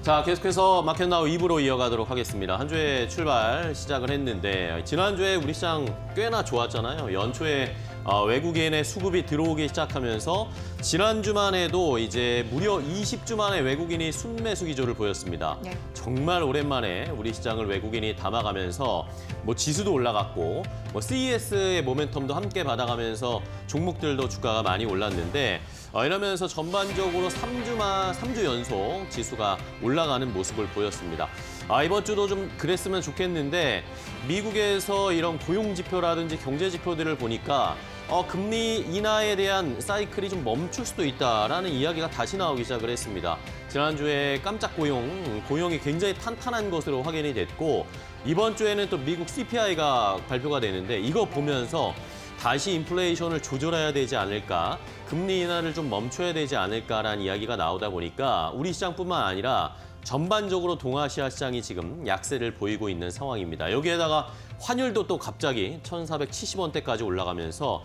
자, 계속해서 마켓나우 2부로 이어가도록 하겠습니다. 한 주의 출발 시작을 했는데 지난주에 우리 시장 꽤나 좋았잖아요. 연초에 외국인의 수급이 들어오기 시작하면서 지난주만 해도 이제 무려 20주 만에 외국인이 순매수 기조를 보였습니다. 네. 정말 오랜만에 우리 시장을 외국인이 담아가면서 뭐 지수도 올라갔고 뭐 CES의 모멘텀도 함께 받아가면서 종목들도 주가가 많이 올랐는데 이러면서 전반적으로 3주 연속 지수가 올라가는 모습을 보였습니다. 이번 주도 좀 그랬으면 좋겠는데 미국에서 이런 고용 지표라든지 경제 지표들을 보니까 금리 인하에 대한 사이클이 좀 멈출 수도 있다라는 이야기가 다시 나오기 시작을 했습니다. 지난주에 깜짝 고용이 굉장히 탄탄한 것으로 확인이 됐고 이번 주에는 또 미국 CPI가 발표가 되는데 이거 보면서 다시 인플레이션을 조절해야 되지 않을까, 금리 인하를 좀 멈춰야 되지 않을까라는 이야기가 나오다 보니까 우리 시장뿐만 아니라 전반적으로 동아시아 시장이 지금 약세를 보이고 있는 상황입니다. 여기에다가 환율도 또 갑자기 1,470원대까지 올라가면서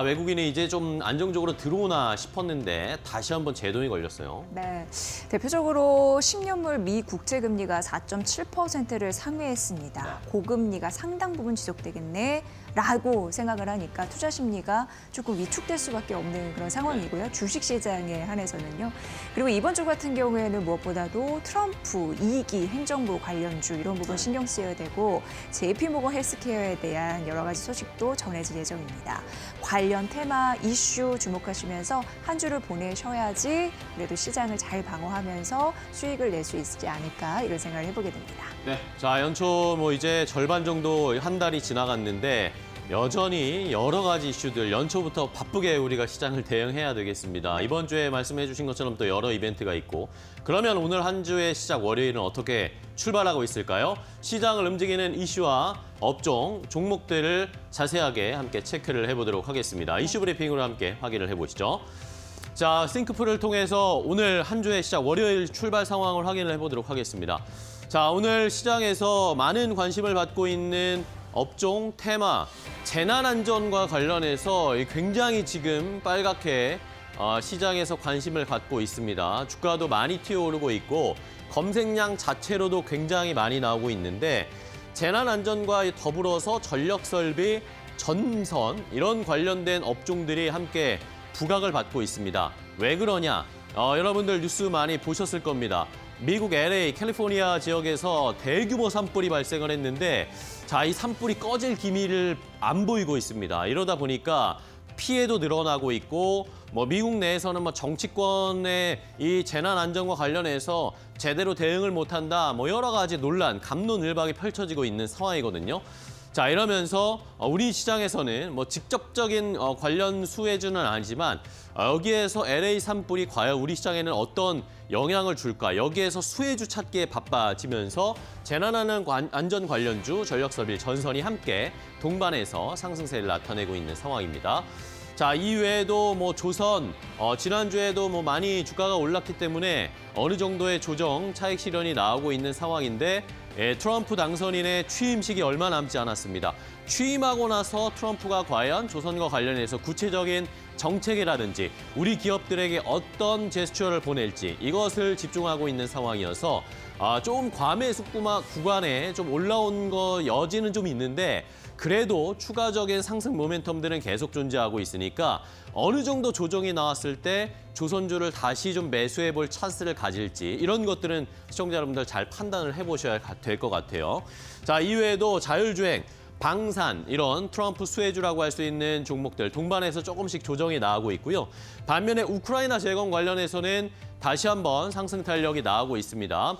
외국인이 이제 좀 안정적으로 들어오나 싶었는데 다시 한번 제동이 걸렸어요. 네, 대표적으로 10년물 미 국채금리가 4.7%를 상회했습니다. 고금리가 상당 부분 지속되겠네. 라고 생각을 하니까 투자 심리가 조금 위축될 수밖에 없는 그런 상황이고요. 주식시장에 한해서는요. 그리고 이번 주 같은 경우에는 무엇보다도 트럼프 2기 행정부 관련주 이런 부분 신경 쓰여야 되고 JP모건 헬스케어에 대한 여러 가지 소식도 전해질 예정입니다. 관련 테마, 이슈 주목하시면서 한 주를 보내셔야지 그래도 시장을 잘 방어하면서 수익을 낼 수 있지 않을까 이런 생각을 해보게 됩니다. 네, 자 연초 뭐 이제 절반 정도 한 달이 지나갔는데 여전히 여러 가지 이슈들 연초부터 바쁘게 우리가 시장을 대응해야 되겠습니다. 이번 주에 말씀해 주신 것처럼 또 여러 이벤트가 있고 그러면 오늘 한 주의 시작 월요일은 어떻게 출발하고 있을까요? 시장을 움직이는 이슈와 업종, 종목들을 자세하게 함께 체크를 해보도록 하겠습니다. 이슈 브리핑으로 함께 확인을 해보시죠. 자, 싱크풀을 통해서 오늘 한 주의 시작 월요일 출발 상황을 확인을 해보도록 하겠습니다. 자, 오늘 시장에서 많은 관심을 받고 있는 업종, 테마, 재난안전과 관련해서 굉장히 지금 빨갛게 시장에서 관심을 갖고 있습니다. 주가도 많이 튀어오르고 있고 검색량 자체로도 굉장히 많이 나오고 있는데 재난안전과 더불어서 전력설비, 전선 이런 관련된 업종들이 함께 부각을 받고 있습니다. 왜 그러냐? 여러분들 뉴스 많이 보셨을 겁니다. 미국 LA, 캘리포니아 지역에서 대규모 산불이 발생을 했는데 자, 이 산불이 꺼질 기미를 안 보이고 있습니다. 이러다 보니까 피해도 늘어나고 있고 뭐 미국 내에서는 뭐 정치권의 이 재난 안전과 관련해서 제대로 대응을 못한다. 뭐 여러 가지 논란, 갑론을박이 펼쳐지고 있는 상황이거든요. 자, 이러면서 우리 시장에서는 뭐 직접적인 관련 수혜주는 아니지만 여기에서 LA 산불이 과연 우리 시장에는 어떤 영향을 줄까? 여기에서 수혜주 찾기에 바빠지면서 재난안전 관련주, 전력설비, 전선이 함께 동반해서 상승세를 나타내고 있는 상황입니다. 자, 이외에도 뭐 조선, 지난주에도 뭐 많이 주가가 올랐기 때문에 어느 정도의 조정, 차익 실현이 나오고 있는 상황인데 트럼프 당선인의 취임식이 얼마 남지 않았습니다. 취임하고 나서 트럼프가 과연 조선과 관련해서 구체적인 정책이라든지 우리 기업들에게 어떤 제스처를 보낼지 이것을 집중하고 있는 상황이어서 좀 과매수 구간에 좀 올라온 거 여지는 좀 있는데 그래도 추가적인 상승 모멘텀들은 계속 존재하고 있으니까 어느 정도 조정이 나왔을 때 조선주를 다시 좀 매수해 볼 찬스를 가질지 이런 것들은 시청자 여러분들 잘 판단을 해보셔야 될 것 같아요. 자, 이외에도 자율주행, 방산 이런 트럼프 수혜주라고 할 수 있는 종목들 동반해서 조금씩 조정이 나오고 있고요. 반면에 우크라이나 재건 관련해서는 다시 한번 상승 탄력이 나오고 있습니다.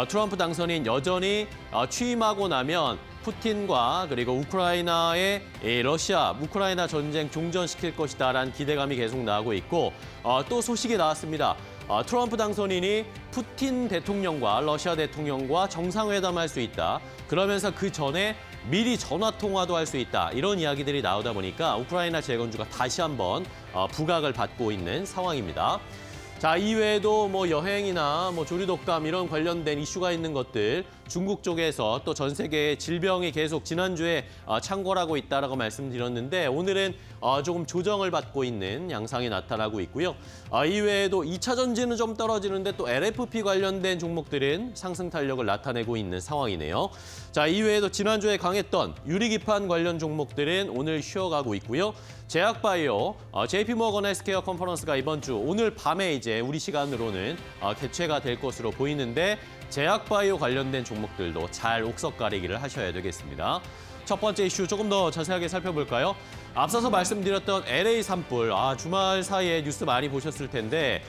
트럼프 당선인 여전히 취임하고 나면 푸틴과 그리고 우크라이나의 우크라이나 전쟁 종전시킬 것이다라는 기대감이 계속 나오고 있고 또 소식이 나왔습니다. 트럼프 당선인이 푸틴 대통령과 러시아 대통령과 정상회담할 수 있다. 그러면서 그 전에 미리 전화통화도 할 수 있다. 이런 이야기들이 나오다 보니까 우크라이나 재건주가 다시 한번 부각을 받고 있는 상황입니다. 자, 이외에도 뭐 여행이나 뭐 조류독감 이런 관련된 이슈가 있는 것들 중국 쪽에서 또 전 세계의 질병이 계속 지난주에 창궐하고 있다라고 말씀드렸는데 오늘은 조금 조정을 받고 있는 양상이 나타나고 있고요. 이외에도 2차 전지는 좀 떨어지는데 또 LFP 관련된 종목들은 상승 탄력을 나타내고 있는 상황이네요. 자, 이외에도 지난주에 강했던 유리기판 관련 종목들은 오늘 쉬어가고 있고요. 제약바이오, JP모건 헬스케어 컨퍼런스가 이번 주 오늘 밤에 이제 우리 시간으로는 개최가 될 것으로 보이는데 제약바이오 관련된 종목들도 잘 옥석 가리기를 하셔야 되겠습니다. 첫 번째 이슈 조금 더 자세하게 살펴볼까요? 앞서서 말씀드렸던 LA 산불, 주말 사이에 뉴스 많이 보셨을 텐데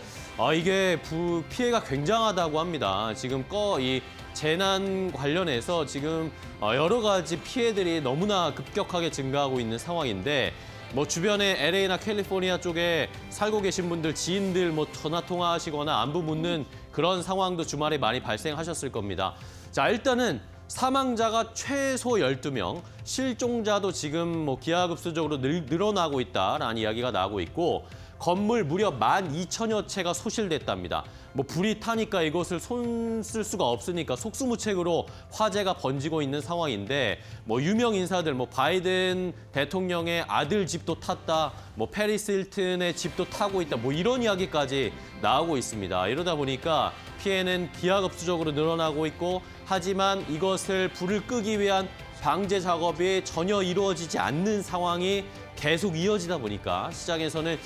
이게 피해가 굉장하다고 합니다. 지금 이 재난 관련해서 지금 여러 가지 피해들이 너무나 급격하게 증가하고 있는 상황인데 뭐 주변에 LA나 캘리포니아 쪽에 살고 계신 분들, 지인들 뭐 전화 통화하시거나 안부 묻는 그런 상황도 주말에 많이 발생하셨을 겁니다. 자, 일단은 사망자가 최소 12명, 실종자도 지금 뭐 기하급수적으로 늘어나고 있다라는 이야기가 나오고 있고 건물 무려 12,000여 채가 소실됐답니다. 뭐 불이 타니까 이것을 손 쓸 수가 없으니까 속수무책으로 화재가 번지고 있는 상황인데 뭐 유명 인사들 뭐 바이든 대통령의 아들 집도 탔다, 뭐 페리스 힐튼의 집도 타고 있다, 뭐 이런 이야기까지 나오고 있습니다. 이러다 보니까 피해는 기하급수적으로 늘어나고 있고 하지만 이것을 불을 끄기 위한 방제 작업이 전혀 이루어지지 않는 상황이 계속 이어지다 보니까 시장에서는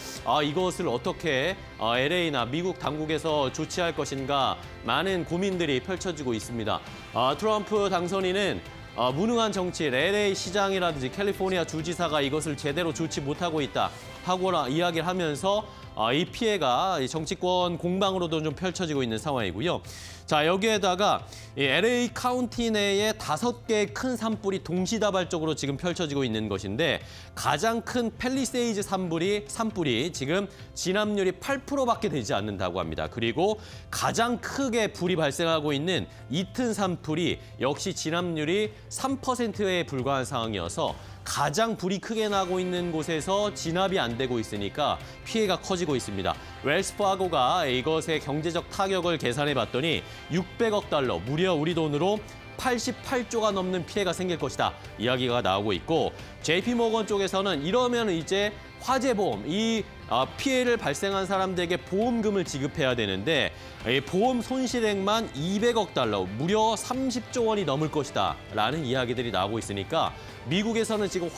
이것을 어떻게 LA나 미국 당국에서 조치할 것인가 많은 고민들이 펼쳐지고 있습니다. 트럼프 당선인은 무능한 정치, LA 시장이라든지 캘리포니아 주지사가 이것을 제대로 조치 못하고 있다 하고 이야기를 하면서 이 피해가 정치권 공방으로도 좀 펼쳐지고 있는 상황이고요. 자, 여기에다가 이 LA 카운티 내에 5개의 큰 산불이 동시다발적으로 지금 펼쳐지고 있는 것인데 가장 큰 팰리세이즈 산불이 지금 진압률이 8%밖에 되지 않는다고 합니다. 그리고 가장 크게 불이 발생하고 있는 이튼 산불이 역시 진압률이 3%에 불과한 상황이어서 가장 불이 크게 나고 있는 곳에서 진압이 안 되고 있으니까 피해가 커지고 있습니다. 웰스파고가 이것의 경제적 타격을 계산해 봤더니 600억 달러, 무려 우리 돈으로 88조가 넘는 피해가 생길 것이다 이야기가 나오고 있고 JP모건 쪽에서는 이러면 이제 화재보험, 이 피해를 발생한 사람들에게 보험금을 지급해야 되는데 이 보험 손실액만 200억 달러, 무려 30조 원이 넘을 것이다 라는 이야기들이 나오고 있으니까 미국에서는 지금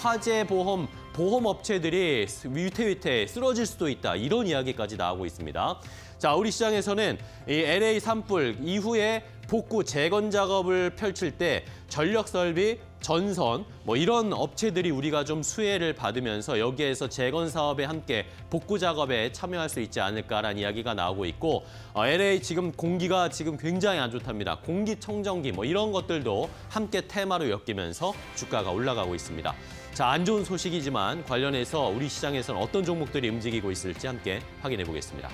보험업체들이 위태위태 쓰러질 수도 있다 이런 이야기까지 나오고 있습니다. 자, 우리 시장에서는 이 LA 산불 이후에 복구 재건 작업을 펼칠 때 전력 설비, 전선 뭐 이런 업체들이 우리가 좀 수혜를 받으면서 여기에서 재건 사업에 함께 복구 작업에 참여할 수 있지 않을까라는 이야기가 나오고 있고 LA 지금 공기가 지금 굉장히 안 좋답니다. 공기청정기 뭐 이런 것들도 함께 테마로 엮이면서 주가가 올라가고 있습니다. 자, 안 좋은 소식이지만 관련해서 우리 시장에서는 어떤 종목들이 움직이고 있을지 함께 확인해 보겠습니다.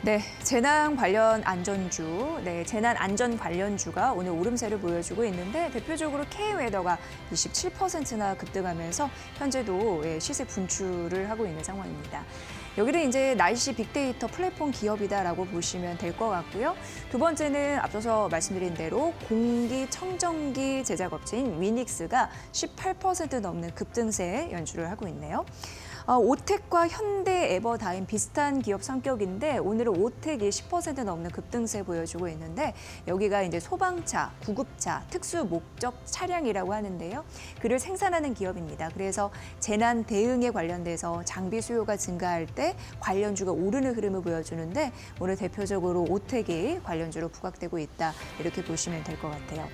네, 재난 관련 안전주, 재난 안전 관련주가 오늘 오름세를 보여주고 있는데 대표적으로 K웨더가 27%나 급등하면서 현재도 시세 분출을 하고 있는 상황입니다. 여기는 이제 날씨 빅데이터 플랫폼 기업이다라고 보시면 될 것 같고요. 두 번째는 앞서서 말씀드린 대로 공기청정기 제작업체인 위닉스가 18% 넘는 급등세 연출을 하고 있네요. 오텍과 현대, 에버다임 비슷한 기업 성격인데 오늘은 오텍이 10% 넘는 급등세 보여주고 있는데 여기가 이제 소방차, 구급차, 특수 목적 차량이라고 하는데요. 그를 생산하는 기업입니다. 그래서 재난 대응에 관련돼서 장비 수요가 증가할 때 관련주가 오르는 흐름을 보여주는데 오늘 대표적으로 오텍이 관련주로 부각되고 있다. 이렇게 보시면 될 것 같아요.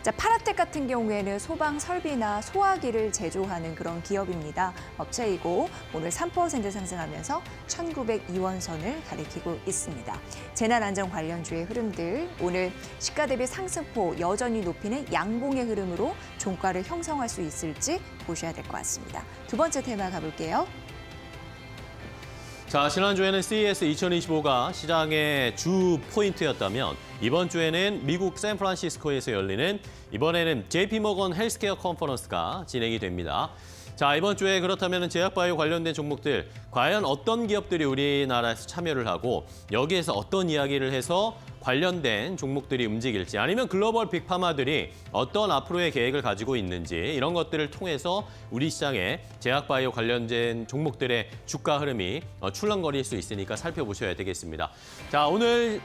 자, 파라텍 같은 경우에는 소방 설비나 소화기를 제조하는 그런 기업입니다. 업체이고 오늘 3% 상승하면서 1,902원 선을 가리키고 있습니다. 재난안전 관련주의 흐름들, 오늘 시가 대비 상승폭 여전히 높이는 양봉의 흐름으로 종가를 형성할 수 있을지 보셔야 될 것 같습니다. 두 번째 테마 가볼게요. 자, 지난주에는 CES 2025가 시장의 주 포인트였다면 이번 주에는 미국 샌프란시스코에서 열리는 이번에는 JP모건 헬스케어 컨퍼런스가 진행이 됩니다. 자, 이번 주에 그렇다면 제약바이오 관련된 종목들 과연 어떤 기업들이 우리나라에서 참여를 하고 여기에서 어떤 이야기를 해서 관련된 종목들이 움직일지 아니면 글로벌 빅파마들이 어떤 앞으로의 계획을 가지고 있는지 이런 것들을 통해서 우리 시장에 제약바이오 관련된 종목들의 주가 흐름이 출렁거릴 수 있으니까 살펴보셔야 되겠습니다. 자, 오늘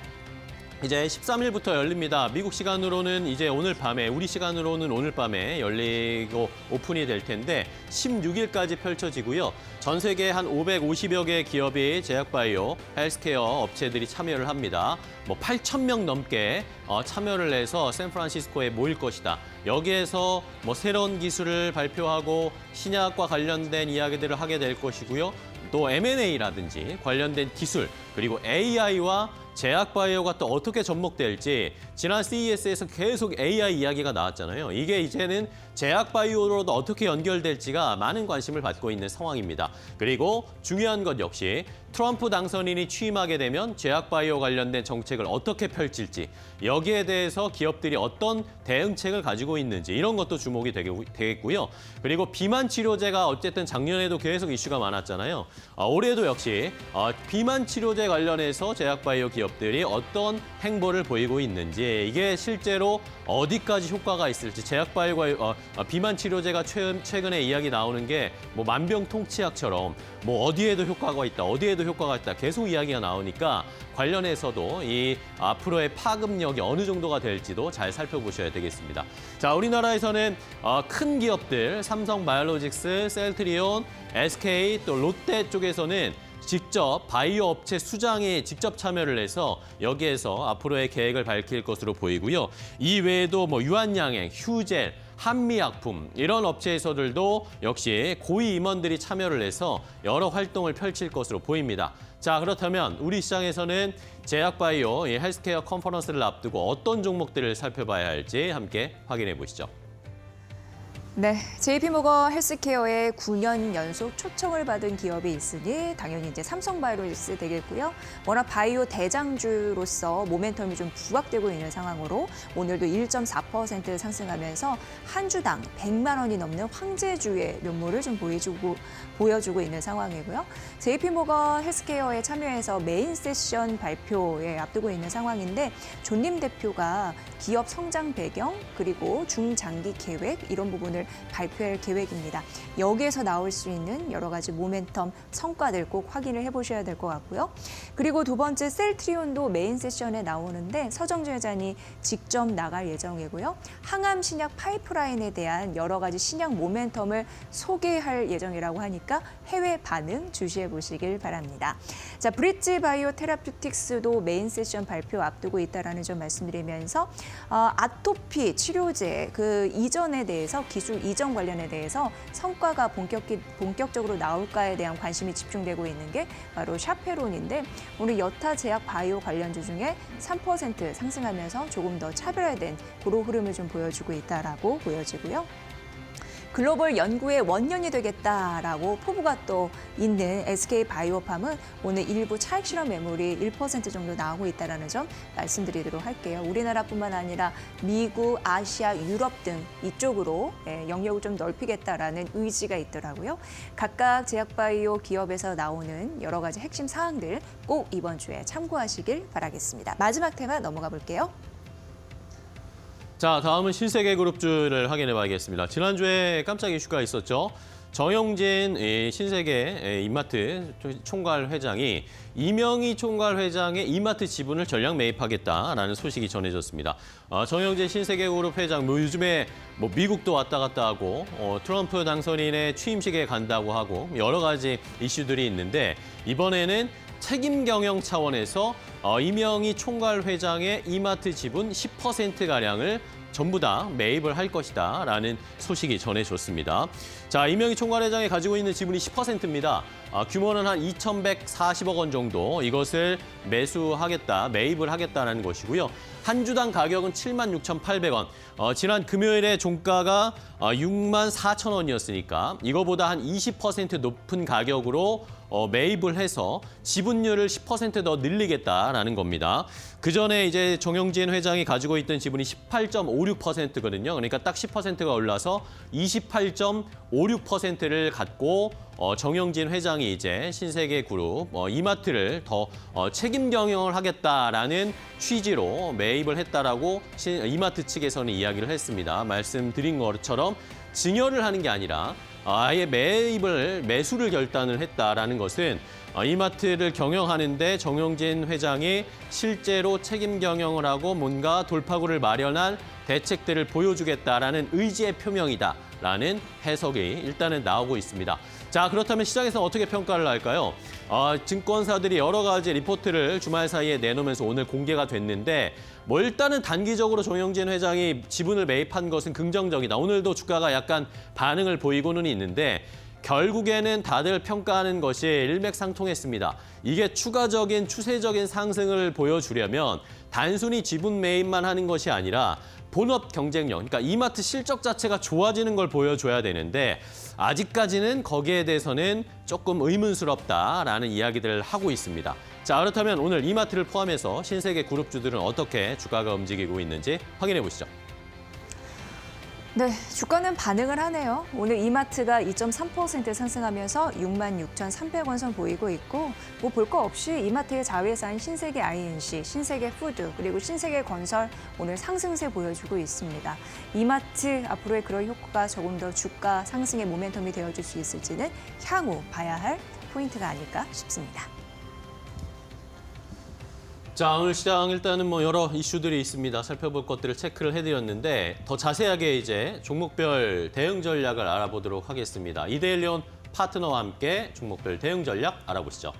이제 13일부터 열립니다. 미국 시간으로는 이제 오늘 밤에, 우리 시간으로는 오늘 밤에 열리고 오픈이 될 텐데 16일까지 펼쳐지고요. 전 세계 한 550여 개 기업이 제약바이오, 헬스케어 업체들이 참여를 합니다. 뭐 8,000명 넘게 참여를 해서 샌프란시스코에 모일 것이다. 여기에서 뭐 새로운 기술을 발표하고 신약과 관련된 이야기들을 하게 될 것이고요. 또 M&A라든지 관련된 기술, 그리고 AI와 제약바이오가 또 어떻게 접목될지 지난 CES에서 계속 AI 이야기가 나왔잖아요. 이게 이제는 제약바이오로도 어떻게 연결될지가 많은 관심을 받고 있는 상황입니다. 그리고 중요한 것 역시 트럼프 당선인이 취임하게 되면 제약바이오 관련된 정책을 어떻게 펼칠지 여기에 대해서 기업들이 어떤 대응책을 가지고 있는지 이런 것도 주목이 되겠고요. 그리고 비만 치료제가 어쨌든 작년에도 계속 이슈가 많았잖아요. 올해도 역시 비만 치료제 관련해서 제약바이오 기업들이 어떤 행보를 보이고 있는지 이게 실제로 어디까지 효과가 있을지 제약바이오 비만 치료제가 최근에 이야기 나오는 게 뭐 만병통치약처럼 뭐 어디에도 효과가 있다, 어디에도 효과가 있다 계속 이야기가 나오니까 관련해서도 이 앞으로의 파급력이 어느 정도가 될지도 잘 살펴보셔야 되겠습니다. 자, 우리나라에서는 큰 기업들 삼성바이오로직스, 셀트리온, SK 또 롯데 쪽에서는 직접 바이오 업체 수장이 직접 참여를 해서 여기에서 앞으로의 계획을 밝힐 것으로 보이고요. 이 외에도 뭐 유한양행, 휴젤, 한미약품 이런 업체에서들도 역시 고위 임원들이 참여를 해서 여러 활동을 펼칠 것으로 보입니다. 자, 그렇다면 우리 시장에서는 제약바이오 헬스케어 컨퍼런스를 앞두고 어떤 종목들을 살펴봐야 할지 함께 확인해 보시죠. 네, JP모건 헬스케어에 9년 연속 초청을 받은 기업이 있으니 당연히 이제 삼성바이오로직스 되겠고요. 워낙 바이오 대장주로서 모멘텀이 좀 부각되고 있는 상황으로 오늘도 1.4% 상승하면서 한 주당 100만 원이 넘는 황제주의 면모를 좀 보여주고 있는 상황이고요. JP모건 헬스케어에 참여해서 메인 세션 발표에 앞두고 있는 상황인데 존님 대표가 기업 성장 배경 그리고 중장기 계획 이런 부분을 발표할 계획입니다. 여기에서 나올 수 있는 여러 가지 모멘텀 성과들 꼭 확인을 해보셔야 될 것 같고요. 그리고 두 번째 셀트리온도 메인 세션에 나오는데 서정주 회장이 직접 나갈 예정이고요. 항암 신약 파이프라인에 대한 여러 가지 신약 모멘텀을 소개할 예정이라고 하니까 해외 반응 주시해 보시길 바랍니다. 자, 브릿지 바이오 테라퓨틱스도 메인 세션 발표 앞두고 있다라는 점 말씀드리면서 아토피 치료제 그 이전에 대해서 기술 이전 관련에 대해서 성과가 본격적으로 나올까에 대한 관심이 집중되고 있는 게 바로 샤페론인데 오늘 여타 제약 바이오 관련주 중에 3% 상승하면서 조금 더 차별화된 그런 흐름을 좀 보여주고 있다라고 보여지고요. 글로벌 연구의 원년이 되겠다라고 포부가 또 있는 SK바이오팜은 오늘 일부 차익 실험 매물이 1% 정도 나오고 있다는 점 말씀드리도록 할게요. 우리나라뿐만 아니라 미국, 아시아, 유럽 등 이쪽으로 영역을 좀 넓히겠다라는 의지가 있더라고요. 각각 제약바이오 기업에서 나오는 여러 가지 핵심 사항들 꼭 이번 주에 참고하시길 바라겠습니다. 마지막 테마 넘어가 볼게요. 자, 다음은 신세계 그룹주를 확인해 봐야겠습니다. 지난주에 깜짝 이슈가 있었죠. 정영진 신세계 이마트 총괄 회장이 이명희 총괄 회장의 이마트 지분을 전량 매입하겠다라는 소식이 전해졌습니다. 정영진 신세계 그룹 회장 요즘에 미국도 왔다 갔다 하고 트럼프 당선인의 취임식에 간다고 하고 여러 가지 이슈들이 있는데 이번에는 책임 경영 차원에서 이명희 총괄 회장의 이마트 지분 10%가량을 전부 다 매입을 할 것이다라는 소식이 전해졌습니다. 자, 이명희 총괄 회장이 가지고 있는 지분이 10%입니다. 규모는 한 2,140억 원 정도 이것을 매입을 하겠다는 것이고요. 한 주당 가격은 76,800원. 지난 금요일에 종가가 64,000원이었으니까 이거보다 한 20% 높은 가격으로 매입을 해서 지분율을 10% 더 늘리겠다. 있다라는 겁니다. 그 전에 이제 정영진 회장이 가지고 있던 지분이 18.56%거든요. 그러니까 딱 10%가 올라서 28.56%를 갖고 정영진 회장이 이제 신세계그룹 이마트를 더 책임 경영을 하겠다라는 취지로 매입을 했다라고 이마트 측에서는 이야기를 했습니다. 말씀드린 것처럼 증여를 하는 게 아니라 아예 매수를 결단을 했다라는 것은 이마트를 경영하는데 정영진 회장이 실제로 책임 경영을 하고 뭔가 돌파구를 마련한 대책들을 보여주겠다라는 의지의 표명이다라는 해석이 일단은 나오고 있습니다. 자, 그렇다면 시장에서 어떻게 평가를 할까요? 증권사들이 여러 가지 리포트를 주말 사이에 내놓으면서 오늘 공개가 됐는데 일단은 단기적으로 정영진 회장이 지분을 매입한 것은 긍정적이다. 오늘도 주가가 약간 반응을 보이고는 있는데 결국에는 다들 평가하는 것이 일맥상통했습니다. 이게 추가적인 추세적인 상승을 보여주려면 단순히 지분 매입만 하는 것이 아니라 본업 경쟁력, 그러니까 이마트 실적 자체가 좋아지는 걸 보여줘야 되는데 아직까지는 거기에 대해서는 조금 의문스럽다라는 이야기들을 하고 있습니다. 자, 그렇다면 오늘 이마트를 포함해서 신세계 그룹주들은 어떻게 주가가 움직이고 있는지 확인해 보시죠. 네, 주가는 반응을 하네요. 오늘 이마트가 2.3% 상승하면서 66,300원 선 보이고 있고 볼 거 없이 이마트의 자회사인 신세계 INC, 신세계 푸드, 그리고 신세계 건설 오늘 상승세 보여주고 있습니다. 이마트 앞으로의 그런 효과가 조금 더 주가 상승의 모멘텀이 되어줄 수 있을지는 향후 봐야 할 포인트가 아닐까 싶습니다. 자, 오늘 시장 일단은 여러 이슈들이 있습니다. 살펴볼 것들을 체크를 해드렸는데 더 자세하게 이제 종목별 대응 전략을 알아보도록 하겠습니다. 이데일리온 파트너와 함께 종목별 대응 전략 알아보시죠.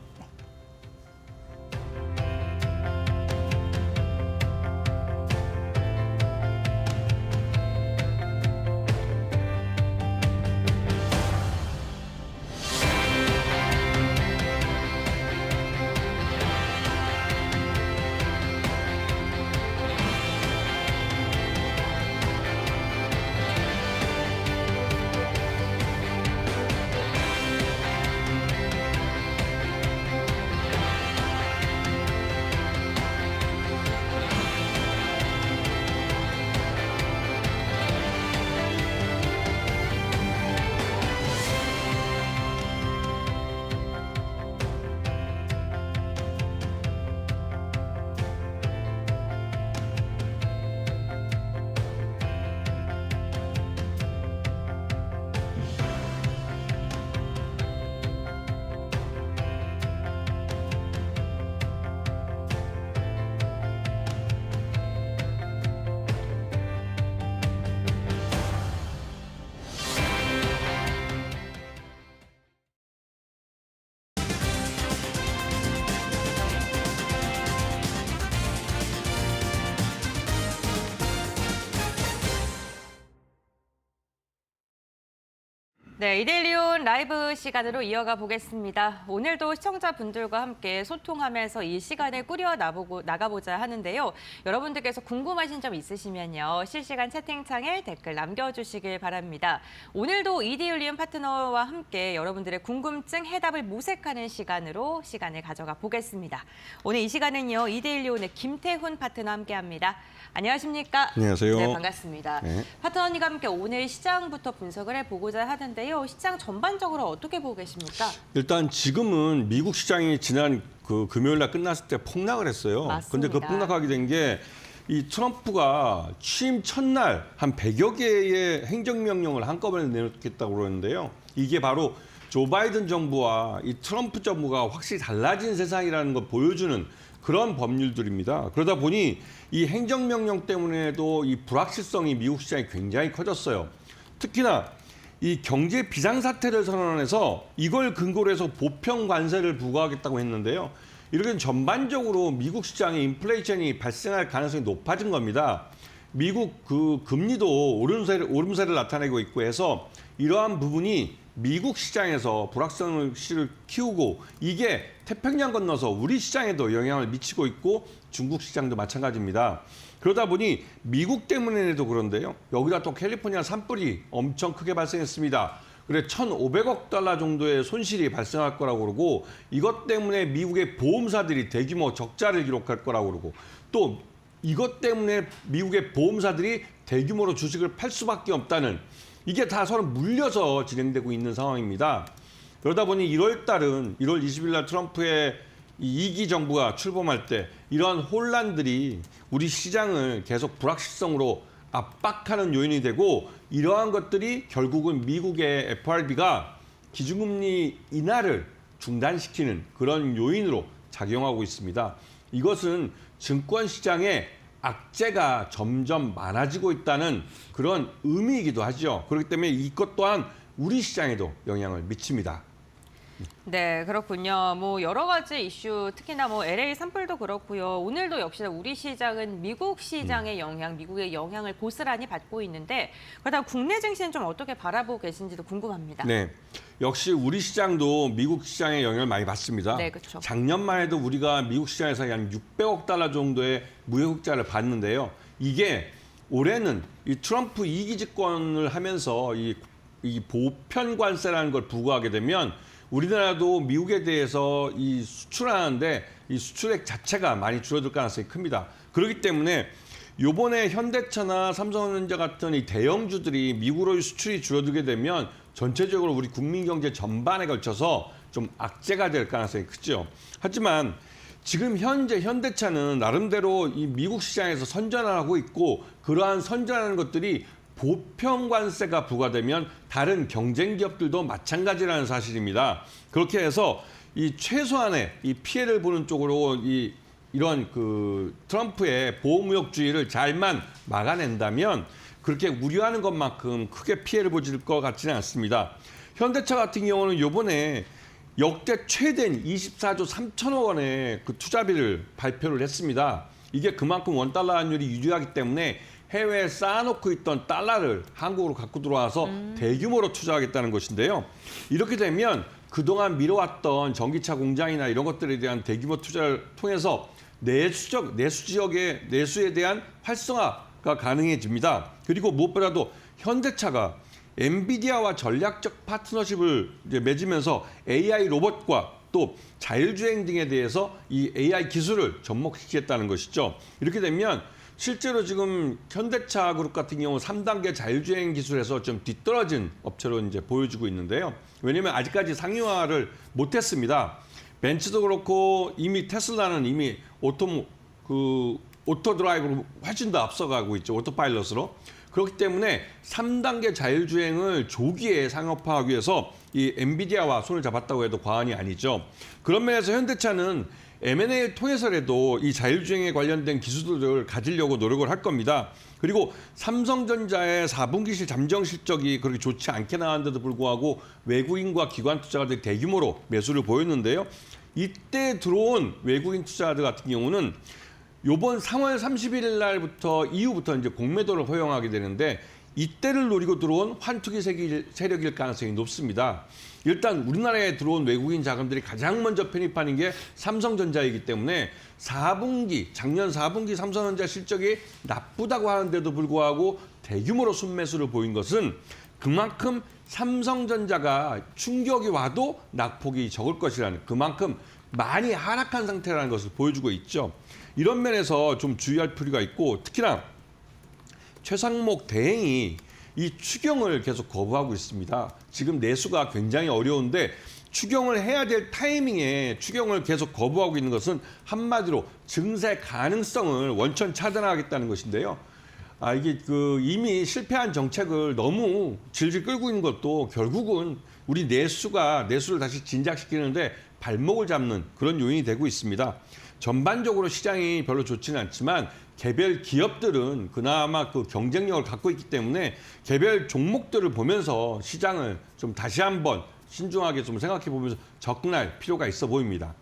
네, 이데일리온 라이브 시간으로 이어가 보겠습니다. 오늘도 시청자분들과 함께 소통하면서 이 시간을 꾸려 나가보자 하는데요. 여러분들께서 궁금하신 점 있으시면요. 실시간 채팅창에 댓글 남겨주시길 바랍니다. 오늘도 이데일리온 파트너와 함께 여러분들의 궁금증 해답을 모색하는 시간을 가져가 보겠습니다. 오늘 이 시간은요. 이데일리온의 김태훈 파트너와 함께합니다. 안녕하십니까? 안녕하세요. 네, 반갑습니다. 네. 파트너님과 함께 오늘 시장부터 분석을 해보고자 하는데요. 시장 전반적으로 어떻게 보고 계십니까? 일단 지금은 미국 시장이 지난 금요일 날 끝났을 때 폭락을 했어요. 맞습니다. 그런데 그 폭락하게 된 게 이 트럼프가 취임 첫날 한 100여 개의 행정명령을 한꺼번에 내놓겠다고 그러는데요. 이게 바로 조 바이든 정부와 이 트럼프 정부가 확실히 달라진 세상이라는 걸 보여주는 그런 법률들입니다. 그러다 보니 이 행정명령 때문에도 이 불확실성이 미국 시장이 굉장히 커졌어요. 특히나 이 경제 비상사태를 선언해서 이걸 근거로 해서 보편 관세를 부과하겠다고 했는데요. 이렇게 전반적으로 미국 시장에 인플레이션이 발생할 가능성이 높아진 겁니다. 미국 금리도 오름세를 나타내고 있고 해서 이러한 부분이 미국 시장에서 불확실성을 키우고 이게 태평양 건너서 우리 시장에도 영향을 미치고 있고 중국 시장도 마찬가지입니다. 그러다 보니 미국 때문에도 그런데요. 여기다 또 캘리포니아 산불이 엄청 크게 발생했습니다. 그래 1,500억 달러 정도의 손실이 발생할 거라고 그러고 이것 때문에 미국의 보험사들이 대규모 적자를 기록할 거라고 그러고 또 이것 때문에 미국의 보험사들이 대규모로 주식을 팔 수밖에 없다는 이게 다 서로 물려서 진행되고 있는 상황입니다. 그러다 보니 1월 20일 날 트럼프의 이 2기 정부가 출범할 때 이러한 혼란들이 우리 시장을 계속 불확실성으로 압박하는 요인이 되고 이러한 것들이 결국은 미국의 FRB가 기준금리 인하를 중단시키는 그런 요인으로 작용하고 있습니다. 이것은 증권 시장에 악재가 점점 많아지고 있다는 그런 의미이기도 하죠. 그렇기 때문에 이것 또한 우리 시장에도 영향을 미칩니다. 네, 그렇군요. 뭐 여러 가지 이슈, 특히나 뭐 LA 산불도 그렇고요. 오늘도 역시나 우리 시장은 미국 시장의 영향, 미국의 영향을 고스란히 받고 있는데 그렇다면 국내 증시는 좀 어떻게 바라보고 계신지도 궁금합니다. 네, 역시 우리 시장도 미국 시장의 영향을 많이 받습니다. 네, 그렇죠. 작년만 해도 우리가 미국 시장에서 한 600억 달러 정도의 무역 흑자를 봤는데요. 이게 올해는 이 트럼프 2기 집권을 하면서 이 보편 관세라는 걸 부과하게 되면 우리나라도 미국에 대해서 이 수출하는데 이 수출액 자체가 많이 줄어들 가능성이 큽니다. 그렇기 때문에 요번에 현대차나 삼성전자 같은 이 대형주들이 미국으로의 수출이 줄어들게 되면 전체적으로 우리 국민 경제 전반에 걸쳐서 좀 악재가 될 가능성이 크죠. 하지만 지금 현재 현대차는 나름대로 이 미국 시장에서 선전을 하고 있고 그러한 선전하는 것들이 보편 관세가 부과되면 다른 경쟁 기업들도 마찬가지라는 사실입니다. 그렇게 해서 이 최소한의 이 피해를 보는 쪽으로 이런 그 트럼프의 보호무역주의를 잘만 막아낸다면 그렇게 우려하는 것만큼 크게 피해를 보질 것 같지는 않습니다. 현대차 같은 경우는 이번에 역대 최대인 24조 3천억 원의 그 투자비를 발표를 했습니다. 이게 그만큼 원달러 환율이 유리하기 때문에 해외에 쌓아놓고 있던 달러를 한국으로 갖고 들어와서 대규모로 투자하겠다는 것인데요. 이렇게 되면 그동안 미뤄왔던 전기차 공장이나 이런 것들에 대한 대규모 투자를 통해서 내수에 대한 활성화가 가능해집니다. 그리고 무엇보다도 현대차가 엔비디아와 전략적 파트너십을 이제 맺으면서 AI 로봇과 또 자율주행 등에 대해서 이 AI 기술을 접목시키겠다는 것이죠. 이렇게 되면 실제로 지금 현대차 그룹 같은 경우 3단계 자율주행 기술에서 좀 뒤떨어진 업체로 이제 보여지고 있는데요. 왜냐하면 아직까지 상용화를 못했습니다. 벤츠도 그렇고 이미 테슬라는 이미 오토 드라이브로 훨씬 더 앞서가고 있죠. 오토파일럿으로. 그렇기 때문에 3단계 자율주행을 조기에 상업화하기 위해서 이 엔비디아와 손을 잡았다고 해도 과언이 아니죠. 그런 면에서 현대차는 M&A를 통해서라도 이 자율주행에 관련된 기술들을 가지려고 노력을 할 겁니다. 그리고 삼성전자의 4분기실 잠정 실적이 그렇게 좋지 않게 나왔는데도 불구하고 외국인과 기관 투자자들이 대규모로 매수를 보였는데요. 이때 들어온 외국인 투자자들 같은 경우는 이번 3월 31일 날부터 이후부터 이제 공매도를 허용하게 되는데 이때를 노리고 들어온 환투기 세력일 가능성이 높습니다. 일단 우리나라에 들어온 외국인 자금들이 가장 먼저 편입하는 게 삼성전자이기 때문에 작년 4분기 삼성전자 실적이 나쁘다고 하는데도 불구하고 대규모로 순매수를 보인 것은 그만큼 삼성전자가 충격이 와도 낙폭이 적을 것이라는 그만큼 많이 하락한 상태라는 것을 보여주고 있죠. 이런 면에서 좀 주의할 필요가 있고 특히나 최상목 대행이 이 추경을 계속 거부하고 있습니다. 지금 내수가 굉장히 어려운데 추경을 해야 될 타이밍에 추경을 계속 거부하고 있는 것은 한마디로 증세 가능성을 원천 차단하겠다는 것인데요. 이게 이미 실패한 정책을 너무 질질 끌고 있는 것도 결국은 우리 내수를 다시 진작시키는데 발목을 잡는 그런 요인이 되고 있습니다. 전반적으로 시장이 별로 좋지는 않지만 개별 기업들은 그나마 그 경쟁력을 갖고 있기 때문에 개별 종목들을 보면서 시장을 좀 다시 한번 신중하게 좀 생각해 보면서 접근할 필요가 있어 보입니다.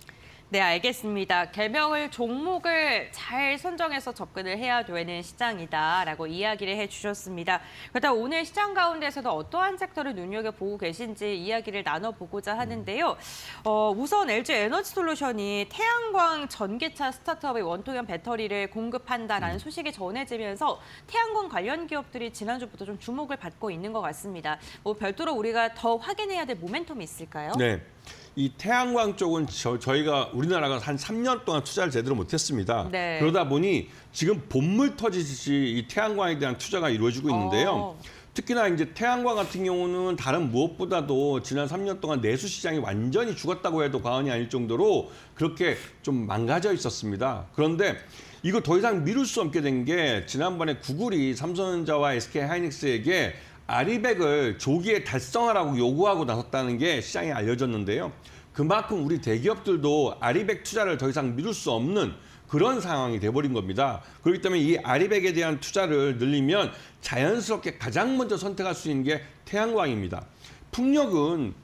네, 알겠습니다. 개명을 종목을 잘 선정해서 접근을 해야 되는 시장이다라고 이야기를 해주셨습니다. 그렇다면 오늘 시장 가운데서도 어떠한 섹터를 눈여겨보고 계신지 이야기를 나눠보고자 하는데요. 우선 LG 에너지솔루션이 태양광 전기차 스타트업의 원통형 배터리를 공급한다라는 소식이 전해지면서 태양광 관련 기업들이 지난주부터 좀 주목을 받고 있는 것 같습니다. 뭐 별도로 우리가 더 확인해야 될 모멘텀이 있을까요? 네. 이 태양광 쪽은 저희가 우리나라가 한 3년 동안 투자를 제대로 못했습니다. 네. 그러다 보니 지금 본물 터지듯이 이 태양광에 대한 투자가 이루어지고 있는데요. 특히나 이제 태양광 같은 경우는 다른 무엇보다도 지난 3년 동안 내수 시장이 완전히 죽었다고 해도 과언이 아닐 정도로 그렇게 좀 망가져 있었습니다. 그런데 이거 더 이상 미룰 수 없게 된 게 지난번에 구글이 삼성전자와 SK하이닉스에게 아리백을 조기에 달성하라고 요구하고 나섰다는 게 시장에 알려졌는데요. 그만큼 우리 대기업들도 아리백 투자를 더 이상 미룰 수 없는 그런 상황이 돼버린 겁니다. 그렇기 때문에 이 아리백에 대한 투자를 늘리면 자연스럽게 가장 먼저 선택할 수 있는 게 태양광입니다. 풍력은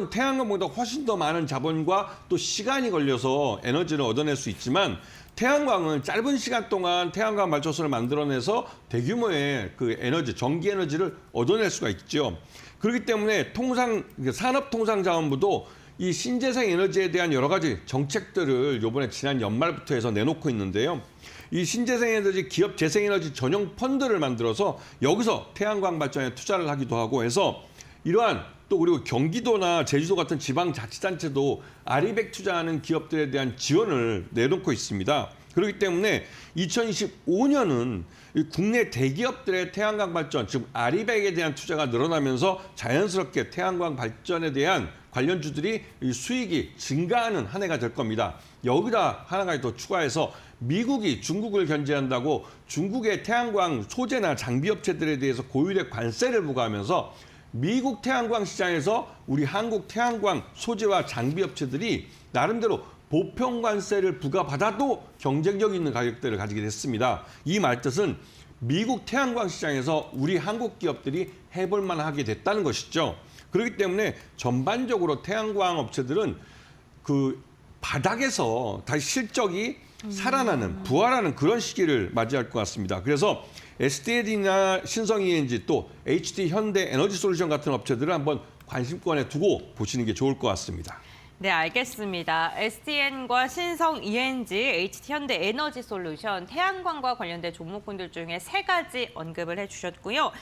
태양광보다 훨씬 더 많은 자본과 또 시간이 걸려서 에너지를 얻어낼 수 있지만 태양광은 짧은 시간 동안 태양광 발전소를 만들어내서 대규모의 그 에너지, 전기 에너지를 얻어낼 수가 있죠. 그렇기 때문에 산업통상자원부도 이 신재생 에너지에 대한 여러 가지 정책들을 이번에 지난 연말부터 해서 내놓고 있는데요. 이 신재생 에너지 기업 재생에너지 전용 펀드를 만들어서 여기서 태양광 발전에 투자를 하기도 하고 해서 이러한 또 그리고 경기도나 제주도 같은 지방자치단체도 아리백 투자하는 기업들에 대한 지원을 내놓고 있습니다. 그렇기 때문에 2025년은 국내 대기업들의 태양광 발전, 즉 아리백에 대한 투자가 늘어나면서 자연스럽게 태양광 발전에 대한 관련주들이 수익이 증가하는 한 해가 될 겁니다. 여기다 하나가 더 추가해서 미국이 중국을 견제한다고 중국의 태양광 소재나 장비 업체들에 대해서 고율의 관세를 부과하면서 미국 태양광 시장에서 우리 한국 태양광 소재와 장비 업체들이 나름대로 보편 관세를 부과받아도 경쟁력 있는 가격대를 가지게 됐습니다. 이 말뜻은 미국 태양광 시장에서 우리 한국 기업들이 해볼 만하게 됐다는 것이죠. 그렇기 때문에 전반적으로 태양광 업체들은 그 바닥에서 다시 실적이 살아나는, 부활하는 그런 시기를 맞이할 것 같습니다. 그래서 SDL이나 신성ENG 또 HD 현대 에너지솔루션 같은 업체들을 한번 관심권에 두고 보시는 게 좋을 것 같습니다. 네, 알겠습니다. SDN과 신성 ENG, HD 현대 에너지 솔루션, 태양광과 관련된 종목군들 중에 3가지 언급을 해주셨고요.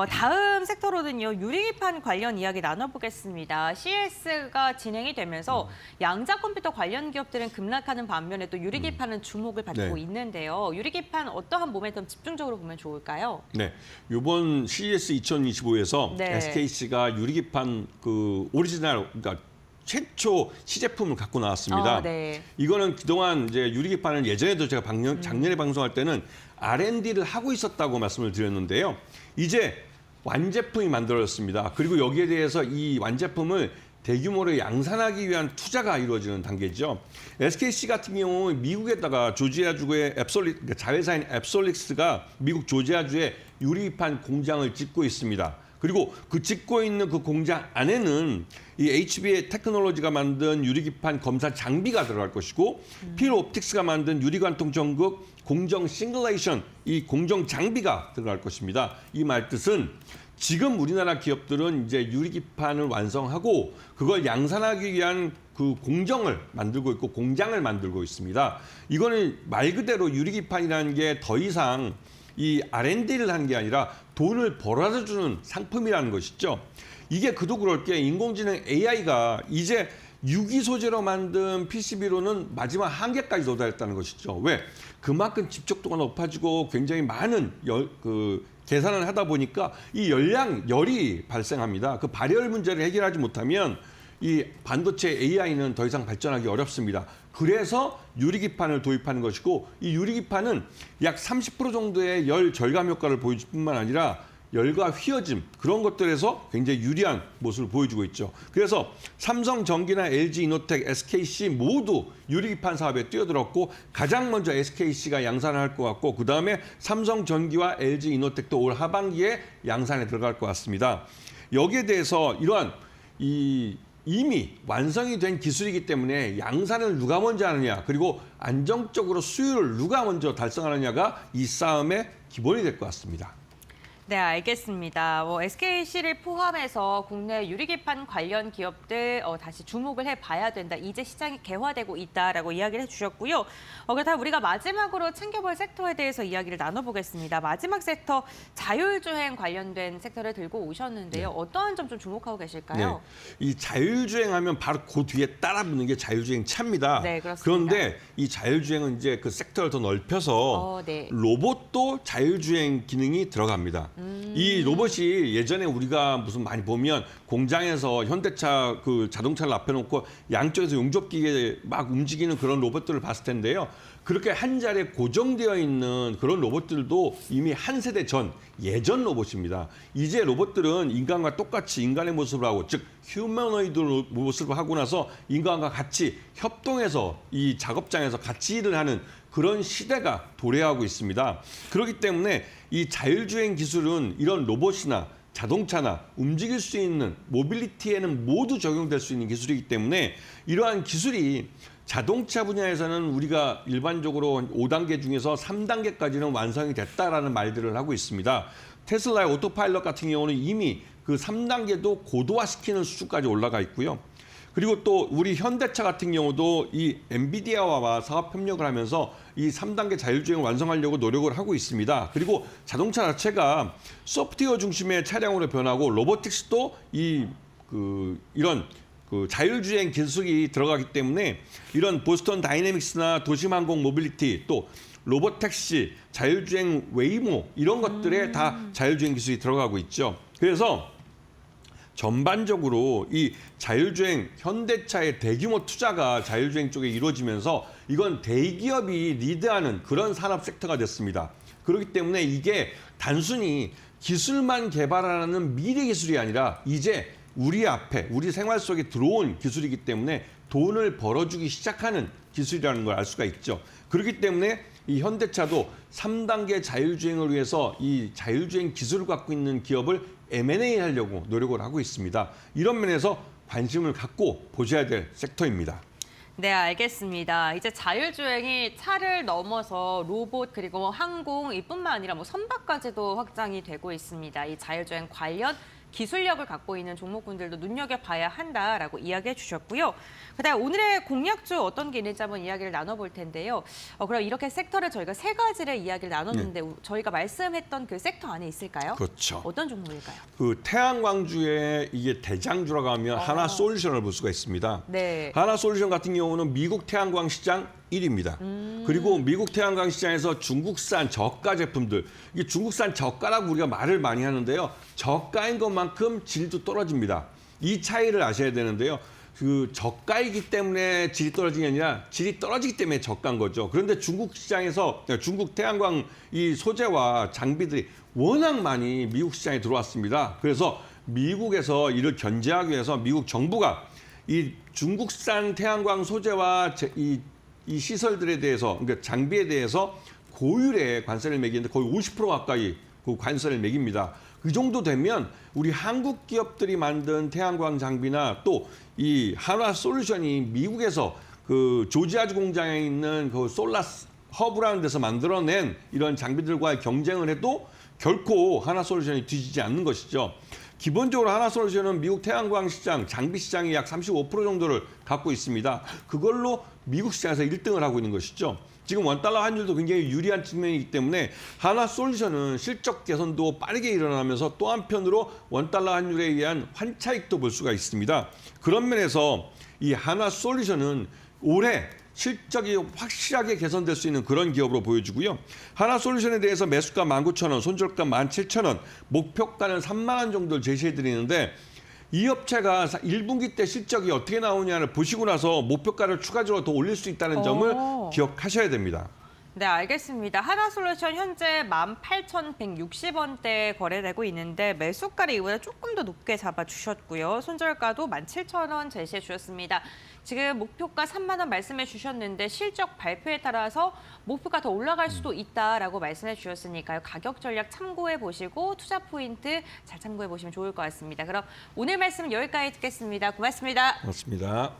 다음 섹터로는요, 유리기판 관련 이야기 나눠보겠습니다. CES가 진행이 되면서 양자 컴퓨터 관련 기업들은 급락하는 반면에 또 유리기판은 주목을 받고 네. 있는데요. 유리기판 어떠한 모멘텀 집중적으로 보면 좋을까요? 네, 이번 CES 2025에서 네. SKC가 유리기판 그 오리지널, 그러니까 최초 시제품을 갖고 나왔습니다. 네. 이거는 그동안 이제 유리기판을 예전에도 제가 작년에 방송할 때는 R&D를 하고 있었다고 말씀을 드렸는데요. 이제 완제품이 만들어졌습니다. 그리고 여기에 대해서 이 완제품을 대규모로 양산하기 위한 투자가 이루어지는 단계죠. SKC 같은 경우 미국에다가 조지아주의 그러니까 자회사인 앱솔릭스가 미국 조지아주에 유리기판 공장을 짓고 있습니다. 그리고 그 짓고 있는 그 공장 안에는 이 HB의 테크놀로지가 만든 유리기판 검사 장비가 들어갈 것이고 필옵틱스가 만든 유리관통 전극 공정 싱글레이션 이 공정 장비가 들어갈 것입니다. 이 말뜻은 지금 우리나라 기업들은 이제 유리기판을 완성하고 그걸 양산하기 위한 그 공정을 만들고 있고 공장을 만들고 있습니다. 이거는 말 그대로 유리기판이라는 게 더 이상 이 R&D를 한 게 아니라 돈을 벌어다 주는 상품이라는 것이죠. 이게 그도 그럴 게 인공지능 AI가 이제 유기 소재로 만든 PCB로는 마지막 한계까지 도달했다는 것이죠. 왜? 그만큼 집적도가 높아지고 굉장히 많은 계산을 하다 보니까 이 열이 발생합니다. 그 발열 문제를 해결하지 못하면 이 반도체 AI는 더 이상 발전하기 어렵습니다. 그래서 유리기판을 도입하는 것이고 이 유리기판은 약 30% 정도의 열 절감 효과를 보여줄 뿐만 아니라 열과 휘어짐 그런 것들에서 굉장히 유리한 모습을 보여주고 있죠. 그래서 삼성전기나 LG이노텍, SKC 모두 유리기판 사업에 뛰어들었고 가장 먼저 SKC가 양산을 할 것 같고 그다음에 삼성전기와 LG이노텍도 올 하반기에 양산에 들어갈 것 같습니다. 여기에 대해서 이러한 이 이미 완성이 된 기술이기 때문에 양산을 누가 먼저 하느냐 그리고 안정적으로 수율을 누가 먼저 달성하느냐가 이 싸움의 기본이 될 것 같습니다. 네, 알겠습니다. SKC를 포함해서 국내 유리기판 관련 기업들 다시 주목을 해봐야 된다. 이제 시장이 개화되고 있다라고 이야기를 해주셨고요. 그렇다면 우리가 마지막으로 챙겨볼 섹터에 대해서 이야기를 나눠보겠습니다. 마지막 섹터, 자율주행 관련된 섹터를 들고 오셨는데요. 네. 어떠한 점 좀 주목하고 계실까요? 이 자율주행하면 바로 그 뒤에 따라붙는 게 자율주행 차입니다. 네, 그렇습니다. 그런데 이 자율주행은 이제 그 섹터를 더 넓혀서 네. 로봇도 자율주행 기능이 들어갑니다. 이 로봇이 예전에 우리가 무슨 많이 보면 공장에서 현대차 그 자동차를 앞에 놓고 양쪽에서 용접기계 막 움직이는 그런 로봇들을 봤을 텐데요. 그렇게 한 자리에 고정되어 있는 그런 로봇들도 이미 한 세대 전 예전 로봇입니다. 이제 로봇들은 인간과 똑같이 인간의 모습을 하고 즉 휴머노이드 모습을 하고 나서 인간과 같이 협동해서 이 작업장에서 같이 일을 하는 그런 시대가 도래하고 있습니다. 그렇기 때문에 이 자율주행 기술은 이런 로봇이나 자동차나 움직일 수 있는 모빌리티에는 모두 적용될 수 있는 기술이기 때문에 이러한 기술이 자동차 분야에서는 우리가 일반적으로 5단계 중에서 3단계까지는 완성이 됐다라는 말들을 하고 있습니다. 테슬라의 오토파일럿 같은 경우는 이미 그 3단계도 고도화시키는 수준까지 올라가 있고요. 그리고 또 우리 현대차 같은 경우도 이 엔비디아와 사업 협력을 하면서 이 3단계 자율주행을 완성하려고 노력을 하고 있습니다. 그리고 자동차 자체가 소프트웨어 중심의 차량으로 변하고 로보틱스도 이런 자율주행 기술이 들어가기 때문에 이런 보스턴 다이내믹스나 도심항공 모빌리티 또 로봇택시, 자율주행 웨이모 이런 것들에 다 자율주행 기술이 들어가고 있죠. 그래서 전반적으로 이 자율주행 현대차의 대규모 투자가 자율주행 쪽에 이루어지면서 이건 대기업이 리드하는 그런 산업 섹터가 됐습니다. 그렇기 때문에 이게 단순히 기술만 개발하는 미래 기술이 아니라 이제 우리 앞에 우리 생활 속에 들어온 기술이기 때문에 돈을 벌어주기 시작하는 기술이라는 걸 알 수가 있죠. 그렇기 때문에 이 현대차도 3단계 자율주행을 위해서 이 자율주행 기술을 갖고 있는 기업을 M&A 하려고 노력을 하고 있습니다. 이런 면에서 관심을 갖고 보셔야 될 섹터입니다. 네, 알겠습니다. 이제 자율주행이 차를 넘어서 로봇 그리고 항공 이뿐만 아니라 선박까지도 확장이 되고 있습니다. 이 자율주행 관련 기술력을 갖고 있는 종목군들도 눈여겨봐야 한다라고 이야기해 주셨고요. 그다음 오늘의 공약주 어떤 게 있는지 한번 이야기를 나눠볼 텐데요. 그럼 이렇게 섹터를 저희가 세 가지를 이야기를 나눴는데 저희가 말씀했던 그 섹터 안에 있을까요? 그렇죠. 어떤 종목일까요? 그 태양광주의 이게 대장주라고 하면 하나솔루션을 볼 수가 있습니다. 네. 하나솔루션 같은 경우는 미국 태양광 시장 1위입니다. 그리고 미국 태양광 시장에서 중국산 저가 제품들, 이게 중국산 저가라고 우리가 말을 많이 하는데요. 저가인 것만큼 질도 떨어집니다. 이 차이를 아셔야 되는데요. 그 저가이기 때문에 질이 떨어지는 게 아니라 질이 떨어지기 때문에 저가인 거죠. 그런데 중국 시장에서 중국 태양광 이 소재와 장비들이 워낙 많이 미국 시장에 들어왔습니다. 그래서 미국에서 이를 견제하기 위해서 미국 정부가 이 중국산 태양광 소재와 이 시설들에 대해서, 그러니까 장비에 대해서 고율의 관세를 매기는데 거의 50% 가까이 그 관세를 매깁니다. 그 정도 되면 우리 한국 기업들이 만든 태양광 장비나 또 이 한화솔루션이 미국에서 그 조지아주 공장에 있는 그 솔라 허브라는 데서 만들어낸 이런 장비들과의 경쟁을 해도 결코 한화솔루션이 뒤지지 않는 것이죠. 기본적으로 하나솔루션은 미국 태양광 시장, 장비 시장이 약 35% 정도를 갖고 있습니다. 그걸로 미국 시장에서 1등을 하고 있는 것이죠. 지금 원달러 환율도 굉장히 유리한 측면이기 때문에 하나솔루션은 실적 개선도 빠르게 일어나면서 또 한편으로 원달러 환율에 의한 환차익도 볼 수가 있습니다. 그런 면에서 이 하나솔루션은 올해 실적이 확실하게 개선될 수 있는 그런 기업으로 보여지고요. 하나솔루션에 대해서 매수가 19,000원, 손절가 17,000원, 목표가는 3만 원 정도를 제시해드리는데 이 업체가 1분기 때 실적이 어떻게 나오냐를 보시고 나서 목표가를 추가적으로 더 올릴 수 있다는 점을 기억하셔야 됩니다. 네, 알겠습니다. 하나솔루션 현재 18,160원대에 거래되고 있는데 매수가를 이보다 조금 더 높게 잡아주셨고요. 손절가도 17,000원 제시해 주셨습니다. 지금 목표가 3만 원 말씀해 주셨는데 실적 발표에 따라서 목표가 더 올라갈 수도 있다라고 말씀해 주셨으니까요. 가격 전략 참고해 보시고 투자 포인트 잘 참고해 보시면 좋을 것 같습니다. 그럼 오늘 말씀 여기까지 듣겠습니다. 고맙습니다. 맞습니다.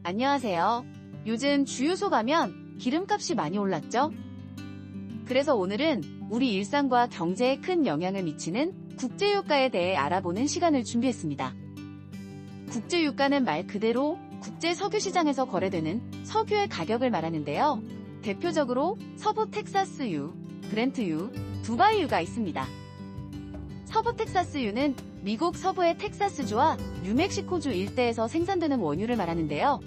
안녕하세요. 요즘 주유소 가면 기름값이 많이 올랐죠? 그래서 오늘은 우리 일상과 경제에 큰 영향을 미치는 국제유가에 대해 알아보는 시간을 준비했습니다. 국제유가는 말 그대로 국제 석유시장에서 거래되는 석유의 가격을 말하는데요. 대표적으로 서부 텍사스유, 브렌트유, 두바이유가 있습니다. 서부 텍사스유는 미국 서부의 텍사스주와 뉴멕시코주 일대에서 생산되는 원유를 말하는데요.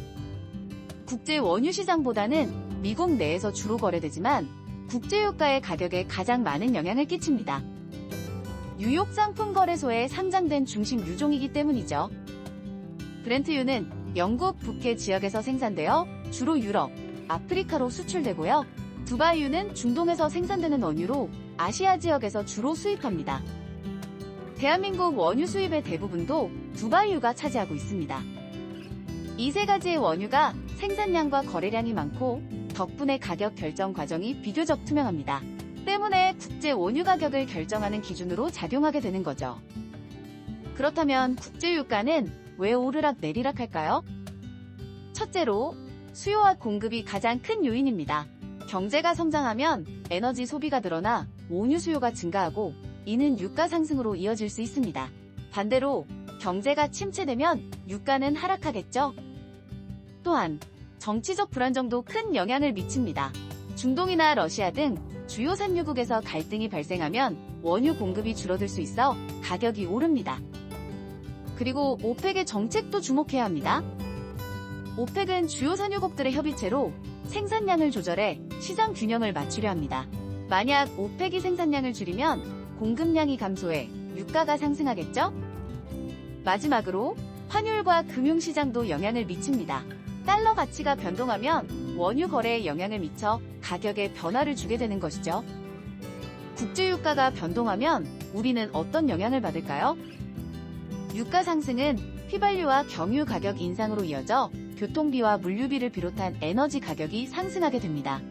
국제 원유 시장보다는 미국 내에서 주로 거래되지만 국제유가의 가격에 가장 많은 영향을 끼칩니다. 뉴욕 상품 거래소에 상장된 중심 유종이기 때문이죠. 브렌트유는 영국 북해 지역에서 생산되어 주로 유럽, 아프리카로 수출되고요. 두바이유는 중동에서 생산되는 원유로 아시아 지역에서 주로 수입합니다. 대한민국 원유 수입의 대부분도 두바이유가 차지하고 있습니다. 이 세 가지의 원유가 생산량과 거래량이 많고 덕분에 가격 결정 과정이 비교적 투명합니다. 때문에 국제 원유 가격을 결정하는 기준으로 작용하게 되는 거죠. 그렇다면 국제유가는 왜 오르락 내리락 할까요? 첫째로 수요와 공급이 가장 큰 요인입니다. 경제가 성장하면 에너지 소비가 늘어나 원유 수요가 증가하고 이는 유가 상승으로 이어질 수 있습니다. 반대로 경제가 침체되면 유가는 하락하겠죠. 또한 정치적 불안정도 큰 영향을 미칩니다. 중동이나 러시아 등 주요 산유국에서 갈등이 발생하면 원유 공급이 줄어들 수 있어 가격이 오릅니다. 그리고 오펙의 정책도 주목해야 합니다. 오펙은 주요 산유국들의 협의체로 생산량을 조절해 시장 균형을 맞추려 합니다. 만약 오펙이 생산량을 줄이면 공급량이 감소해 유가가 상승하겠죠? 마지막으로 환율과 금융시장도 영향을 미칩니다. 달러 가치가 변동하면 원유 거래에 영향을 미쳐 가격에 변화를 주게 되는 것이죠. 국제유가가 변동하면 우리는 어떤 영향을 받을까요? 유가 상승은 휘발유와 경유 가격 인상으로 이어져 교통비와 물류비를 비롯한 에너지 가격이 상승하게 됩니다.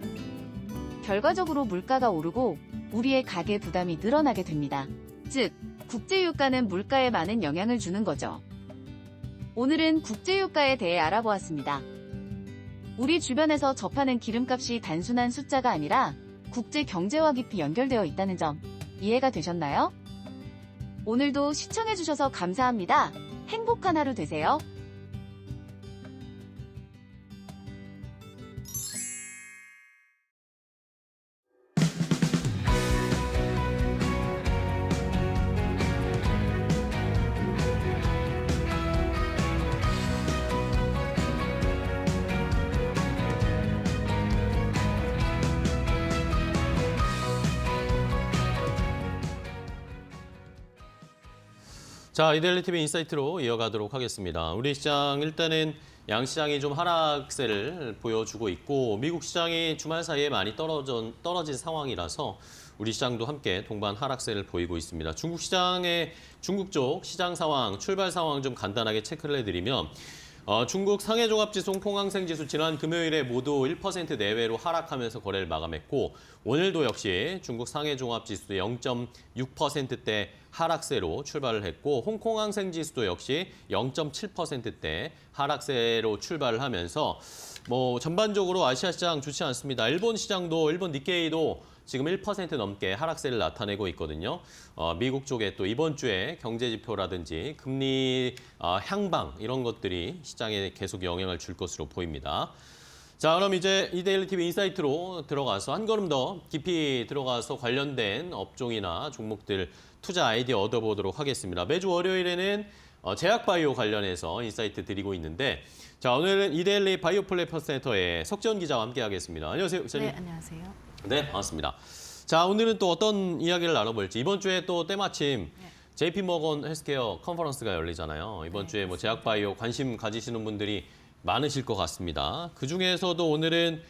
결과적으로 물가가 오르고 우리의 가계 부담이 늘어나게 됩니다. 즉, 국제유가는 물가에 많은 영향을 주는 거죠. 오늘은 국제유가에 대해 알아보았습니다. 우리 주변에서 접하는 기름값이 단순한 숫자가 아니라 국제 경제와 깊이 연결되어 있다는 점 이해가 되셨나요? 오늘도 시청해주셔서 감사합니다. 행복한 하루 되세요. 자, 이데일리 TV 인사이트로 이어가도록 하겠습니다. 우리 시장 일단은 양시장이 좀 하락세를 보여주고 있고 미국 시장이 주말 사이에 많이 떨어진 상황이라서 우리 시장도 함께 동반 하락세를 보이고 있습니다. 중국 쪽 시장 상황, 출발 상황 좀 간단하게 체크를 해드리면 중국 상해종합지수, 홍콩항생지수 지난 금요일에 모두 1% 내외로 하락하면서 거래를 마감했고 오늘도 역시 중국 상해종합지수 0.6%대 하락세로 출발을 했고 홍콩항생 지수도 역시 0.7%대 하락세로 출발을 하면서 뭐 전반적으로 아시아 시장 좋지 않습니다. 일본 시장도 일본 니케이도 지금 1% 넘게 하락세를 나타내고 있거든요. 미국 쪽에 또 이번 주에 경제 지표라든지 금리 향방 이런 것들이 시장에 계속 영향을 줄 것으로 보입니다. 자, 그럼 이제 이데일리 TV 인사이트로 들어가서 한 걸음 더 깊이 들어가서 관련된 업종이나 종목들 투자 아이디어 얻어보도록 하겠습니다. 매주 월요일에는 제약바이오 관련해서 인사이트 드리고 있는데 자, 오늘은 이데일리 바이오 플랫폼 센터의 석재원 기자와 함께하겠습니다. 안녕하세요, 기자님. 네, 안녕하세요. 네, 반갑습니다. 자, 오늘은 또 어떤 이야기를 나눠볼지. 이번 주에 또 때마침 JP모건 헬스케어 컨퍼런스가 열리잖아요. 이번 주에 뭐 제약바이오 관심 가지시는 분들이 많으실 것 같습니다. 그중에서도 오늘은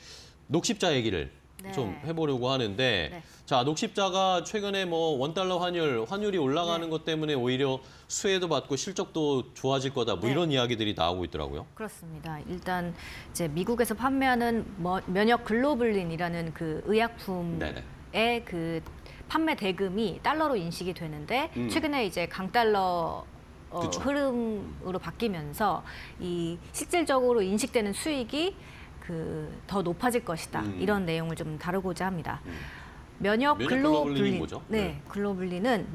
녹십자 얘기를 좀 해보려고 하는데 자, 녹십자가 최근에 뭐 원달러 환율이 올라가는 것 때문에 오히려 수혜도 받고 실적도 좋아질 거다 뭐 이런 이야기들이 나오고 있더라고요. 그렇습니다. 일단 이제 미국에서 판매하는 면역 글로불린이라는 그 의약품의 그 판매 대금이 달러로 인식이 되는데 최근에 이제 강달러 흐름으로 바뀌면서 이 실질적으로 인식되는 수익이 더 높아질 것이다. 이런 내용을 좀 다루고자 합니다. 면역 글로불린 뭐죠? 네, 글로불린은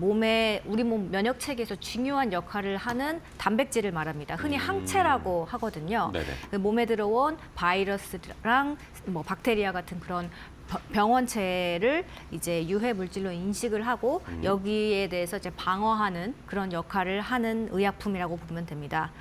우리 몸 면역 체계에서 중요한 역할을 하는 단백질을 말합니다. 흔히 항체라고 하거든요. 그 몸에 들어온 바이러스랑 뭐 박테리아 같은 그런 병원체를 이제 유해 물질로 인식을 하고 여기에 대해서 이제 방어하는 그런 역할을 하는 의약품이라고 보면 됩니다.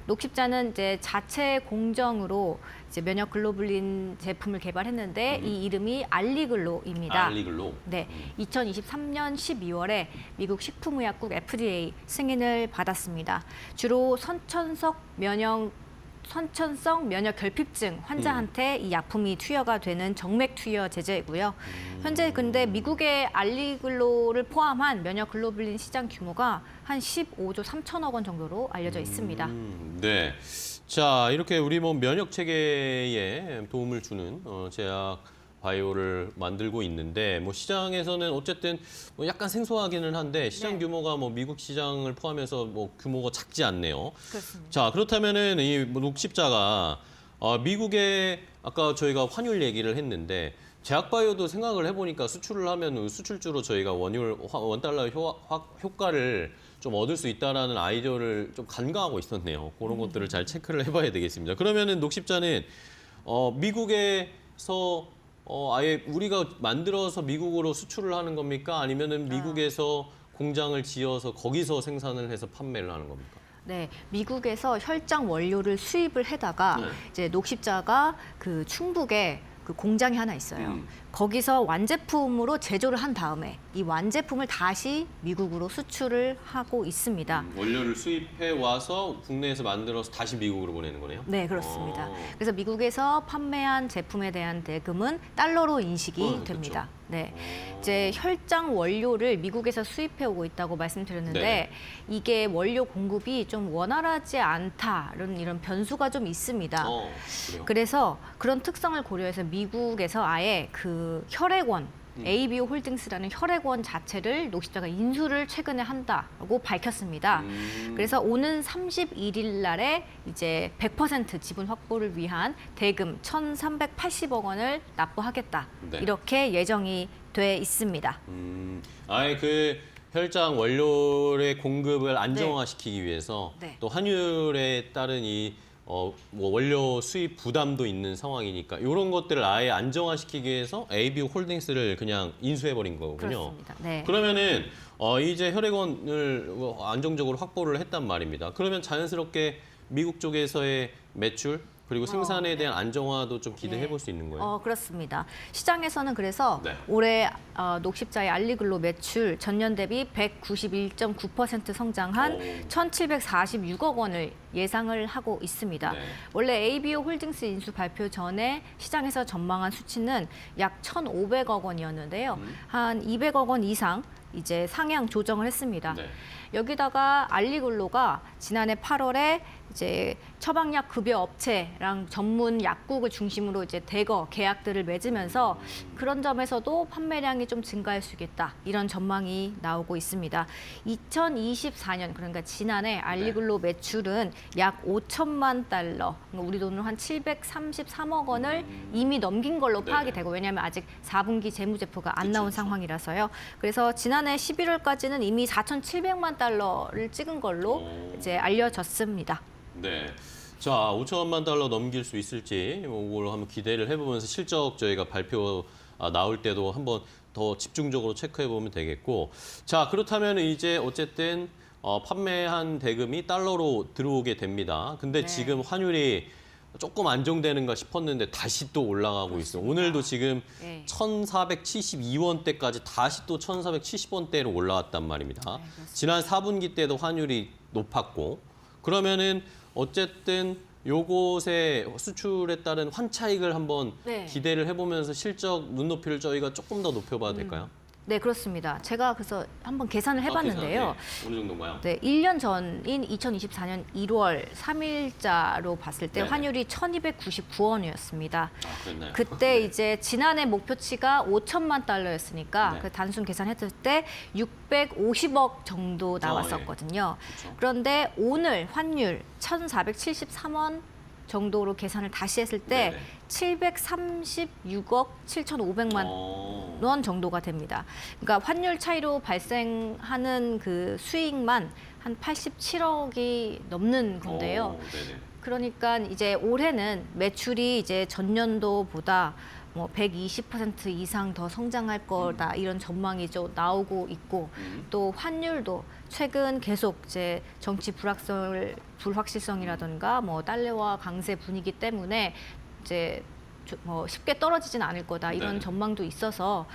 녹십자는 이제 자체 공정으로 이제 면역 글로불린 제품을 개발했는데 이 이름이 알리글로입니다. 알리글로. 네, 2023년 12월에 미국 식품의약국 FDA 승인을 받았습니다. 주로 선천성 면역 결핍증 환자한테 이 약품이 투여가 되는 정맥 투여 제제이고요. 현재 근데 미국의 알리글로를 포함한 면역 글로불린 시장 규모가 한 15조 3천억 원 정도로 알려져 있습니다. 네. 자, 이렇게 우리 몸 면역 체계에 도움을 주는 제약 바이오를 만들고 있는데 뭐 시장에서는 어쨌든 뭐 약간 생소하기는 한데 시장 규모가 뭐 미국 시장을 포함해서 뭐 규모가 작지 않네요. 그렇습니다. 자, 그렇다면은 이 녹십자가 미국에 아까 저희가 환율 얘기를 했는데 제약바이오도 생각을 해보니까 수출을 하면 수출주로 저희가 원달러 효과를 좀 얻을 수 있다라는 아이디어를 좀 간과하고 있었네요. 그런 것들을 잘 체크를 해봐야 되겠습니다. 그러면은 녹십자는 미국에서 아예 우리가 만들어서 미국으로 수출을 하는 겁니까? 아니면은 미국에서 공장을 지어서 거기서 생산을 해서 판매를 하는 겁니까? 네, 미국에서 혈장 원료를 수입을 해다가 이제 녹십자가 그 충북에 그 공장이 하나 있어요. 거기서 완제품으로 제조를 한 다음에 이 완제품을 다시 미국으로 수출을 하고 있습니다. 원료를 수입해 와서 국내에서 만들어서 다시 미국으로 보내는 거네요? 네, 그렇습니다. 그래서 미국에서 판매한 제품에 대한 대금은 달러로 인식이 됩니다. 그렇죠. 네, 이제 혈장 원료를 미국에서 수입해 오고 있다고 말씀드렸는데 이게 원료 공급이 좀 원활하지 않다는 이런 변수가 좀 있습니다. 그래요? 그래서 그런 특성을 고려해서 미국에서 아예 그 혈액원 ABO 홀딩스라는 혈액원 자체를 녹십자가 인수를 최근에 한다고 밝혔습니다. 그래서 오는 31일 날에 이제 100% 지분 확보를 위한 대금 1,380억 원을 납부하겠다. 이렇게 예정이 돼 있습니다. 아예 그 혈장 원료의 공급을 안정화시키기 위해서 또 환율에 따른 뭐 원료 수입 부담도 있는 상황이니까 이런 것들을 아예 안정화시키기 위해서 ABO 홀딩스를 그냥 인수해버린 거군요. 그렇습니다. 네. 그러면은 이제 혈액원을 안정적으로 확보를 했단 말입니다. 그러면 자연스럽게 미국 쪽에서의 매출 그리고 생산에 대한 안정화도 좀 기대해 볼 수 있는 거예요? 그렇습니다. 시장에서는 그래서 올해 녹십자의 알리글로 매출 전년 대비 191.9% 성장한 1,746억 원을 예상을 하고 있습니다. 원래 ABO 홀딩스 인수 발표 전에 시장에서 전망한 수치는 약 1,500억 원이었는데요. 한 200억 원 이상 이제 상향 조정을 했습니다. 여기다가 알리글로가 지난해 8월에 이제 처방약 급여 업체랑 전문 약국을 중심으로 이제 대거 계약들을 맺으면서 그런 점에서도 판매량이 좀 증가할 수 있겠다. 이런 전망이 나오고 있습니다. 2024년 그러니까 지난해 알리글로 매출은 약 5천만 달러, 우리 돈으로 한 733억 원을 이미 넘긴 걸로 파악이 되고 왜냐하면 아직 4분기 재무제표가 안 나온 상황이라서요. 그래서 지난해 11월까지는 이미 4,700만 달러를 찍은 걸로 이제 알려졌습니다. 네. 자, 5천만 달러 넘길 수 있을지 이걸 한번 기대를 해보면서 실적 저희가 발표 나올 때도 한번 더 집중적으로 체크해 보면 되겠고, 자 그렇다면 이제 어쨌든 판매한 대금이 달러로 들어오게 됩니다. 근데 지금 환율이 조금 안정되는가 싶었는데 다시 또 올라가고 있어요. 오늘도 지금 1,472원대까지 다시 또 1,470원대로 올라왔단 말입니다. 지난 4분기 때도 환율이 높았고, 그러면은 어쨌든 요것의 수출에 따른 환차익을 한번 기대를 해보면서 실적 눈높이를 저희가 조금 더 높여봐도 될까요? 네, 그렇습니다. 제가 그래서 한번 계산을 해봤는데요. 어느 정도인가요? 네, 1년 전인 2024년 1월 3일자로 봤을 때 환율이 1,299원이었습니다. 아, 그랬나요? 그때 이제 지난해 목표치가 5천만 달러였으니까 네. 그 단순 계산했을 때 650억 정도 나왔었거든요. 그렇죠. 그런데 오늘 환율 1,473원 정도로 계산을 다시 했을 때 네네. 736억 7,500만 원 정도가 됩니다. 그러니까 환율 차이로 발생하는 그 수익만 한 87억이 넘는 건데요. 네네. 그러니까 이제 올해는 매출이 이제 전년도보다 뭐 120% 이상 더 성장할 거다 이런 전망이 좀 나오고 있고 또 환율도 최근 계속 이제 정치 불확실성이라든가 뭐 달러와 강세 분위기 때문에 이제 뭐 쉽게 떨어지진 않을 거다 이런 네. 전망도 있어서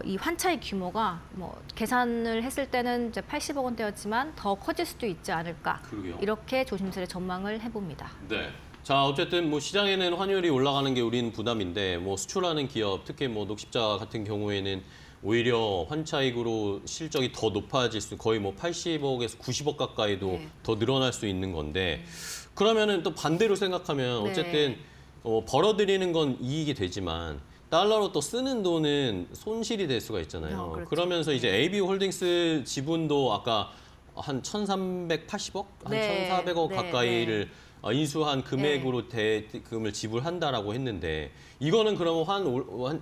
이 환차익 규모가 뭐 계산을 했을 때는 이제 80억 원대였지만 더 커질 수도 있지 않을까 그러게요. 이렇게 조심스레 전망을 해봅니다. 네. 자, 어쨌든 뭐 시장에는 환율이 올라가는 게 우리는 부담인데 뭐 수출하는 기업, 특히 뭐 녹십자 같은 경우에는 오히려 환차익으로 실적이 더 높아질 수, 거의 뭐 80억에서 90억 가까이도 더 늘어날 수 있는 건데, 그러면은 또 반대로 생각하면 어쨌든 벌어들이는 건 이익이 되지만 달러로 또 쓰는 돈은 손실이 될 수가 있잖아요. 그렇죠. 그러면서 이제 AB홀딩스 지분도 아까 한 1,380억, 한 1,400억 가까이를 인수한 금액으로 대금을 지불한다라고 했는데, 이거는 그러면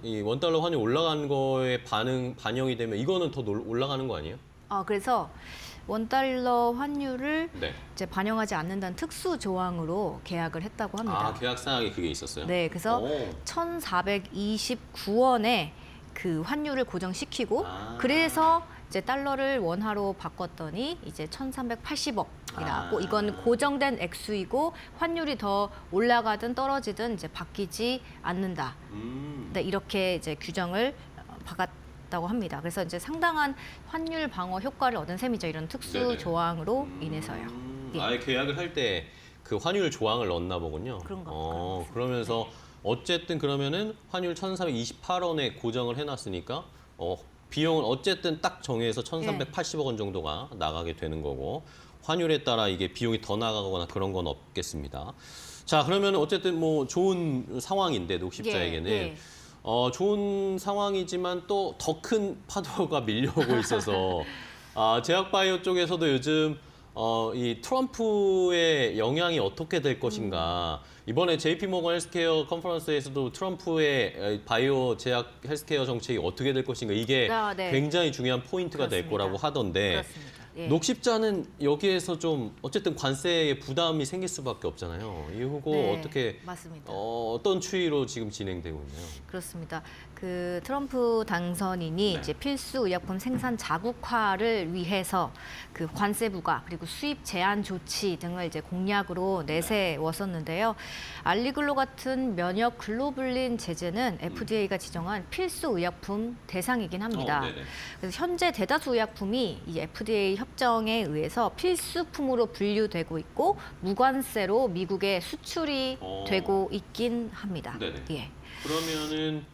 이 원달러 환율 올라가는 거에 반영이 되면 이거는 더 올라가는 거 아니에요? 그래서 원달러 환율을 네. 이제 반영하지 않는다는 특수 조항으로 계약을 했다고 합니다. 아, 계약 사항에 그게 있었어요? 네, 그래서 오. 1,429원에 그 환율을 고정시키고 그래서 이제 달러를 원화로 바꿨더니 이제 1,380억이라고 이건 고정된 액수이고 환율이 더 올라가든 떨어지든 이제 바뀌지 않는다. 네, 이렇게 이제 규정을 박았다고 합니다. 그래서 이제 상당한 환율 방어 효과를 얻은 셈이죠. 이런 특수 네네. 조항으로 인해서요. 예. 아예 계약을 할 때 그 환율 조항을 넣었나 보군요. 그런 거 그러면서 어쨌든 그러면은 환율 1,328원에 고정을 해놨으니까 비용은 어쨌든 딱 정해서 1,380억 원 정도가 나가게 되는 거고, 환율에 따라 이게 비용이 더 나가거나 그런 건 없겠습니다. 자, 그러면 어쨌든 뭐 좋은 상황인데 녹십자에게는 좋은 상황이지만 또 더 큰 파도가 밀려오고 있어서 제약바이오 쪽에서도 요즘 이 트럼프의 영향이 어떻게 될 것인가. 이번에 JP모건 헬스케어 컨퍼런스에서도 트럼프의 바이오 제약 헬스케어 정책이 어떻게 될 것인가, 이게 굉장히 중요한 포인트가 될 거라고 하던데, 그렇습니다. 예. 녹십자는 여기에서 좀 어쨌든 관세에 부담이 생길 수밖에 없잖아요. 이거 어떻게 맞습니다. 어떤 추이로 지금 진행되고 있나요? 그렇습니다. 그 트럼프 당선인이 이제 필수 의약품 생산 자국화를 위해서 그 관세 부과 그리고 수입 제한 조치 등을 이제 공약으로 내세웠었는데요. 알리글로 같은 면역 글로불린 제제는 FDA가 지정한 필수 의약품 대상이긴 합니다. 그래서 현재 대다수 의약품이 이 FDA 협정에 의해서 필수품으로 분류되고 있고 무관세로 미국에 수출이 되고 있긴 합니다. 예. 그러면은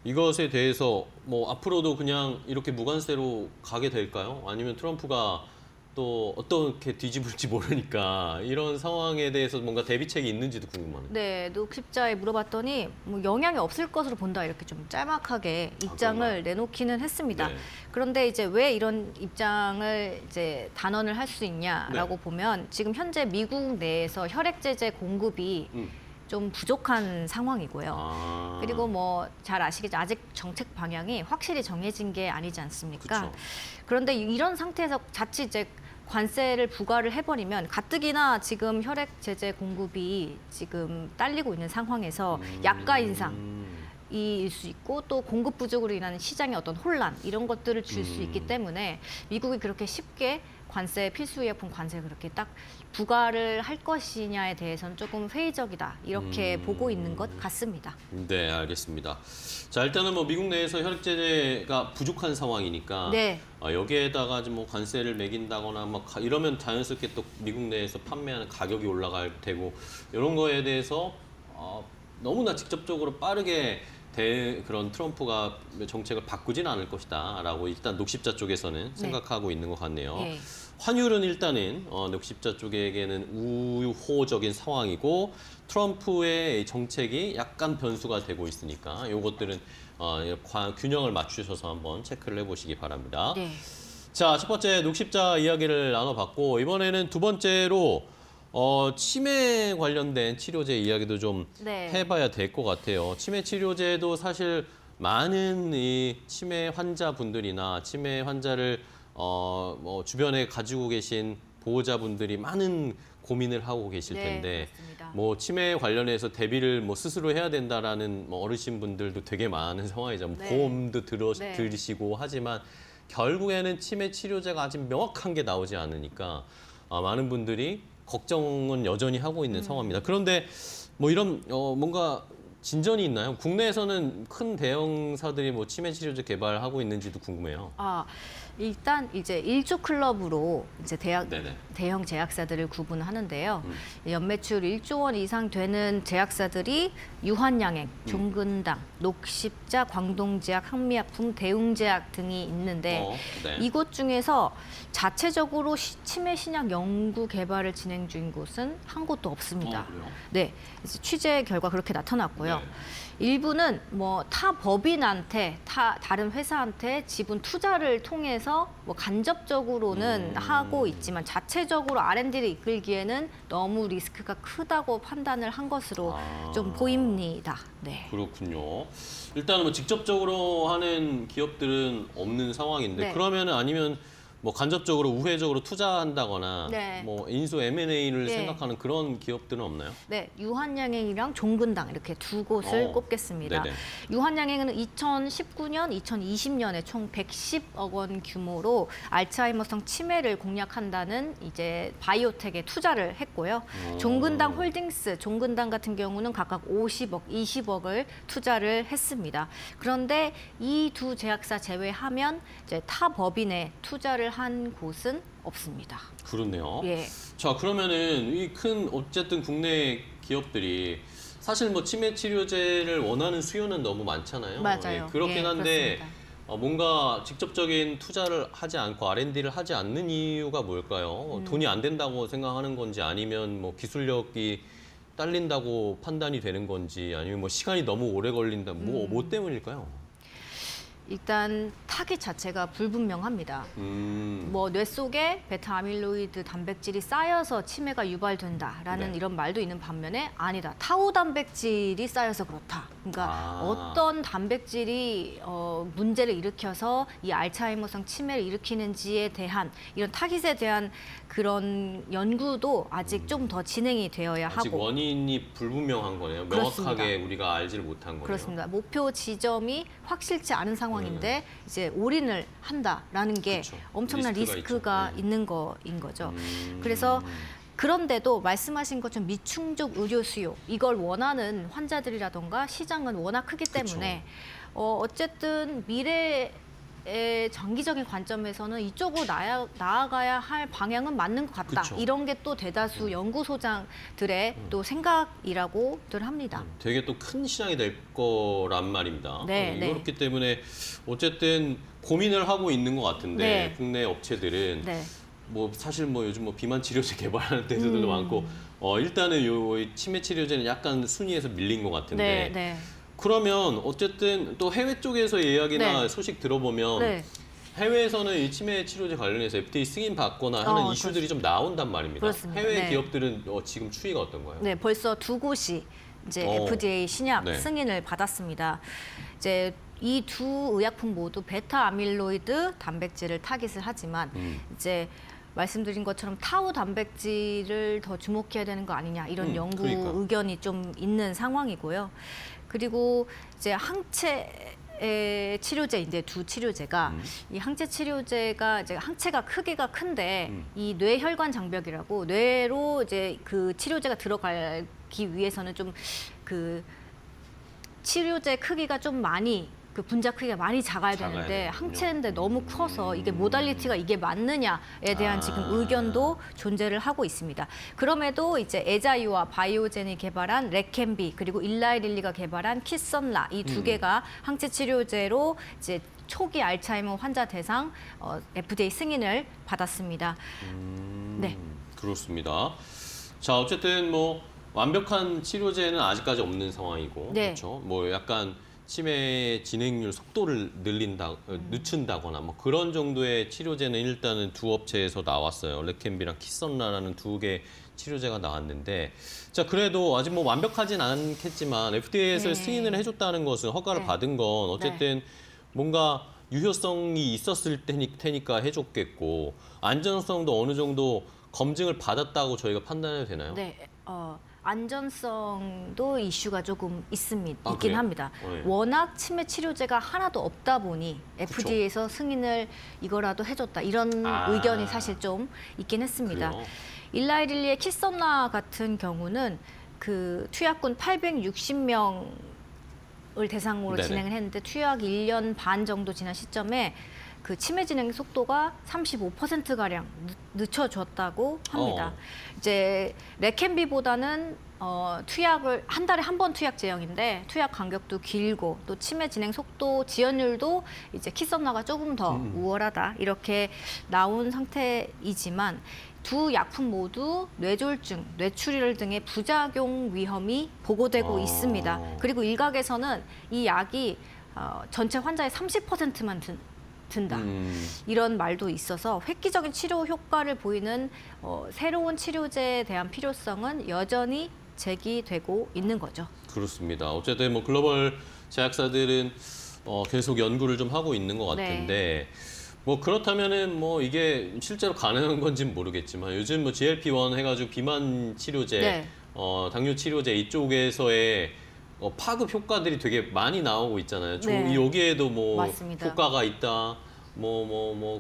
이것에 대해서 뭐 앞으로도 그냥 이렇게 무관세로 가게 될까요? 아니면 트럼프가 또 어떻게 뒤집을지 모르니까 이런 상황에 대해서 뭔가 대비책이 있는지도 궁금하네요. 네, 녹십자에 물어봤더니 뭐 영향이 없을 것으로 본다 이렇게 좀 짤막하게 입장을 내놓기는 했습니다. 네. 그런데 이제 왜 이런 입장을 이제 단언을 할 수 있냐라고 네. 보면 지금 현재 미국 내에서 혈액 제제 공급이 좀 부족한 상황이고요. 아. 그리고 뭐 잘 아시겠죠. 아직 정책 방향이 확실히 정해진 게 아니지 않습니까? 그쵸. 그런데 이런 상태에서 자칫 이제 관세를 부과를 해버리면 가뜩이나 지금 혈액 제제 공급이 지금 딸리고 있는 상황에서 약가 인상이 일 수 있고 또 공급 부족으로 인한 시장의 어떤 혼란 이런 것들을 줄 수 있기 때문에 미국이 그렇게 쉽게 관세 필수의약품 관세를 그렇게 딱 부과를 할 것이냐에 대해서는 조금 회의적이다 이렇게 보고 있는 것 같습니다. 네, 알겠습니다. 자, 일단은 뭐 미국 내에서 혈액 제재가 부족한 상황이니까 네. 여기에다가 좀 뭐 관세를 매긴다거나 막 이러면 자연스럽게 또 미국 내에서 판매하는 가격이 올라갈 테고 이런 거에 대해서 너무나 직접적으로 빠르게 그런 트럼프가 정책을 바꾸진 않을 것이다라고 일단 녹십자 쪽에서는 생각하고 있는 것 같네요. 네. 환율은 일단은 녹십자 쪽에게는 우호적인 상황이고 트럼프의 정책이 약간 변수가 되고 있으니까 이것들은 균형을 맞추셔서 한번 체크를 해보시기 바랍니다. 네. 자, 첫 번째 녹십자 이야기를 나눠봤고 이번에는 두 번째로 치매 관련된 치료제 이야기도 좀 네. 해봐야 될 것 같아요. 치매 치료제도 사실 많은 이 치매 환자분들이나 치매 환자를 뭐 주변에 가지고 계신 보호자분들이 많은 고민을 하고 계실 네, 텐데 그렇습니다. 뭐 치매 관련해서 대비를 뭐 스스로 해야 된다라는 뭐 어르신분들도 되게 많은 상황이죠. 뭐 네. 보험도 네. 들으시고 하지만 결국에는 치매 치료제가 아직 명확한 게 나오지 않으니까 많은 분들이 걱정은 여전히 하고 있는 상황입니다. 그런데 뭐 이런 뭔가 진전이 있나요? 국내에서는 큰 대형사들이 뭐 치매 치료제 개발하고 있는지도 궁금해요. 일단 이제 일조 클럽으로 이제 네네. 대형 제약사들을 구분하는데요. 연매출 1조 원 이상 되는 제약사들이 유한양행, 종근당, 녹십자, 광동제약, 항미약품, 대웅제약 등이 있는데 네. 이곳 중에서 자체적으로 치매 신약 연구 개발을 진행 중인 곳은 한 곳도 없습니다. 그래요? 네, 이제 취재 결과 그렇게 나타났고요. 네. 일부는 뭐 타 법인한테 다른 회사한테 지분 투자를 통해서 뭐 간접적으로는 하고 있지만 자체적으로 R&D를 이끌기에는 너무 리스크가 크다고 판단을 한 것으로 좀 보입니다. 네. 그렇군요. 일단은 뭐 직접적으로 하는 기업들은 없는 상황인데 네. 그러면은 아니면 뭐 간접적으로 우회적으로 투자한다거나 네. 뭐 인수 M&A를 네. 생각하는 그런 기업들은 없나요? 네, 유한양행이랑 종근당 이렇게 두 곳을 꼽겠습니다. 네네. 유한양행은 2019년, 2020년에 총 110억 원 규모로 알츠하이머성 치매를 공략한다는 이제 바이오텍에 투자를 했고요. 종근당 홀딩스, 종근당 같은 경우는 각각 50억, 20억을 투자를 했습니다. 그런데 이 두 제약사 제외하면 이제 타 법인에 투자를 한 곳은 없습니다. 그렇네요. 예. 자, 그러면은 이 큰 어쨌든 국내 기업들이 사실 뭐 치매 치료제를 원하는 수요는 너무 많잖아요. 맞아요. 그렇긴 예, 한데 그렇습니다. 뭔가 직접적인 투자를 하지 않고 R&D를 하지 않는 이유가 뭘까요? 돈이 안 된다고 생각하는 건지 아니면 뭐 기술력이 딸린다고 판단이 되는 건지 아니면 뭐 시간이 너무 오래 걸린다 뭐 때문일까요? 일단 타깃 자체가 불분명합니다. 뭐 뇌 속에 베타 아밀로이드 단백질이 쌓여서 치매가 유발된다라는 네. 이런 말도 있는 반면에 아니다. 타우 단백질이 쌓여서 그렇다. 그러니까 어떤 단백질이 문제를 일으켜서 이 알츠하이머성 치매를 일으키는지에 대한 이런 타깃에 대한 그런 연구도 아직 좀 더 진행이 되어야 아직 하고 원인이 불분명한 거네요. 그렇습니다. 명확하게 우리가 알지를 못한 거네요. 그렇습니다. 목표 지점이 확실치 않은 상황인데 이제 올인을 한다라는 게 그렇죠. 엄청난 리스크가 리스크가 있죠. 있는 거인 거죠. 그래서 그런데도 말씀하신 것처럼 미충족 의료 수요 이걸 원하는 환자들이라던가 시장은 워낙 크기 때문에 어쨌든 미래의 장기적인 관점에서는 이쪽으로 나아가야 할 방향은 맞는 것 같다. 그쵸. 이런 게 또 대다수 연구소장들의 또 생각이라고들 합니다. 되게 또 큰 시장이 될 거란 말입니다. 네, 네. 그렇기 때문에 어쨌든 고민을 하고 있는 것 같은데 네. 국내 업체들은 네. 뭐 사실 뭐 요즘 뭐 비만 치료제 개발하는 데들도 많고 일단은 요 치매 치료제는 약간 순위에서 밀린 것 같은데 네. 그러면 어쨌든 또 해외 쪽에서 이야기나 네. 소식 들어보면 네. 해외에서는 이 치매 치료제 관련해서 FDA 승인 받거나 하는 이슈들이 좀 나온단 말입니다. 그렇습니다. 해외 네. 기업들은 지금 추이가 어떤가요? 네, 벌써 두 곳이 이제 FDA 신약 네. 승인을 받았습니다. 이제 이 두 의약품 모두 베타 아밀로이드 단백질을 타깃을 하지만 이제 말씀드린 것처럼 타우 단백질을 더 주목해야 되는 거 아니냐 이런 연구 그러니까. 의견이 좀 있는 상황이고요. 그리고 이제 항체 치료제인데 두 치료제가 이 항체 치료제가 이제 항체가 크기가 큰데 이 뇌혈관 장벽이라고 뇌로 이제 그 치료제가 들어가기 위해서는 좀 그 치료제 크기가 좀 많이 그 분자 크기가 많이 작아야 작아야 되는데 되는군요. 항체인데 너무 커서 이게 모달리티가 이게 맞느냐에 대한 지금 의견도 존재를 하고 있습니다. 그럼에도 이제 에자이와 바이오젠이 개발한 레켐비 그리고 일라이릴리가 개발한 키썸라 이 두 개가 항체 치료제로 이제 초기 알츠하이머 환자 대상 FDA 승인을 받았습니다. 네. 그렇습니다. 자, 어쨌든 뭐 완벽한 치료제는 아직까지 없는 상황이고, 네. 그렇죠? 뭐 약간 치매 진행률 속도를 늦춘다거나 뭐 그런 정도의 치료제는 일단은 두 업체에서 나왔어요. 레켐비랑 키썸라라는 두 개 치료제가 나왔는데, 자 그래도 아직 뭐 완벽하진 않겠지만 FDA에서 네. 승인을 해줬다는 것은 허가를 네. 받은 건 어쨌든 뭔가 유효성이 있었을 테니까 해줬겠고 안전성도 어느 정도 검증을 받았다고 저희가 판단해도 되나요? 네, 안전성도 이슈가 조금 있긴 그래요? 합니다. 네. 워낙 치매 치료제가 하나도 없다 보니 FDA에서 승인을 이거라도 해줬다 이런 의견이 사실 좀 있긴 했습니다. 그래요? 일라이릴리의 키썸나 같은 경우는 그 투약군 860명을 대상으로 네네. 진행을 했는데 투약 1년 반 정도 지난 시점에 그 치매 진행 속도가 35%가량 늦춰졌다고 합니다. 이제 레켐비보다는 투약을 한 달에 한 번 투약 제형인데 투약 간격도 길고 또 치매 진행 속도 지연율도 이제 키썸나가 조금 더 우월하다 이렇게 나온 상태이지만 두 약품 모두 뇌졸중, 뇌출혈 등의 부작용 위험이 보고되고 있습니다. 그리고 일각에서는 이 약이 전체 환자의 30%만 든다. 이런 말도 있어서 획기적인 치료 효과를 보이는 새로운 치료제에 대한 필요성은 여전히 제기되고 있는 거죠. 그렇습니다. 어쨌든 뭐 글로벌 제약사들은 계속 연구를 좀 하고 있는 것 같은데 뭐 그렇다면은 뭐 이게 실제로 가능한 건지는 모르겠지만 요즘 뭐 GLP-1 해가지고 비만 치료제, 네. 당뇨 치료제 이쪽에서의 파급 효과들이 되게 많이 나오고 있잖아요. 네. 여기에도 뭐 맞습니다. 효과가 있다.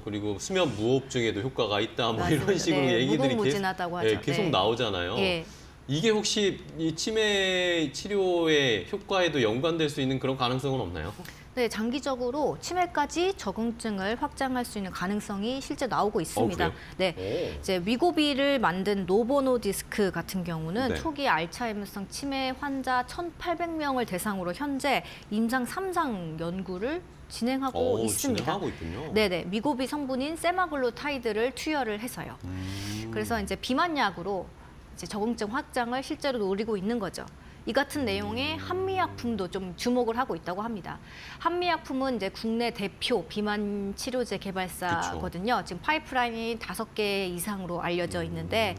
그리고 수면 무호흡증에도 효과가 있다. 뭐 이런 맞습니다. 식으로 네, 얘기들이 무궁무진하다고 하죠. 계속 네. 나오잖아요. 예. 이게 혹시 이 치매 치료의 효과에도 연관될 수 있는 그런 가능성은 없나요? 네, 장기적으로 치매까지 적응증을 확장할 수 있는 가능성이 실제 나오고 있습니다. 그래요? 네, 이제 위고비를 만든 노보노디스크 같은 경우는 네. 초기 알츠하이머성 치매 환자 1,800명을 대상으로 현재 임상 3상 연구를 진행하고 있습니다. 진행하고 있군요. 네네, 미고비 성분인 세마글루타이드를 투여를 해서요. 그래서 이제 비만약으로 이제 적응증 확장을 실제로 노리고 있는 거죠. 이 같은 내용의 한미약품도 좀 주목을 하고 있다고 합니다. 한미약품은 이제 국내 대표 비만 치료제 개발사거든요. 지금 파이프라인이 5개 이상으로 알려져 있는데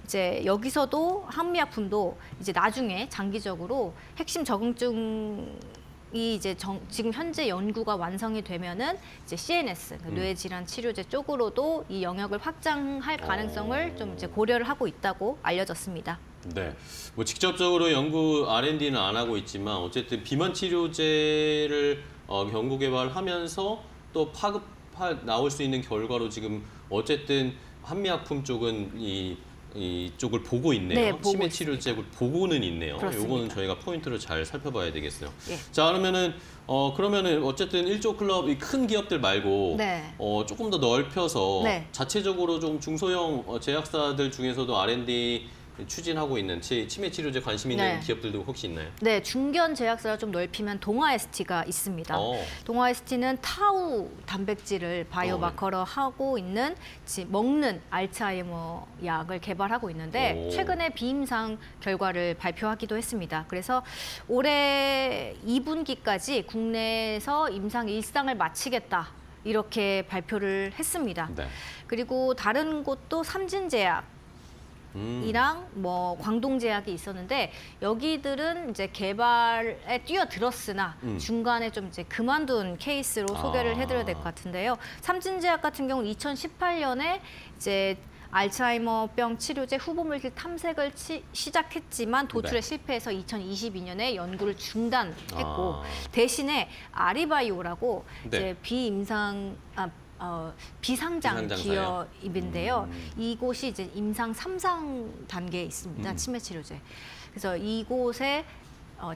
이제 여기서도 한미약품도 이제 나중에 장기적으로 핵심 적응증 이 이제 지금 현재 연구가 완성이 되면은 이제 CNS 뇌 질환 치료제 쪽으로도 이 영역을 확장할 가능성을 좀 이제 고려를 하고 있다고 알려졌습니다. 네, 뭐 직접적으로 연구 R&D는 안 하고 있지만 어쨌든 비만 치료제를 연구 개발하면서 또 나올 수 있는 결과로 지금 어쨌든 한미약품 쪽은 이쪽을 보고 있네요. 네, 보고 치매 있습니다. 치료제를 보고는 있네요. 그렇습니다. 요거는 저희가 포인트를 잘 살펴봐야 되겠어요. 예. 자, 그러면은 어쨌든 1조 클럽 이 큰 기업들 말고 네. 조금 더 넓혀서 네. 자체적으로 좀 중소형 제약사들 중에서도 R&D 추진하고 있는 치매 치료제 관심 있는 네. 기업들도 혹시 있나요? 네, 중견 제약사를 좀 넓히면 동아에스티가 있습니다. 동아에스티는 타우 단백질을 바이오마커로 하고 있는 먹는 알츠하이머 약을 개발하고 있는데 최근에 비임상 결과를 발표하기도 했습니다. 그래서 올해 2분기까지 국내에서 임상 1상을 마치겠다. 이렇게 발표를 했습니다. 네. 그리고 다른 곳도 삼진제약 이랑 뭐 광동제약이 있었는데 여기들은 이제 개발에 뛰어들었으나 중간에 좀 이제 그만둔 케이스로 소개를 해드려야 될 것 같은데요. 삼진제약 같은 경우는 2018년에 이제 알츠하이머병 치료제 후보물질 탐색을 시작했지만 도출에 실패해서 2022년에 연구를 중단했고 대신에 아리바이오라고 이제 비상장 기업인데요. 이곳이 이제 임상 3상 단계에 있습니다. 치매 치료제. 그래서 이곳에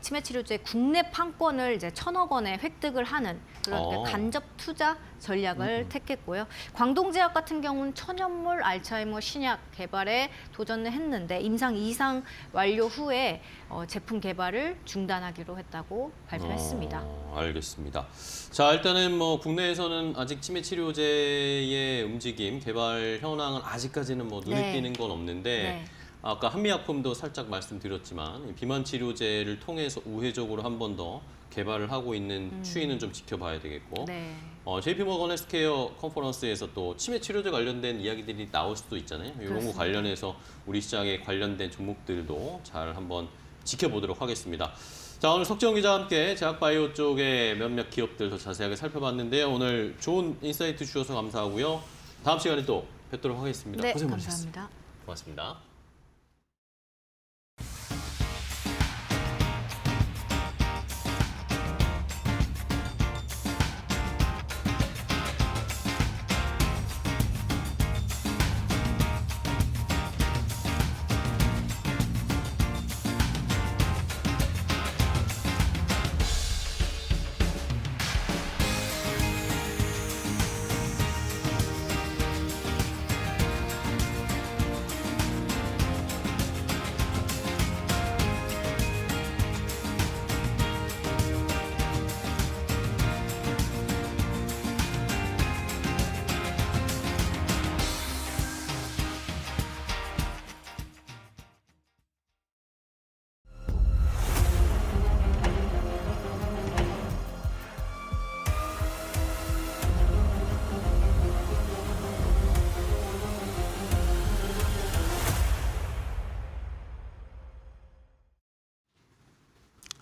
치매 치료제 국내 판권을 이제 1,000억 원에 획득을 하는 그런 간접 투자 전략을 택했고요. 광동제약 같은 경우는 천연물 알츠하이머 신약 개발에 도전을 했는데 임상 2상 완료 후에 제품 개발을 중단하기로 했다고 발표했습니다. 알겠습니다. 자, 일단은 뭐 국내에서는 아직 치매 치료제의 움직임, 개발 현황은 아직까지는 뭐 눈에 띄는 건 없는데 아까 한미약품도 살짝 말씀드렸지만 비만 치료제를 통해서 우회적으로 한 번 더 개발을 하고 있는 추이는 좀 지켜봐야 되겠고 JP모건 헬스케어 컨퍼런스에서 또 치매 치료제 관련된 이야기들이 나올 수도 있잖아요. 이런 거 관련해서 우리 시장에 관련된 종목들도 잘 한번 지켜보도록 하겠습니다. 자, 오늘 석지영 기자와 함께 제약바이오 쪽의 몇몇 기업들 더 자세하게 살펴봤는데요. 오늘 좋은 인사이트 주셔서 감사하고요. 다음 시간에 또 뵙도록 하겠습니다. 네, 고생 많으셨습니다. 감사합니다. 고맙습니다.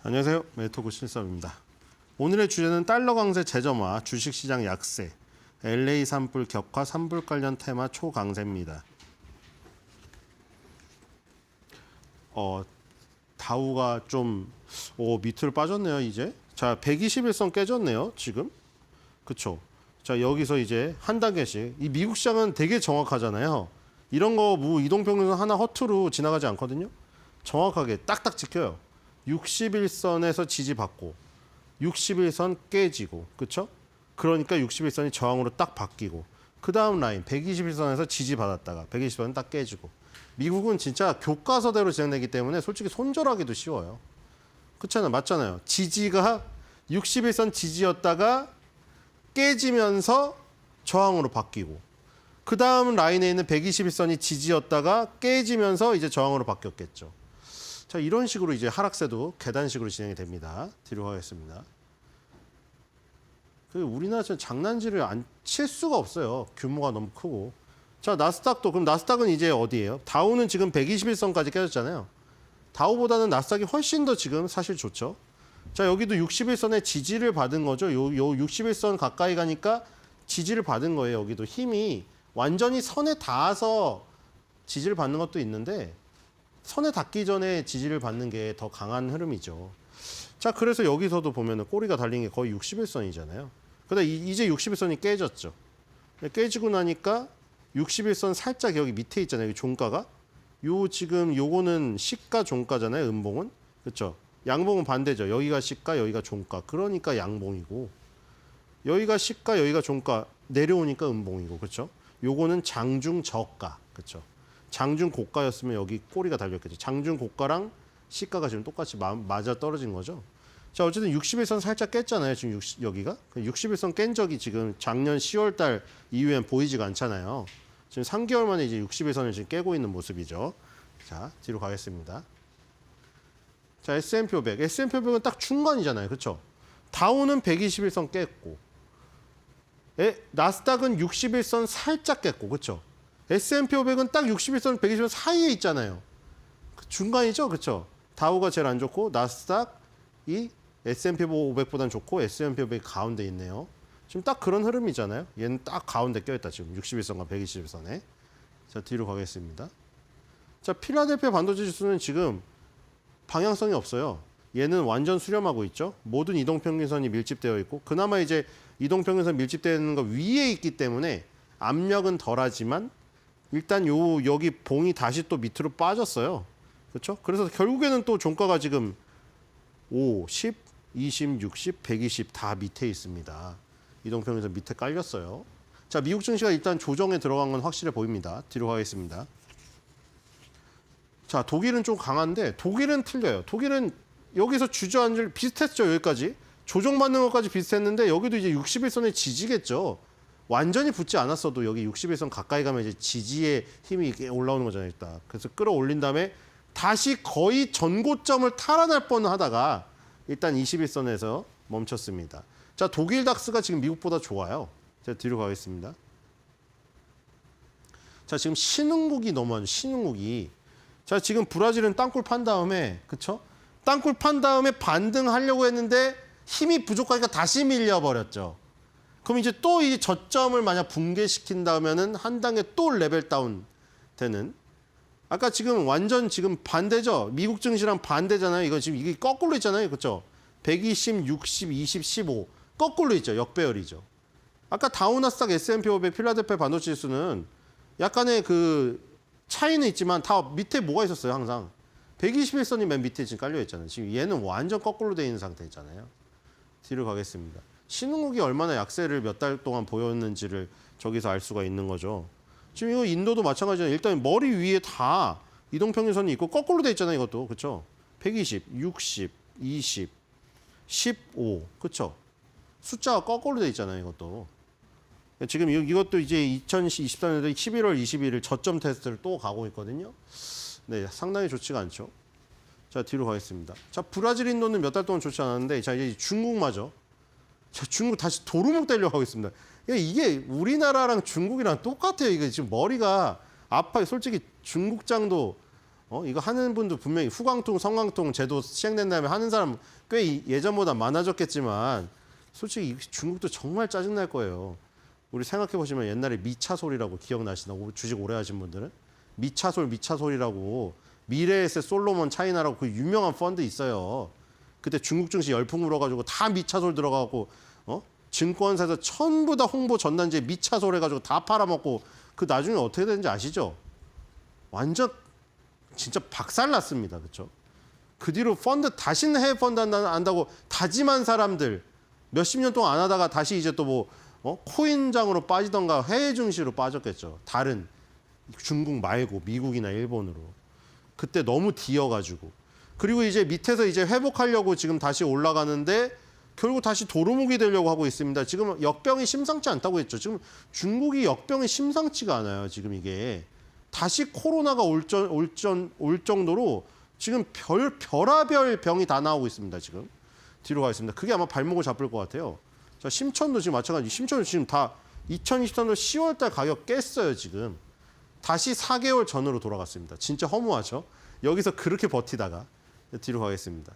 안녕하세요. 메이토구 신섭입니다. 오늘의 주제는 달러 강세 재점화, 주식시장 약세, LA 산불 격화, 산불 관련 테마 초강세입니다. 다우가 좀 밑으로 빠졌네요, 이제. 자, 121선 깨졌네요, 지금. 그쵸? 자, 여기서 이제 한 단계씩. 이 미국 시장은 되게 정확하잖아요. 이런 거 이동평균선 하나 허투루 지나가지 않거든요. 정확하게 딱딱 지켜요. 61선에서 지지받고 61선 깨지고 그렇죠? 그러니까 61선이 저항으로 딱 바뀌고 그 다음 라인 121선에서 지지받았다가 120선 딱 깨지고 미국은 진짜 교과서대로 진행되기 때문에 솔직히 손절하기도 쉬워요. 그렇잖아요. 맞잖아요. 지지가 61선 지지였다가 깨지면서 저항으로 바뀌고 그 다음 라인에 있는 121선이 지지였다가 깨지면서 이제 저항으로 바뀌었겠죠. 자, 이런 식으로 이제 하락세도 계단식으로 진행이 됩니다. 뒤로 가겠습니다. 우리나라처럼 장난질을 안 칠 수가 없어요. 규모가 너무 크고. 자, 나스닥도 그럼 나스닥은 이제 어디예요? 다우는 지금 121선까지 깨졌잖아요. 다우보다는 나스닥이 훨씬 더 지금 사실 좋죠. 자, 여기도 61선에 지지를 받은 거죠. 요 61선 가까이 가니까 지지를 받은 거예요. 여기도 힘이 완전히 선에 닿아서 지지를 받는 것도 있는데 선에 닿기 전에 지지를 받는 게 더 강한 흐름이죠. 자, 그래서 여기서도 보면은 꼬리가 달린 게 거의 61선이잖아요. 근데 이제 61선이 깨졌죠. 깨지고 나니까 61선 살짝 여기 밑에 있잖아요. 여기 종가가. 지금 요거는 시가 종가잖아요. 음봉은. 그렇죠? 양봉은 반대죠. 여기가 시가, 여기가 종가. 그러니까 양봉이고. 여기가 시가, 여기가 종가. 내려오니까 음봉이고. 그렇죠? 요거는 장중 저가. 그렇죠? 장중 고가였으면 여기 꼬리가 달렸겠죠. 장중 고가랑 시가가 지금 똑같이 맞아 떨어진 거죠. 자, 어쨌든 60일선 살짝 깼잖아요. 지금 여기가 60일선 깬 적이 지금 작년 10월 달 이후엔 보이지가 않잖아요. 지금 3개월 만에 이제 60일선을 지금 깨고 있는 모습이죠. 자, 뒤로 가겠습니다. 자, S&P 500. S&P 500은 딱 중간이잖아요. 그렇죠? 다우는 121선 깼고 나스닥은 60일선 살짝 깼고 그렇죠? S&P 500은 딱 61선, 120선 사이에 있잖아요. 중간이죠, 그렇죠? 다우가 제일 안 좋고 나스닥이 S&P 500보다는 좋고 S&P 500이 가운데 있네요. 지금 딱 그런 흐름이잖아요. 얘는 딱 가운데 껴있다 지금 61선과 121선에. 자, 뒤로 가겠습니다. 자, 필라델피아 반도체 지수는 지금 방향성이 없어요. 얘는 완전 수렴하고 있죠. 모든 이동평균선이 밀집되어 있고 그나마 이제 이동평균선 밀집되어 있는 거 위에 있기 때문에 압력은 덜하지만 일단 여기 봉이 다시 또 밑으로 빠졌어요. 그렇죠? 그래서 결국에는 또 종가가 지금 5, 10, 20, 60, 120 다 밑에 있습니다. 이동평균선 밑에 깔렸어요. 자, 미국 증시가 일단 조정에 들어간 건 확실해 보입니다. 뒤로 가겠습니다. 자, 독일은 좀 강한데 독일은 틀려요. 독일은 여기서 주저앉을 비슷했죠. 여기까지. 조정받는 것까지 비슷했는데 여기도 이제 61선의 지지겠죠. 완전히 붙지 않았어도 여기 61선 가까이 가면 이제 지지의 힘이 올라오는 거잖아요. 일단. 그래서 끌어올린 다음에 다시 거의 전고점을 탈환할 뻔하다가 일단 21선에서 멈췄습니다. 자, 독일 닥스가 지금 미국보다 좋아요. 제가 뒤로 가겠습니다. 자, 지금 신흥국이 너무 신흥국이. 자, 지금 브라질은 땅굴 판 다음에 그쵸? 땅굴 판 다음에 반등하려고 했는데 힘이 부족하니까 다시 밀려버렸죠. 그럼 이제 또 이 저점을 만약 붕괴시킨다면은 한 단계 또 레벨 다운 되는. 아까 지금 완전 지금 반대죠. 미국 증시랑 반대잖아요. 이거 지금 이게 거꾸로 있잖아요. 그렇죠? 120, 60, 20, 15 거꾸로 있죠. 역배열이죠. 아까 다우나스닥, S&P 500, 필라델피아 반도체 지수는 약간의 그 차이는 있지만 다 밑에 뭐가 있었어요. 항상 121선이 맨 밑에 지금 깔려 있잖아요. 지금 얘는 완전 거꾸로 돼 있는 상태 있잖아요. 뒤로 가겠습니다. 신흥국이 얼마나 약세를 몇 달 동안 보였는지를 저기서 알 수가 있는 거죠. 지금 이거 인도도 마찬가지잖아요. 일단 머리 위에 다 이동평균선이 있고 거꾸로 돼 있잖아요. 이것도. 그렇죠? 120, 60, 20, 15. 그렇죠? 숫자가 거꾸로 돼 있잖아요. 이것도. 지금 이것도 이제 2023년도 11월 22일 저점 테스트를 또 가고 있거든요. 네, 상당히 좋지가 않죠. 자, 뒤로 가겠습니다. 자, 브라질, 인도는 몇 달 동안 좋지 않았는데, 자, 이제 중국마저. 자, 중국 다시 도루묵 되려고 하고 있습니다. 이게 우리나라랑 중국이랑 똑같아요. 이게 지금 머리가 아파요. 솔직히 중국장도, 이거 하는 분도 분명히 후광통, 성광통 제도 시행된 다음에 하는 사람 꽤 예전보다 많아졌겠지만, 솔직히 중국도 정말 짜증날 거예요. 우리 생각해 보시면 옛날에 미차솔이라고 기억나시나? 주식 오래 하신 분들은? 미차솔이라고 미래에셋 솔로몬 차이나라고 그 유명한 펀드 있어요. 그때 중국 증시 열풍 불어가지고 다 미차솔 들어가고 증권사에서 전부 다 홍보 전단지에 미차솔 해가지고 다 팔아먹고 그 나중에 어떻게 되는지 아시죠? 완전 진짜 박살났습니다. 그렇죠? 그 뒤로 펀드 다시는 해외 펀드 한다고 다짐한 사람들 몇십 년 동안 안 하다가 다시 이제 또 코인장으로 빠지던가 해외 증시로 빠졌겠죠. 다른 중국 말고 미국이나 일본으로. 그때 너무 뒤어가지고. 그리고 이제 밑에서 이제 회복하려고 지금 다시 올라가는데 결국 다시 도루묵이 되려고 하고 있습니다. 지금 역병이 심상치 않다고 했죠. 지금 중국이 역병이 심상치가 않아요. 지금 이게. 다시 코로나가 올 정도로 지금 별하별 병이 다 나오고 있습니다. 지금. 뒤로 가겠습니다. 그게 아마 발목을 잡을 것 같아요. 자, 심천도 지금 마찬가지. 심천도 지금 다 2023년 10월 달 가격 깼어요. 지금. 다시 4개월 전으로 돌아갔습니다. 진짜 허무하죠. 여기서 그렇게 버티다가 뒤로 가겠습니다.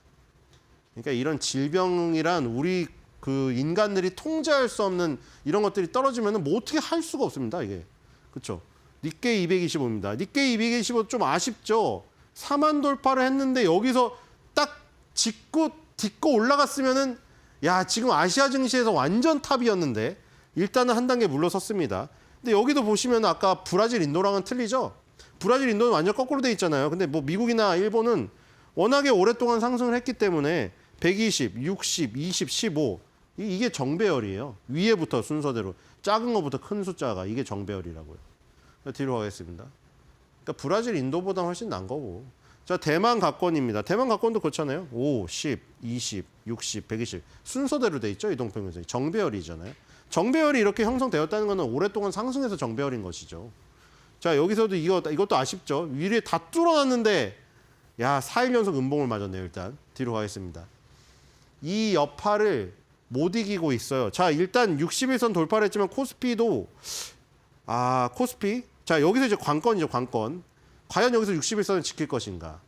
그러니까 이런 질병이란 우리 그 인간들이 통제할 수 없는 이런 것들이 떨어지면 뭐 어떻게 할 수가 없습니다. 이게. 그렇죠? 니케이 225입니다. 니케이 225 좀 아쉽죠. 4만 돌파를 했는데 여기서 딱 딛고 올라갔으면은 야, 지금 아시아 증시에서 완전 탑이었는데 일단은 한 단계 물러섰습니다. 근데 여기도 보시면 아까 브라질, 인도랑은 틀리죠. 브라질, 인도는 완전 거꾸로 돼 있잖아요. 근데 뭐 미국이나 일본은 워낙에 오랫동안 상승을 했기 때문에 120, 60, 20, 15 이게 정배열이에요. 위에부터 순서대로 작은 것부터 큰 숫자가 이게 정배열이라고요. 뒤로 가겠습니다. 그러니까 브라질, 인도보다 훨씬 난 거고. 자, 대만 가권입니다. 대만 가권도 그렇잖아요. 5, 10, 20, 60, 120 순서대로 돼 있죠. 이동평균선이 정배열이잖아요. 정배열이 이렇게 형성되었다는 것은 오랫동안 상승해서 정배열인 것이죠. 자, 여기서도 이것도 아쉽죠. 위에 다 뚫어놨는데 야, 4일 연속 음봉을 맞았네요. 일단 뒤로 가겠습니다. 이 여파를 못 이기고 있어요. 자, 일단 61선 돌파를 했지만 코스피도 코스피. 자, 여기서 이제 관건이죠, 관건. 과연 여기서 61선을 지킬 것인가?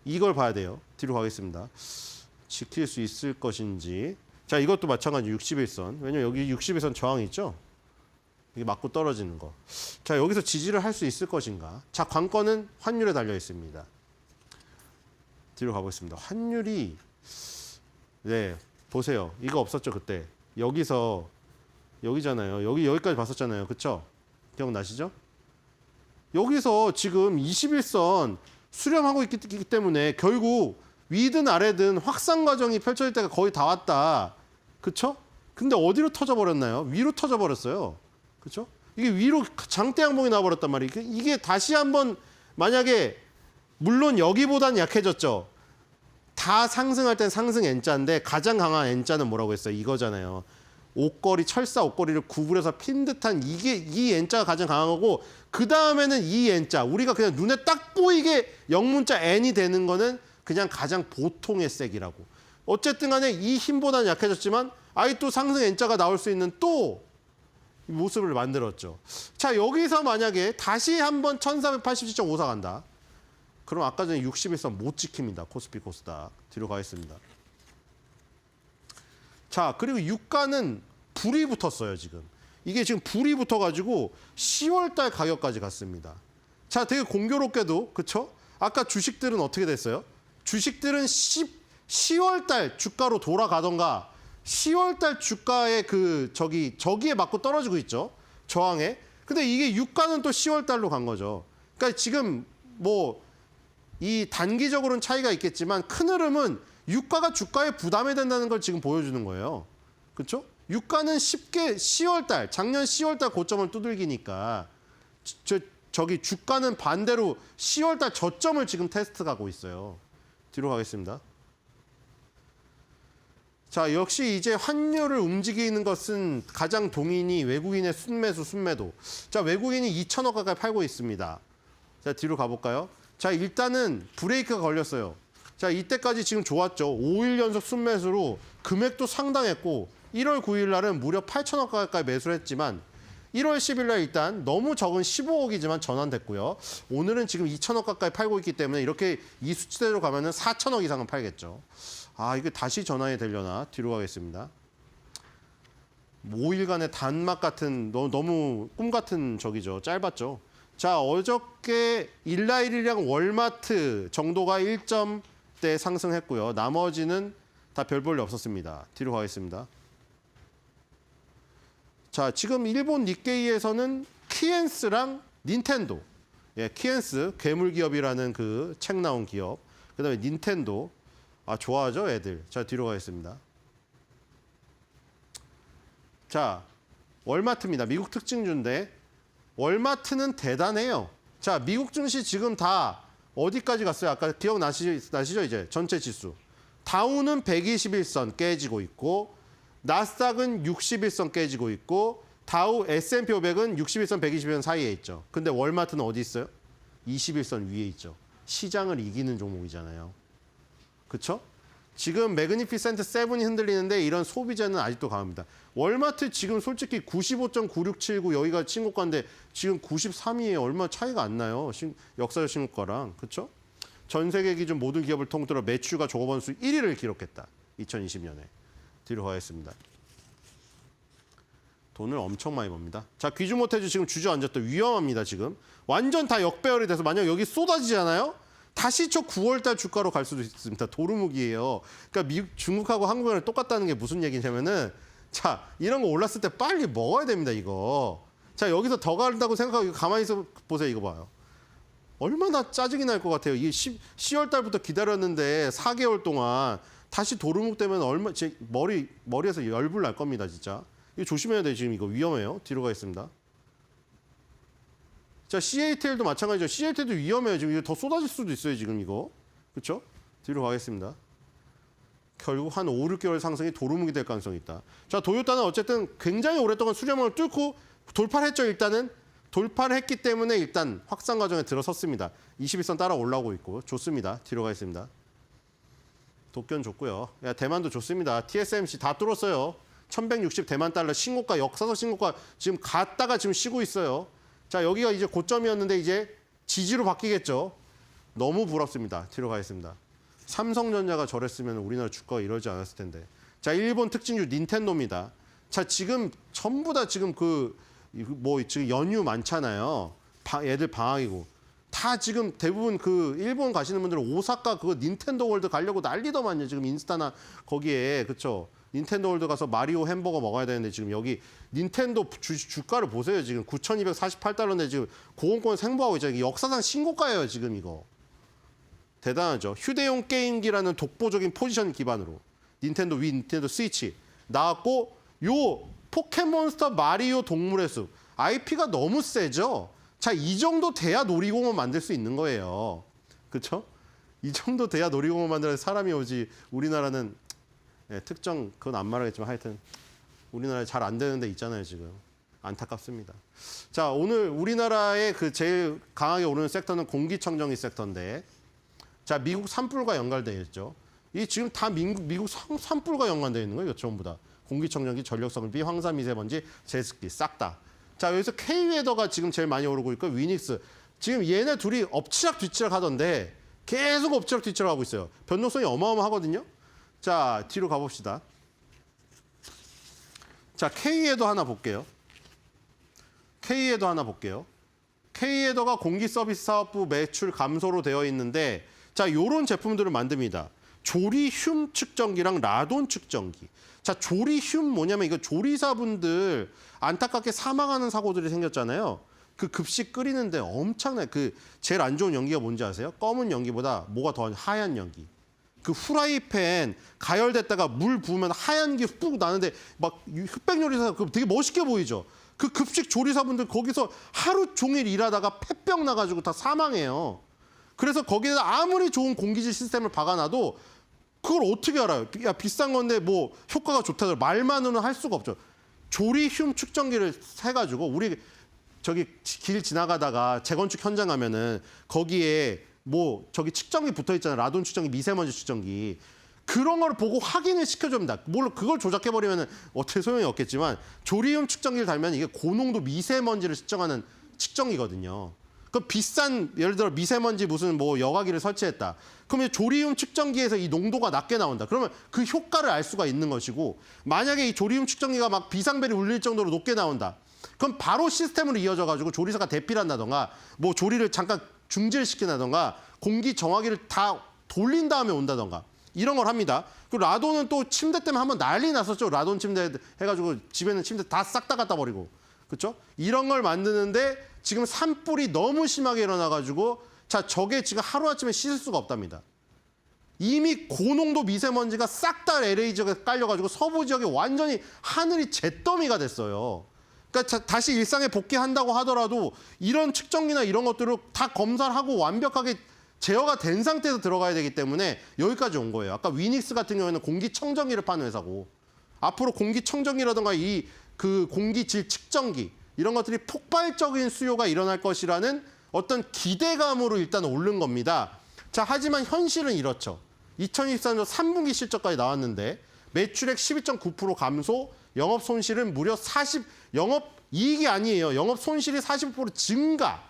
이걸 봐야 돼요. 뒤로 가겠습니다. 지킬 수 있을 것인지. 자, 이것도 마찬가지 61선. 왜냐면 여기 61선 저항이 있죠? 이게 맞고 떨어지는 거. 자, 여기서 지지를 할 수 있을 것인가? 자, 관건은 환율에 달려 있습니다. 뒤로 가보겠습니다. 환율이 네, 보세요. 이거 없었죠, 그때. 여기잖아요. 여기까지 봤었잖아요. 그쵸? 기억나시죠? 여기서 지금 21선 수렴하고 있기 때문에 결국 위든 아래든 확산 과정이 펼쳐질 때가 거의 다 왔다. 그쵸? 근데 어디로 터져버렸나요? 위로 터져버렸어요. 그쵸? 이게 위로 장대 양봉이 나와버렸단 말이에요. 이게 다시 한번 만약에 물론 여기보단 약해졌죠. 다 상승할 땐 상승 N자인데 가장 강한 N자는 뭐라고 했어요? 이거잖아요. 옷걸이, 철사 옷걸이를 구부려서 핀 듯한 이 N자가 가장 강한 거고 그 다음에는 이 N자. 우리가 그냥 눈에 딱 보이게 영문자 N이 되는 거는 그냥 가장 보통의 색이라고. 어쨌든 간에 이 힘보다는 약해졌지만 또 상승 N자가 나올 수 있는 또 모습을 만들었죠. 자, 여기서 만약에 다시 한번 1487.54 간다. 그럼 아까 전에 61선 못 지킵니다. 코스피 코스닥. 뒤로 가겠습니다. 자, 그리고 유가는 불이 붙었어요, 지금. 이게 지금 불이 붙어가지고 10월 달 가격까지 갔습니다. 자, 되게 공교롭게도, 그쵸? 아까 주식들은 어떻게 됐어요? 주식들은 10월 달 주가로 돌아가던가 10월 달 주가의 저기에 맞고 떨어지고 있죠. 저항에. 근데 이게 유가는 또 10월 달로 간 거죠. 그러니까 지금 이 단기적으로는 차이가 있겠지만 큰 흐름은 유가가 주가에 부담이 된다는 걸 지금 보여주는 거예요. 그렇죠? 유가는 쉽게 10월 달, 작년 10월 달 고점을 두들기니까 저기 주가는 반대로 10월 달 저점을 지금 테스트 가고 있어요. 뒤로 가겠습니다. 자, 역시 이제 환율을 움직이는 것은 가장 동인이 외국인의 순매수, 순매도. 자, 외국인이 2천억 가까이 팔고 있습니다. 자, 뒤로 가볼까요? 자, 일단은 브레이크가 걸렸어요. 자, 이때까지 지금 좋았죠. 5일 연속 순매수로 금액도 상당했고 1월 9일 날은 무려 8천억 가까이 매수를 했지만 1월 10일 날 일단 너무 적은 15억이지만 전환됐고요. 오늘은 지금 2천억 가까이 팔고 있기 때문에 이렇게 이 수치대로 가면은 4천억 이상은 팔겠죠. 이게 다시 전환이 되려나? 뒤로 가겠습니다. 5일간의 단막 같은 너무 꿈 같은 적이죠. 짧았죠. 자, 어저께 일라일이랑 월마트 정도가 1점대 상승했고요. 나머지는 다 별 볼일 없었습니다. 뒤로 가겠습니다. 자, 지금 일본 니케이에서는 키엔스랑 닌텐도, 키엔스 괴물 기업이라는 그 책 나온 기업, 그다음에 닌텐도, 좋아하죠, 애들. 자, 뒤로 가겠습니다. 자, 월마트입니다. 미국 특징주인데 월마트는 대단해요. 자, 미국 증시 지금 다 어디까지 갔어요? 아까 기억나시죠? 이제 전체 지수. 다우는 121선 깨지고 있고 나스닥은 61선 깨지고 있고 다우 S&P 500은 61선, 120선 사이에 있죠. 근데 월마트는 어디 있어요? 21선 위에 있죠. 시장을 이기는 종목이잖아요. 그렇죠? 지금 매그니피센트 7이 흔들리는데 이런 소비자는 아직도 강합니다. 월마트 지금 솔직히 95.9679 여기가 신고가인데 지금 93이에요. 얼마 차이가 안 나요. 역사적 신고가랑. 그렇죠? 전 세계 기준 모든 기업을 통틀어 매출과 종업원수 1위를 기록했다. 2020년에. 뒤로 가겠습니다. 돈을 엄청 많이 법니다. 자, 귀주모태주 지금 주저앉았다. 위험합니다, 지금. 완전 다 역배열이 돼서 만약 여기 쏟아지잖아요? 다시 저 9월달 주가로 갈 수도 있습니다. 도루묵이에요. 그러니까 중국하고 한국이랑 똑같다는 게 무슨 얘기냐면은 자, 이런 거 올랐을 때 빨리 먹어야 됩니다, 이거. 자, 여기서 더 간다고 생각하고 가만히 있어 보세요, 이거 봐요. 얼마나 짜증이 날 것 같아요. 이게 10월 달부터 기다렸는데 4개월 동안 다시 도루묵 되면 제 머리에서 열불 날 겁니다, 진짜. 이거 조심해야 돼요, 지금 이거 위험해요. 뒤로 가겠습니다. 자, CATL도 마찬가지죠. CATL도 위험해요. 지금 이거 더 쏟아질 수도 있어요, 지금 이거. 그렇죠? 뒤로 가겠습니다. 결국 한 5, 6개월 상승이 도루묵이 될 가능성이 있다. 자, 도요타는 어쨌든 굉장히 오랫동안 수렴을 뚫고 돌파를 했죠, 일단은. 돌파를 했기 때문에 일단 확산 과정에 들어섰습니다. 21선 따라 올라오고 있고 좋습니다. 뒤로 가겠습니다. 독견 좋고요. 야, 대만도 좋습니다. TSMC 다 뚫었어요. 1160 대만 달러 신고가, 역사적 신고가 지금 갔다가 지금 쉬고 있어요. 자, 여기가 이제 고점이었는데 이제 지지로 바뀌겠죠. 너무 부럽습니다. 뒤로 가겠습니다. 삼성전자가 저랬으면 우리나라 주가가 이러지 않았을 텐데. 자, 일본 특징주 닌텐도입니다. 자, 지금 전부 다 지금 지금 연휴 많잖아요. 애들 방학이고. 다 지금 대부분 일본 가시는 분들은 오사카 닌텐도 월드 가려고 난리더만요. 지금 인스타나 거기에, 그쵸? 닌텐도 월드 가서 마리오 햄버거 먹어야 되는데 지금 여기 닌텐도 주가를 보세요. 지금 9,248달러인데 지금 고공권 생보하고 있죠. 역사상 신고가예요, 지금 이거. 대단하죠. 휴대용 게임기라는 독보적인 포지션 기반으로 닌텐도 위, 닌텐도 스위치 나왔고 요 포켓몬스터 마리오 동물의 숲 IP가 너무 세죠. 자, 이 정도 돼야 놀이공원 만들 수 있는 거예요. 그렇죠? 이 정도 돼야 놀이공원 만들어야 사람이 오지. 우리나라는 특정 그건 안 말하겠지만 하여튼 우리나라에 잘 안 되는 데 있잖아요, 지금. 안타깝습니다. 자, 오늘 우리나라의 제일 강하게 오르는 섹터는 공기청정기 섹터인데 자, 미국 산불과 연관되어 있죠. 이 지금 다 미국 산불과 연관되어 있는 거예요, 전부 다. 공기청정기, 전력성비, 황사미세먼지, 제습기 싹 다. 자, 여기서 K웨더가 지금 제일 많이 오르고 있고 위닉스. 지금 얘네 둘이 엎치락뒤치락 하던데 계속 엎치락뒤치락 하고 있어요. 변동성이 어마어마하거든요. 자, 뒤로 가봅시다. 자, K웨더 하나 볼게요. K웨더 하나 볼게요. K웨더가 공기서비스사업부 매출 감소로 되어 있는데 자, 요런 제품들을 만듭니다. 조리흉 측정기랑 라돈 측정기. 자, 조리흉 뭐냐면 이거 조리사분들 안타깝게 사망하는 사고들이 생겼잖아요. 급식 끓이는데 엄청나게 제일 안 좋은 연기가 뭔지 아세요? 검은 연기보다 뭐가 더 하얀 연기. 후라이팬 가열됐다가 물 부으면 하얀 게 푹 나는데 막 흑백 요리사 되게 멋있게 보이죠. 급식 조리사분들 거기서 하루 종일 일하다가 폐병 나가지고 다 사망해요. 그래서 거기에다 아무리 좋은 공기질 시스템을 박아놔도 그걸 어떻게 알아요? 야, 비싼 건데 뭐 효과가 좋다더라. 말만으로는 할 수가 없죠. 조리흉 측정기를 해가지고 우리 저기 길 지나가다가 재건축 현장 가면은 거기에 뭐 저기 측정기 붙어 있잖아요. 라돈 측정기, 미세먼지 측정기. 그런 걸 보고 확인을 시켜줍니다. 물론 그걸 조작해버리면 어떻게 소용이 없겠지만 조리흉 측정기를 달면 이게 고농도 미세먼지를 측정하는 측정기거든요. 그 비싼 예를 들어 미세먼지 무슨 뭐 여과기를 설치했다. 그러면 조리흉 측정기에서 이 농도가 낮게 나온다. 그러면 그 효과를 알 수가 있는 것이고 만약에 이 조리흉 측정기가 막 비상벨이 울릴 정도로 높게 나온다. 그럼 바로 시스템으로 이어져 가지고 조리사가 대피를 한다던가 뭐 조리를 잠깐 중지를 시킨다던가 공기 정화기를 다 돌린 다음에 온다던가 이런 걸 합니다. 그리고 라돈은 또 침대 때문에 한번 난리 났었죠. 라돈 침대 해가지고 집에 있는 침대 다 싹 다 갖다 버리고. 그렇죠? 이런 걸 만드는데 지금 산불이 너무 심하게 일어나가지고 자, 저게 지금 하루아침에 씻을 수가 없답니다. 이미 고농도 미세먼지가 싹 다 LA 지역에 깔려가지고 서부 지역에 완전히 하늘이 잿더미가 됐어요. 그러니까 다시 일상에 복귀한다고 하더라도 이런 측정기나 이런 것들을 다 검사를 하고 완벽하게 제어가 된 상태에서 들어가야 되기 때문에 여기까지 온 거예요. 아까 위닉스 같은 경우에는 공기청정기를 파는 회사고 앞으로 공기청정기라든가 공기질 측정기 이런 것들이 폭발적인 수요가 일어날 것이라는 어떤 기대감으로 일단 오른 겁니다. 자, 하지만 현실은 이렇죠. 2023년 3분기 실적까지 나왔는데 매출액 12.9% 감소, 영업 손실은 무려 영업 이익이 아니에요. 영업 손실이 40% 증가.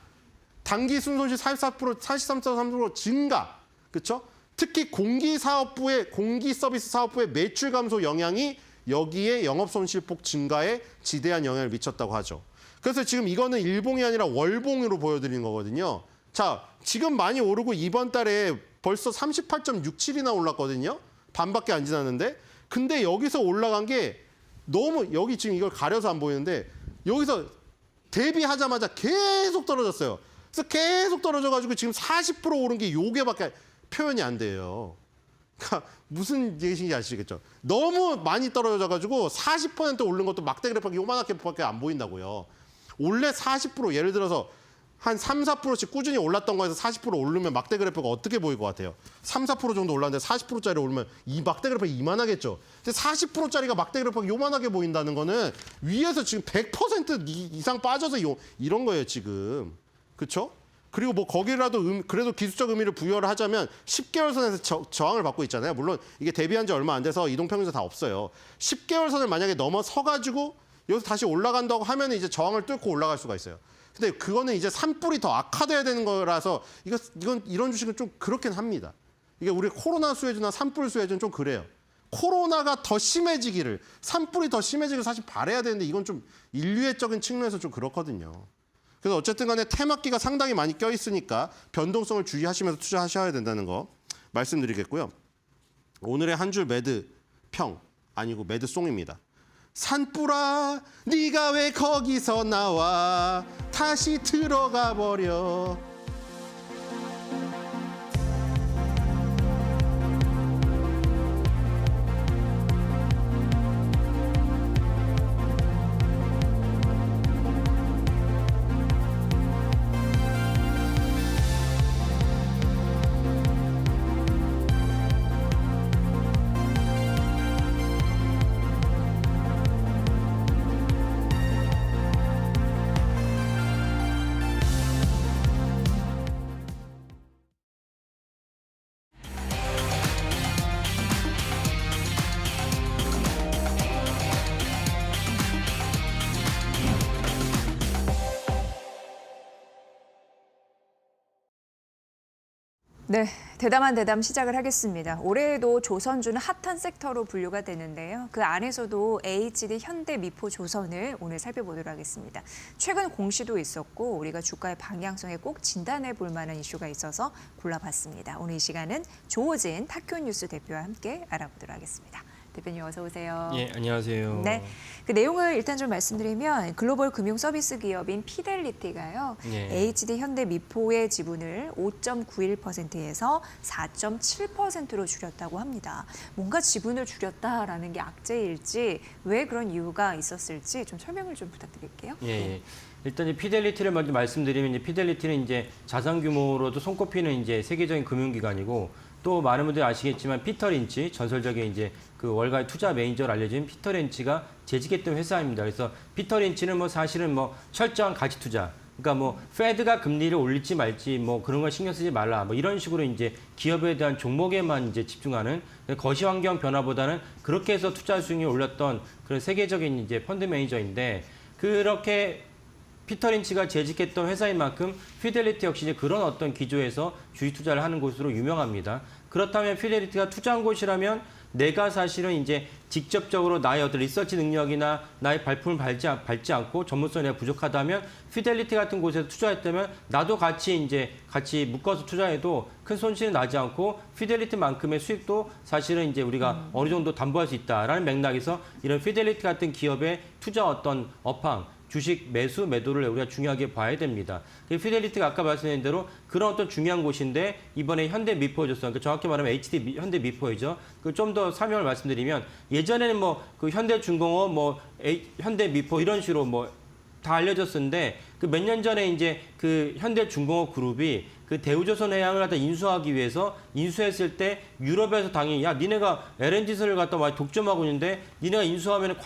당기 순손실 44%, 43.3% 증가. 그렇죠? 특히 공기 서비스 사업부의 매출 감소 영향이 여기에 영업 손실폭 증가에 지대한 영향을 미쳤다고 하죠. 그래서 지금 이거는 일봉이 아니라 월봉으로 보여드리는 거거든요. 자, 지금 많이 오르고 이번 달에 벌써 38.67이나 올랐거든요. 반밖에 안 지났는데. 근데 여기서 올라간 게 너무 여기 지금 이걸 가려서 안 보이는데 여기서 데뷔하자마자 계속 떨어졌어요. 그래서 계속 떨어져가지고 지금 40% 오른 게 요게밖에 표현이 안 돼요. 그러니까 무슨 얘기인지 아시겠죠? 너무 많이 떨어져가지고 40% 오른 것도 막대 그래프가 요만하게밖에 안 보인다고요. 원래 40% 예를 들어서 한 3, 4%씩 꾸준히 올랐던 거에서 40% 오르면 막대 그래프가 어떻게 보일 것 같아요? 3, 4% 정도 올랐는데 40%짜리 오르면 이 막대 그래프가 이만하겠죠. 근데 40%짜리가 막대 그래프가 요만하게 보인다는 거는 위에서 지금 100% 이상 빠져서 이런 거예요, 지금. 그렇죠? 그리고 뭐 거기라도 그래도 기술적 의미를 부여를 하자면 10개월 선에서 저항을 받고 있잖아요. 물론 이게 데뷔한 지 얼마 안 돼서 이동평균선 다 없어요. 10개월 선을 만약에 넘어서 가지고 여기서 다시 올라간다고 하면 이제 저항을 뚫고 올라갈 수가 있어요. 근데 그거는 이제 산불이 더 악화돼야 되는 거라서 이런 주식은 좀 그렇긴 합니다. 이게 우리 코로나 수혜주나 산불 수혜주는 좀 그래요. 코로나가 더 심해지기를, 산불이 더 심해지기를 사실 바라야 되는데 이건 좀 인류애적인 측면에서 좀 그렇거든요. 그래서 어쨌든 간에 테마기가 상당히 많이 껴있으니까 변동성을 주의하시면서 투자하셔야 된다는 거 말씀드리겠고요. 오늘의 한 줄 매드 평 아니고 매드송입니다. 산불아 네가 왜 거기서 나와 다시 들어가 버려. 네, 대담한 대담 시작을 하겠습니다. 올해에도 조선주는 핫한 섹터로 분류가 되는데요. 그 안에서도 HD, 현대, 미포, 조선을 오늘 살펴보도록 하겠습니다. 최근 공시도 있었고 우리가 주가의 방향성에 꼭 진단해 볼 만한 이슈가 있어서 골라봤습니다. 오늘 이 시간은 조호진 타큐뉴스 대표와 함께 알아보도록 하겠습니다. 대표님 어서 오세요. 예, 안녕하세요. 네, 그 내용을 일단 좀 말씀드리면 글로벌 금융 서비스 기업인 피델리티가요. 예. HD 현대 미포의 지분을 5.91%에서 4.7%로 줄였다고 합니다. 뭔가 지분을 줄였다라는 게 악재일지 왜 그런 이유가 있었을지 좀 설명을 좀 부탁드릴게요. 예, 예. 일단 이 피델리티를 먼저 말씀드리면 이제 피델리티는 이제 자산 규모로도 손꼽히는 이제 세계적인 금융기관이고 또 많은 분들이 아시겠지만 피터 린치 전설적인 이제 그 월가의 투자 매니저로 알려진 피터 린치가 재직했던 회사입니다. 그래서 피터 린치는 뭐 사실은 뭐 철저한 가치 투자, 그러니까 뭐 페드가 금리를 올릴지 말지 뭐 그런 걸 신경 쓰지 말라 뭐 이런 식으로 이제 기업에 대한 종목에만 이제 집중하는 거시 환경 변화보다는 그렇게 해서 투자 수익률이 올렸던 그런 세계적인 이제 펀드 매니저인데 그렇게 피터 린치가 재직했던 회사인 만큼 피델리티 역시 이제 그런 어떤 기조에서 주식 투자를 하는 곳으로 유명합니다. 그렇다면 피델리티가 투자한 곳이라면 내가 사실은 이제 직접적으로 나의 어떤 리서치 능력이나 나의 발품을 밟지 않고 전문성이 내가 부족하다면 피델리티 같은 곳에서 투자했다면 나도 같이 묶어서 투자해도 큰 손실이 나지 않고 피델리티만큼의 수익도 사실은 이제 우리가 어느 정도 담보할 수 있다라는 맥락에서 이런 피델리티 같은 기업의 투자 어떤 업황 주식 매수, 매도를 우리가 중요하게 봐야 됩니다. 피델리티가 아까 말씀드린 대로 그런 어떤 중요한 곳인데 이번에 현대 미포조선, 그러니까 정확히 말하면 HD 현대 미포이죠. 그 좀 더 설명을 말씀드리면 예전에는 뭐 그 현대중공업, 뭐 현대 미포 이런 식으로 뭐 다 알려졌었는데 그 몇 년 전에 이제 그 현대중공업 그룹이 그 대우조선해양을 갖다 인수하기 위해서 인수했을 때 유럽에서 당연히 야 니네가 LNG선을 갖다 많이 독점하고 있는데 니네가 인수하면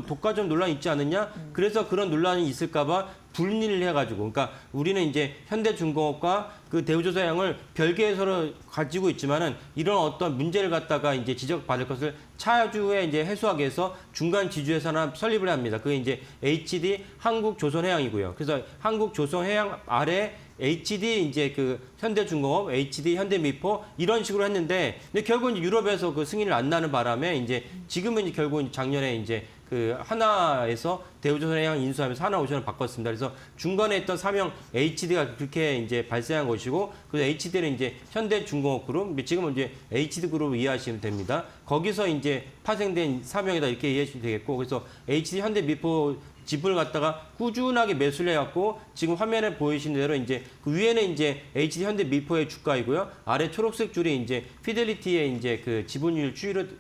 독과점 논란이 있지 않느냐? 그래서 그런 논란이 있을까봐 분리를 해가지고 그러니까 우리는 이제 현대중공업과 그 대우조선해양을 별개에서 가지고 있지만은 이런 어떤 문제를 갖다가 이제 지적받을 것을 차주에 이제 해소하기 위해서 중간 지주회사 하나 설립을 합니다. 그게 이제 HD 한국조선해양이고요. 그래서 한국조선해양 아래 HD 이제 그 현대중공업, HD 현대미포 이런 식으로 했는데 근데 결국은 유럽에서 그 승인을 안 나는 바람에 이제 지금은 이제 결국은 작년에 이제 그 하나에서 대우조선해양 인수하면서 하나오션을 바꿨습니다. 그래서 중간에 있던 사명 HD가 그렇게 이제 발생한 것이고 그래서 HD는 이제 현대중공업 그룹, 지금은 이제 HD 그룹을 이해하시면 됩니다. 거기서 이제 파생된 사명이다 이렇게 이해하시면 되겠고 그래서 HD 현대미포 지분을 갖다가 꾸준하게 매수를 해갖고 지금 화면에 보이시는 대로 이제 그 위에는 이제 HD 현대 미포의 주가이고요. 아래 초록색 줄이 이제 피델리티의 이제 그 지분율 추이를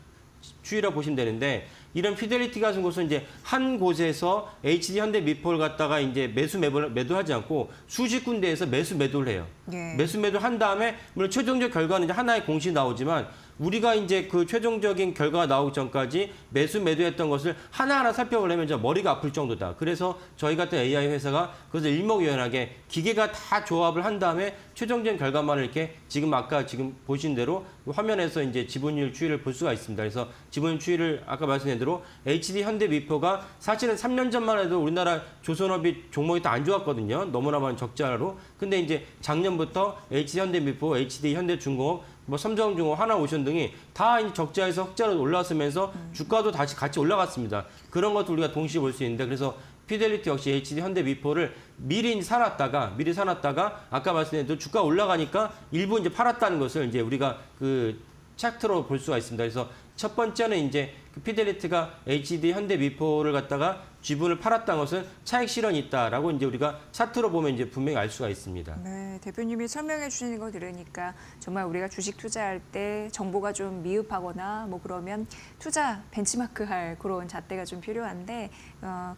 추이라고 보시면 되는데 이런 피델리티 같은 곳은 이제 한 곳에서 HD 현대미포를 갖다가 이제 매도하지 않고 수십 군데에서 매도를 해요. 예. 매도를 한 다음에 물론 최종적 결과는 이제 하나의 공식이 나오지만 우리가 이제 그 최종적인 결과가 나오기 전까지 매도했던 것을 하나하나 살펴보려면 이제 머리가 아플 정도다. 그래서 저희 같은 AI 회사가 그것을 일목요연하게 기계가 다 조합을 한 다음에 최종적인 결과만을 이렇게 지금 보신 대로 화면에서 이제 지분율 추이를 볼 수가 있습니다. 그래서 지분율 추이를 아까 말씀드린 대로 HD 현대미포가 사실은 3년 전만 해도 우리나라 조선업이 종목이 다 안 좋았거든요. 너무나 많은 적자로. 근데 이제 작년부터 HD 현대미포, HD 현대중공업, 뭐 삼성중공업, 하나오션 등이 다 이제 적자에서 흑자로 올라서면서 주가도 다시 같이 올라갔습니다. 그런 것도 우리가 동시에 볼 수 있는데 그래서 피델리티 역시 HD 현대미포를 미리 사놨다가 아까 말씀드린 대로 주가 올라가니까 일부 이제 팔았다는 것을 이제 우리가 그 차트로 볼 수가 있습니다. 그래서 첫 번째는 이제 그 피델리티가 HD 현대미포를 갖다가 지분을 팔았다는 것은 차익 실현이 있다라고 이제 우리가 차트로 보면 이제 분명히 알 수가 있습니다. 네, 대표님이 설명해 주시는 거 들으니까 정말 우리가 주식 투자할 때 정보가 좀 미흡하거나 뭐 그러면 투자 벤치마크 할 그런 잣대가 좀 필요한데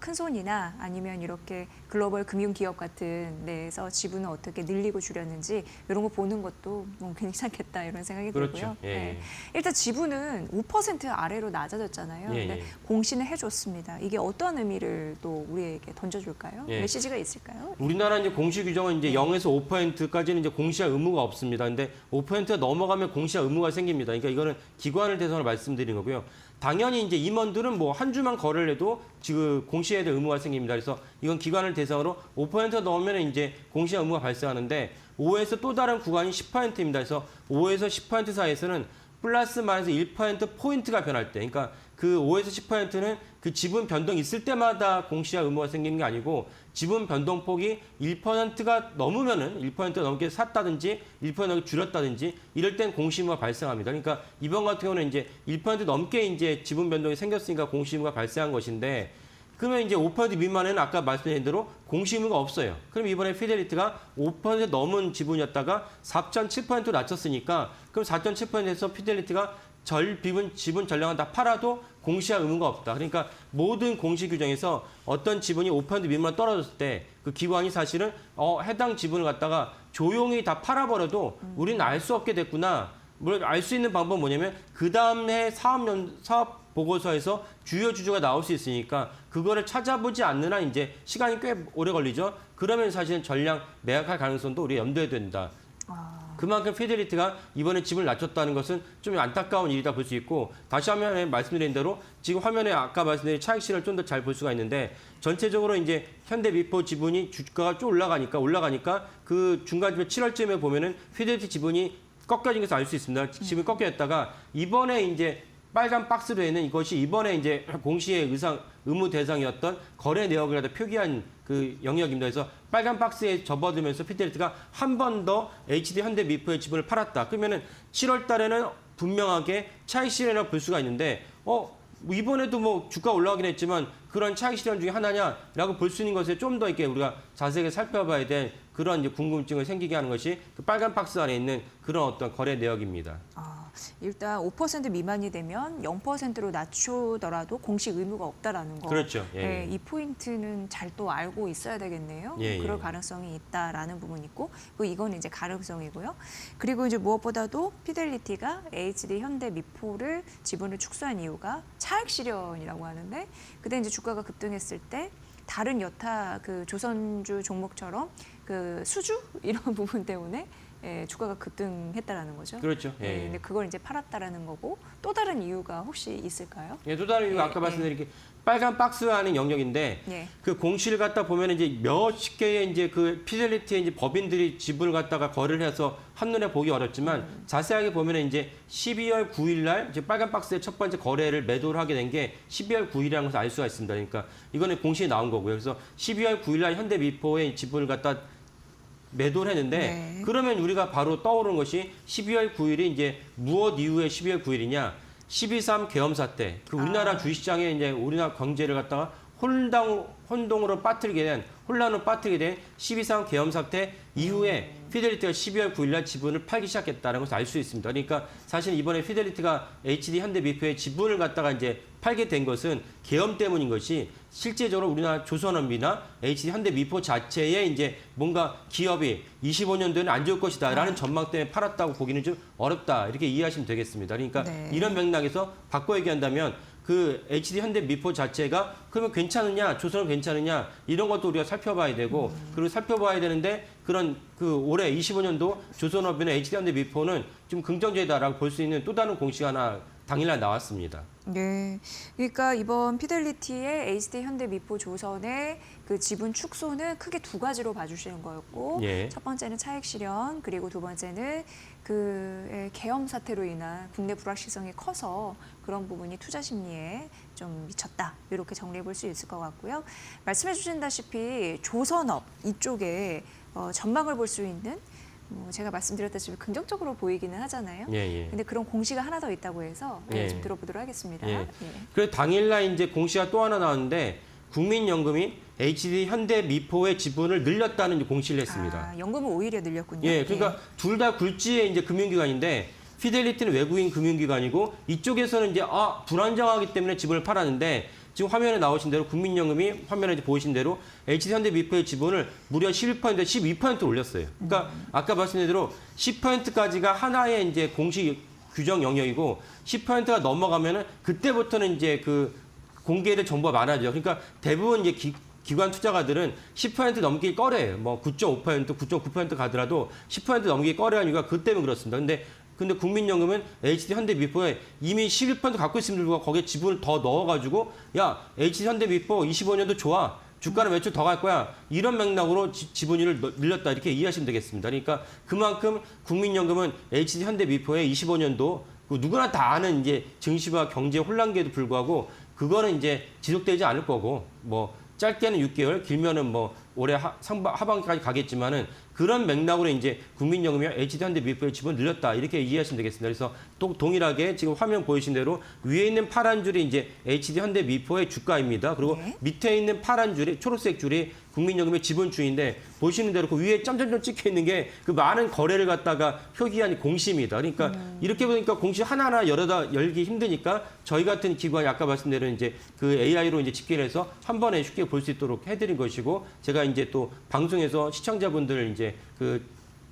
큰 손이나 아니면 이렇게 글로벌 금융기업 같은 데에서 지분을 어떻게 늘리고 줄였는지 이런 거 보는 것도 뭐 괜찮겠다 이런 생각이 그렇죠. 들고요. 예. 네. 일단 지분은 5% 아래로 낮아졌잖아요. 예, 근데 예. 공시는 해줬습니다. 이게 어떤 의미를 또 우리에게 던져줄까요? 예. 메시지가 있을까요? 우리나라 이제 공시 규정은 이제 0에서 5%까지는 이제 공시할 의무가 없습니다. 근데 5%가 넘어가면 공시할 의무가 생깁니다. 그러니까 이거는 기관을 대상으로 말씀드린 거고요. 당연히 이제 임원들은 뭐 한 주만 거래를 해도 지금 공시해야 될 의무가 생깁니다. 그래서 이건 기관을 대상으로 5% 넘으면 이제 공시할 의무가 발생하는데 5에서 또 다른 구간이 10%입니다. 그래서 5에서 10% 사이에서는 플러스 마이너스 1% 포인트가 변할 때, 그러니까 그 5에서 10%는 그 지분 변동이 있을 때마다 공시할 의무가 생기는 게 아니고 지분 변동폭이 1%가 넘으면은 1% 넘게 샀다든지 1% 넘게 줄였다든지 이럴 땐 공시 의무가 발생합니다. 그러니까 이번 같은 경우는 이제 1% 넘게 이제 지분 변동이 생겼으니까 공시 의무가 발생한 것인데 그러면 이제 5% 미만에는 아까 말씀드린 대로 공시 의무가 없어요. 그럼 이번에 피델리티가 5% 넘은 지분이었다가 4.7% 낮췄으니까 그럼 4.7%에서 피델리티가 지분 전량을 다 팔아도 공시할 의무가 없다. 그러니까 모든 공시 규정에서 어떤 지분이 5% 미만 떨어졌을 때 그 기관이 사실은 해당 지분을 갖다가 조용히 다 팔아버려도 우리는 알 수 없게 됐구나. 물론 알 수 있는 방법은 뭐냐면 그 다음 해 사업 보고서에서 주요 주주가 나올 수 있으니까 그거를 찾아보지 않는 한 이제 시간이 꽤 오래 걸리죠. 그러면 사실은 전량 매각할 가능성도 우리가 염두에 둔다. 그만큼 피델리티가 이번에 지분을 낮췄다는 것은 좀 안타까운 일이다 볼 수 있고 다시 한번 말씀드린 대로 지금 화면에 아까 말씀드린 차익 실현을 좀 더 잘 볼 수가 있는데 전체적으로 이제 현대미포 지분이 주가가 좀 올라가니까 그 중간쯤에 7월쯤에 보면은 피델리티 지분이 꺾여진 것을 알 수 있습니다. 지분이 꺾여졌다가 이번에 이제 빨간 박스로 있는 이것이 이번에 이제 공시의 의무 대상이었던 거래 내역을 갖다 표기한 그 영역입니다. 그래서 빨간 박스에 접어들면서 피델리티가 한 번 더 HD 현대미포의 지분을 팔았다. 그러면은 7월 달에는 분명하게 차익 실현을 볼 수가 있는데 이번에도 뭐 주가 올라가긴 했지만 그런 차익 실현 중에 하나냐라고 볼 수 있는 것에 좀 더 이렇게 우리가 자세하게 살펴봐야 될 그런 이제 궁금증을 생기게 하는 것이 그 빨간 박스 안에 있는 그런 어떤 거래 내역입니다. 일단 5% 미만이 되면 0%로 낮추더라도 공식 의무가 없다라는 거. 그렇죠. 예. 네, 이 포인트는 잘 또 알고 있어야 되겠네요. 예, 그럴 예. 가능성이 있다라는 부분이 있고, 이건 이제 가능성이고요. 그리고 이제 무엇보다도 피델리티가 HD 현대미포를 지분을 축소한 이유가 차익 실현이라고 하는데, 그때 이제 주가가 급등했을 때 다른 여타 그 조선주 종목처럼 그 수주 이런 부분 때문에 주가가 급등했다라는 거죠. 그렇죠. 예. 네, 근데 그걸 이제 팔았다라는 거고 또 다른 이유가 혹시 있을까요? 예, 또 다른 이유가 아까 말씀드린 게 빨간 박스 안에 영역인데 예. 그 공시를 갖다 보면 이제 몇십 개의 이제 그 피델리티의 이제 법인들이 지분을 갖다가 거래를 해서 한눈에 보기 어렵지만 자세하게 보면 이제 12월 9일 날 이제 빨간 박스의 첫 번째 거래를 매도를 하게 된 게 12월 9일이라는 것을 알 수가 있습니다. 그러니까 이거는 공시에 나온 거고요. 그래서 12월 9일 날 현대미포의 지분을 갖다 매도를 했는데 네. 그러면 우리가 바로 떠오르는 것이 12월 9일이 이제 무엇 이후에 12월 9일이냐? 12.3 계엄사 때 그 우리나라 주식시장에 이제 우리나라 경제를 갖다가 혼돈으로 빠뜨리게 된 12.3 계엄사 때 이후에 피델리티가 12월 9일 날 지분을 팔기 시작했다는 것을 알 수 있습니다. 그러니까 사실 이번에 피델리티가 HD 현대미포의 지분을 갖다가 이제 팔게 된 것은 계엄 때문인 것이 실제적으로 우리나라 조선업이나 HD 현대미포 자체에 이제 뭔가 기업이 25년도에는 안 좋을 것이다라는 전망 때문에 팔았다고 보기는 좀 어렵다 이렇게 이해하시면 되겠습니다. 그러니까 네. 이런 맥락에서 바꿔 얘기한다면 그 HD 현대미포 자체가 그러면 괜찮으냐, 조선업 괜찮으냐 이런 것도 우리가 살펴봐야 되고 그리고 살펴봐야 되는데 그런 그 올해 25년도 조선업이나 HD 현대미포는 좀 긍정적이다라고 볼 수 있는 또 다른 공시가 하나 당일날 나왔습니다. 네, 그러니까 이번 피델리티의 HD 현대미포 조선의 그 지분 축소는 크게 두 가지로 봐주시는 거였고 예. 첫 번째는 차익 실현 그리고 두 번째는 그 계엄 사태로 인한 국내 불확실성이 커서 그런 부분이 투자 심리에 좀 미쳤다 이렇게 정리해 볼 수 있을 것 같고요. 말씀해 주신다시피 조선업 이쪽에 전망을 볼 수 있는 제가 말씀드렸다시피 긍정적으로 보이기는 하잖아요. 예. 근데 그런 공시가 하나 더 있다고 해서 예. 좀 들어보도록 하겠습니다. 예. 예. 그래서 당일날 이제 공시가 또 하나 나왔는데 국민연금이 HD 현대미포의 지분을 늘렸다는 이제 공시를 했습니다. 아, 연금은 오히려 늘렸군요. 예, 그러니까 둘 다 굴지의 이제 금융기관인데 피델리티는 외국인 금융기관이고 이쪽에서는 이제 불안정하기 때문에 지분을 팔았는데 지금 화면에 나오신 대로 국민연금이 화면에 이제 보이신 대로 HD 현대미포의 지분을 무려 11%, 12% 올렸어요. 그러니까 아까 말씀드린 대로 10%까지가 하나의 이제 공시 규정 영역이고 10%가 넘어가면은 그때부터는 이제 그 공개될 정보가 많아져요. 그러니까 대부분 이제 기관 투자가들은 10% 넘길 꺼려요. 뭐 9.5%, 9.9% 가더라도 10% 넘길 꺼려하는 이유가 그 때문에 그렇습니다. 근데 국민연금은 HD 현대미포에 이미 11% 갖고 있음에도 불구하고 거기에 지분을 더 넣어가지고 야 HD 현대미포 25년도 좋아. 주가는 매출 더 갈 거야. 이런 맥락으로 지분율을 늘렸다 이렇게 이해하시면 되겠습니다. 그러니까 그만큼 국민연금은 HD 현대미포의 25년도 누구나 다 아는 이제 증시와 경제 혼란기에도 불구하고 그거는 이제 지속되지 않을 거고 뭐 짧게는 6개월, 길면은 뭐 올해 하반기까지 가겠지만은 그런 맥락으로 이제 국민연금이 HD 현대미포의 지분을 늘렸다 이렇게 이해하시면 되겠습니다. 그래서 또 동일하게 지금 화면 보이신 대로 위에 있는 파란 줄이 이제 HD 현대미포의 주가입니다. 그리고 네. 밑에 있는 파란 줄이 초록색 줄이 국민연금의 지분주인데 보시는 대로 그 위에 점점점 찍혀 있는 게 그 많은 거래를 갖다가 표기한 공시입니다. 그러니까 이렇게 보니까 공시 하나하나 열기 힘드니까 저희 같은 기관이 아까 말씀드린 이제 그 AI로 이제 집계를 해서 한 번에 쉽게 볼 수 있도록 해드린 것이고 제가 이제 또 방송에서 시청자분들 이제 그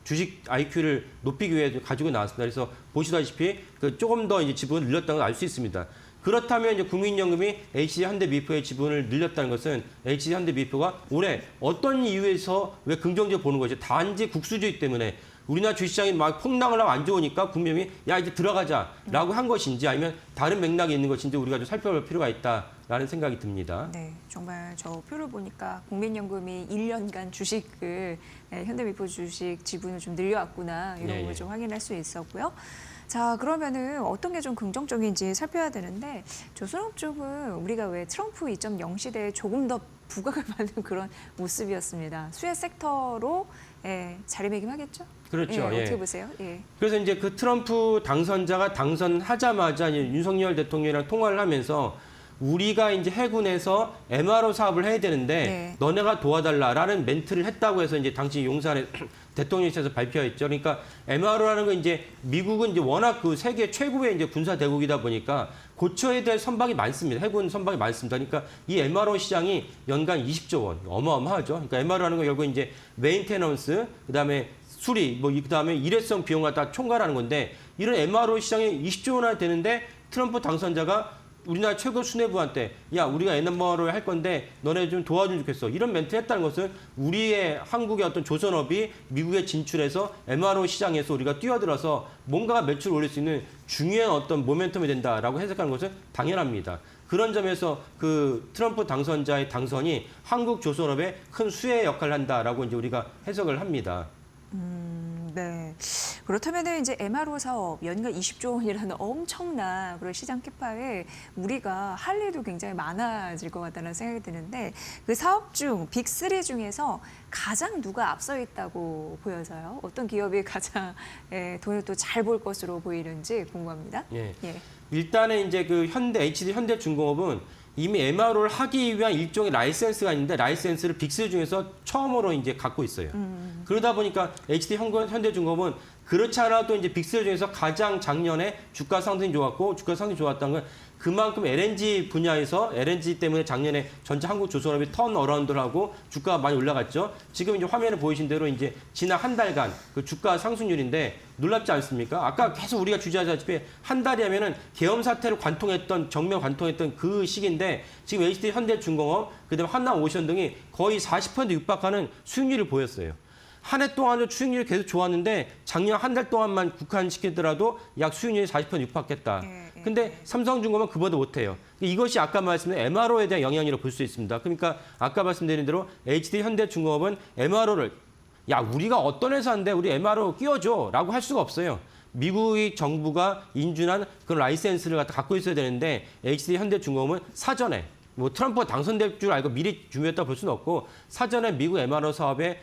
주식 IQ를 높이기 위해 가지고 나왔습니다. 그래서 보시다시피 그 조금 더 이제 지분을 늘렸다는 걸 알 수 있습니다. 그렇다면 이제 국민연금이 HD 현대미포의 지분을 늘렸다는 것은 HD 현대미포가 올해 어떤 이유에서 왜 긍정적으로 보는 것이 단지 국수주의 때문에 우리나라 주식시장이 막 폭락을 하고 안 좋으니까 국민연금이 야 이제 들어가자라고 한 것인지 아니면 다른 맥락이 있는 것인지 우리가 좀 살펴볼 필요가 있다라는 생각이 듭니다. 네, 정말 저 표를 보니까 국민연금이 1년간 주식을 현대미포 주식 지분을 좀 늘려왔구나 이런 예, 걸 예. 좀 확인할 수 있었고요. 자, 그러면은 어떤 게 좀 긍정적인지 살펴야 되는데 조선업 쪽은 우리가 왜 트럼프 2.0 시대에 조금 더 부각을 받는 그런 모습이었습니다. 수혜 섹터로 자리매김하겠죠? 그렇죠. 예. 어떻게 보세요? 예. 그래서 이제 그 트럼프 당선자가 당선하자마자 이제 윤석열 대통령이랑 통화를 하면서 우리가 이제 해군에서 MRO 사업을 해야 되는데 네. 너네가 도와달라라는 멘트를 했다고 해서 이제 당시 용산에 대통령실에서 발표했죠. 그러니까 MRO라는 건 이제 미국은 이제 워낙 그 세계 최고의 이제 군사 대국이다 보니까 고쳐야 될 선박이 많습니다. 해군 선박이 많습니다. 그러니까 이 MRO 시장이 연간 20조 원 어마어마하죠. 그러니까 MRO라는 건 결국 이제 메인테넌스 그다음에 수리 그다음에 일회성 비용 갖다 총괄하는 건데 이런 MRO 시장이 20조 원이나 되는데 트럼프 당선자가 우리나라 최고 수뇌부한테 야 우리가 MRO를 할 건데 너네 좀 도와주면 좋겠어. 이런 멘트 했다는 것은 우리의 한국의 어떤 조선업이 미국에 진출해서 MRO 시장에서 우리가 뛰어들어서 뭔가 매출을 올릴 수 있는 중요한 어떤 모멘텀이 된다라고 해석하는 것은 당연합니다. 그런 점에서 그 트럼프 당선자의 당선이 한국 조선업에 큰 수혜 역할을 한다라고 이제 우리가 해석을 합니다. 네. 그렇다면 이제 MRO 사업 연간 20조 원이라는 엄청난 그런 시장 캐파에 우리가 할 일도 굉장히 많아질 것 같다는 생각이 드는데 그 사업 중 빅3 중에서 가장 누가 앞서 있다고 보여서요? 어떤 기업이 가장 돈을 또 잘 벌 것으로 보이는지 궁금합니다. 예. 예. 일단은 이제 그 HD 현대중공업은 이미 MRO를 하기 위한 일종의 라이센스가 있는데 라이센스를 빅스 중에서 처음으로 이제 갖고 있어요. 그러다 보니까 HD 현대중공업은 그렇지 않아도 이제 빅스 중에서 가장 작년에 주가 상승이 좋았고 주가 상승이 좋았다는 건 그만큼 LNG 분야에서 LNG 때문에 작년에 전체 한국조선업이 턴어라운드를 하고 주가가 많이 올라갔죠. 지금 이제 화면에 보이신 대로 이제 지난 한 달간 그 주가 상승률인데 놀랍지 않습니까? 아까 계속 우리가 주제하다시피 한 달이 하면은 계엄 사태를 정면 관통했던 그 시기인데 지금 HD 현대중공업 그다음에 한나오션 등이 거의 40% 육박하는 수익률을 보였어요. 한 해 동안도 수익률이 계속 좋았는데 작년 한 달 동안만 국한시키더라도 약 수익률이 40% 육박했다. 근데 삼성중공업은 그보다 못해요. 이것이 아까 말씀드린 MRO에 대한 영향이라고 볼 수 있습니다. 그러니까 아까 말씀드린 대로 HD 현대중공업은 MRO를 야 우리가 어떤 회사인데 우리 MRO 끼워줘 라고 할 수가 없어요. 미국의 정부가 인준한 그런 라이센스를 갖고 있어야 되는데 HD 현대중공업은 사전에 뭐 트럼프가 당선될 줄 알고 미리 준비했다 볼 수는 없고 사전에 미국 MRO 사업에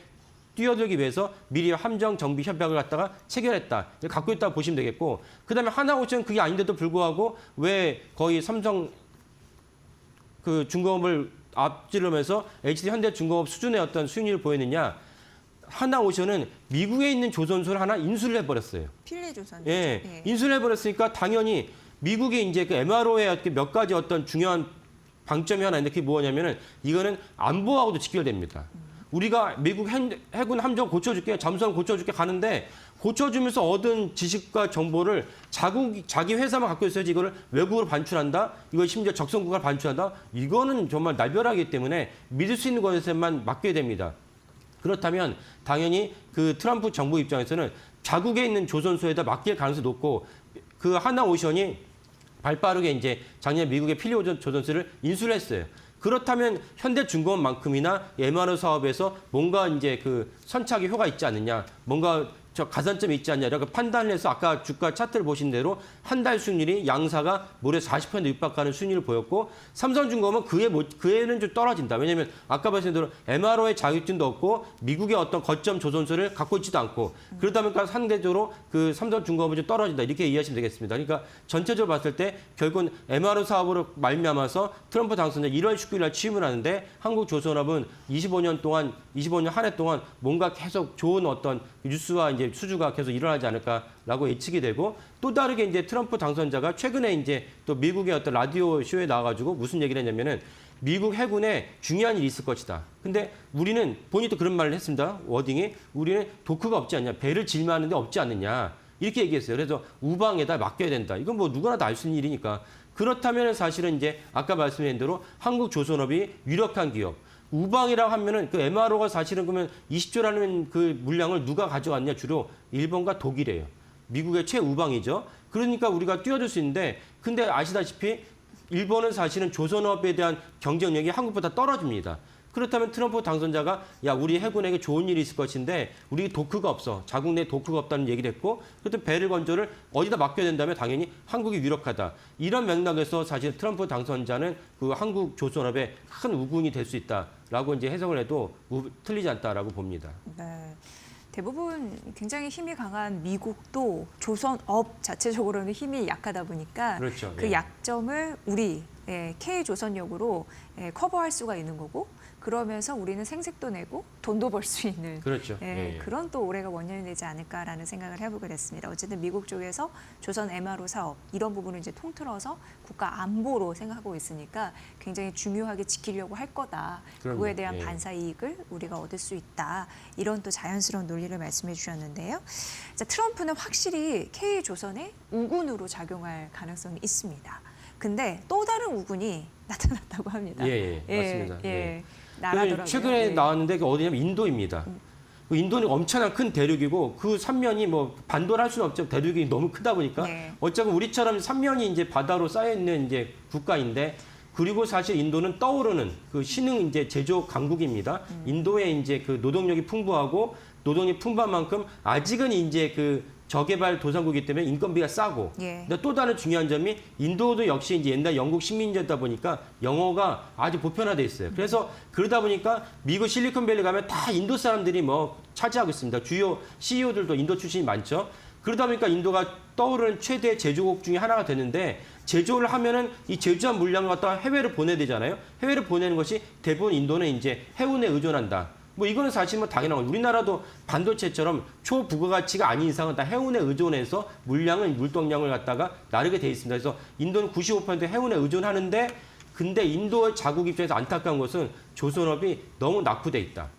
뛰어들기 위해서 미리 함정 정비 협약을 갖다가 체결했다. 갖고 있다고 보시면 되겠고 그다음에 하나오션 그게 아닌데도 불구하고 왜 거의 삼성 그 중공업을 앞지르면서 HD 현대중공업 수준의 어떤 수익률을 보이느냐. 하나오션은 미국에 있는 조선소를 하나 인수를 해버렸어요. 필리조선. 예, 인수를 해버렸으니까 당연히 미국이 이제 그 MRO의 몇 가지 어떤 중요한 방점이 하나 있는데 그게 뭐냐면은 이거는 안보하고도 직결됩니다. 우리가 미국 해군 함정 고쳐줄게, 잠수함 고쳐줄게 가는데 고쳐주면서 얻은 지식과 정보를 자기 회사만 갖고 있어야지 이거를 외국으로 반출한다? 이거 심지어 적성국가를 반출한다? 이거는 정말 날벼락이기 때문에 믿을 수 있는 것에만 맡겨야 됩니다. 그렇다면 당연히 그 트럼프 정부 입장에서는 자국에 있는 조선소에다 맡길 가능성이 높고 그 하나오션이 발빠르게 이제 작년 미국의 필리조선소를 인수를 했어요. 그렇다면 현대중공업만큼이나 MRO 사업에서 뭔가 이제 그 선착의 효과가 있지 않느냐, 뭔가 저 가산점이 있지 않냐 이렇게 판단을 해서 아까 주가 차트를 보신 대로 한 달 수익률이 양사가 무려 40% 육박하는 수익률을 보였고 삼성중공업은 그에는 좀 떨어진다. 왜냐하면 아까 말씀드린 대로 MRO의 자격증도 없고 미국의 어떤 거점 조선소를 갖고 있지도 않고 그러다 보니까 상대적으로 그 삼성중공업은 좀 떨어진다. 이렇게 이해하시면 되겠습니다. 그러니까 전체적으로 봤을 때 결국은 MRO 사업으로 말미암아서 트럼프 당선자 1월 19일 날 취임을 하는데 한국조선업은 25년 한 해 동안 뭔가 계속 좋은 어떤 뉴스와 이제 수주가 계속 일어나지 않을까라고 예측이 되고 또 다르게 이제 트럼프 당선자가 최근에 이제 또 미국의 어떤 라디오 쇼에 나와가지고 무슨 얘기를 했냐면은 미국 해군에 중요한 일이 있을 것이다. 근데 우리는 본인도 그런 말을 했습니다. 워딩이 우리는 도크가 없지 않냐, 배를 질마하는데 없지 않느냐 이렇게 얘기했어요. 그래서 우방에다 맡겨야 된다. 이건 뭐 누구나 다 알 수 있는 일이니까 그렇다면 사실은 이제 아까 말씀드린 대로 한국조선업이 유력한 기업. 우방이라고 하면은 그 MRO가 사실은 그러면 20조라는 그 물량을 누가 가져왔냐 주로 일본과 독일이에요. 미국의 최우방이죠. 그러니까 우리가 뛰어들 수 있는데 근데 아시다시피 일본은 사실은 조선업에 대한 경쟁력이 한국보다 떨어집니다. 그렇다면 트럼프 당선자가 야 우리 해군에게 좋은 일이 있을 것인데 우리 도크가 없어. 자국 내 도크가 없다는 얘기를 했고 그렇다면 배를 건조를 어디다 맡겨야 된다면 당연히 한국이 유력하다. 이런 맥락에서 사실 트럼프 당선자는 그 한국 조선업의 큰 우군이 될 수 있다라고 이제 해석을 해도 틀리지 않다라고 봅니다. 네. 대부분 굉장히 힘이 강한 미국도 조선업 자체적으로는 힘이 약하다 보니까 그렇죠. 그 예. 약점을 우리 K조선력으로 커버할 수가 있는 거고 그러면서 우리는 생색도 내고 돈도 벌 수 있는 그렇죠. 예, 예. 그런 또 올해가 원년이 되지 않을까라는 생각을 해보게 됐습니다. 어쨌든 미국 쪽에서 조선 MRO 사업 이런 부분을 이제 통틀어서 국가 안보로 생각하고 있으니까 굉장히 중요하게 지키려고 할 거다. 그럼요. 그거에 대한 예. 반사 이익을 우리가 얻을 수 있다. 이런 또 자연스러운 논리를 말씀해 주셨는데요. 자, 트럼프는 확실히 K조선의 우군으로 작용할 가능성이 있습니다. 근데 또 다른 우군이 나타났다고 합니다. 예, 맞습니다. 예. 나라더라고요. 최근에 예. 나왔는데 그 어디냐면 인도입니다. 그 인도는 엄청난 큰 대륙이고 그 삼면이 뭐 반도를 할 수는 없죠. 대륙이 너무 크다 보니까 네. 어쩌면 우리처럼 삼면이 이제 바다로 쌓여 있는 이제 국가인데 그리고 사실 인도는 떠오르는 그 신흥 이제 제조 강국입니다. 인도에 이제 그 노동력이 풍부하고 노동이 풍부한 만큼 아직은 이제 그 저개발 도상국이기 때문에 인건비가 싸고. 예. 근데 또 다른 중요한 점이 인도도 역시 이제 옛날 영국 식민지였다 보니까 영어가 아주 보편화돼 있어요. 그래서 그러다 보니까 미국 실리콘밸리 가면 다 인도 사람들이 뭐 차지하고 있습니다. 주요 CEO들도 인도 출신이 많죠. 그러다 보니까 인도가 떠오르는 최대 제조국 중에 하나가 되는데 제조를 하면은 이 제조한 물량을 갖다가 해외로 보내야 되잖아요. 해외로 보내는 것이 대부분 인도는 이제 해운에 의존한다. 뭐 이거는 사실 뭐 당연한 거죠. 우리나라도 반도체처럼 초부가가치가 아닌 이상은 다 해운에 의존해서 물량은 물동량을 갖다가 나르게 돼 있습니다. 그래서 인도는 95% 해운에 의존하는데 근데 인도의 자국 입장에서 안타까운 것은 조선업이 너무 낙후돼 있다.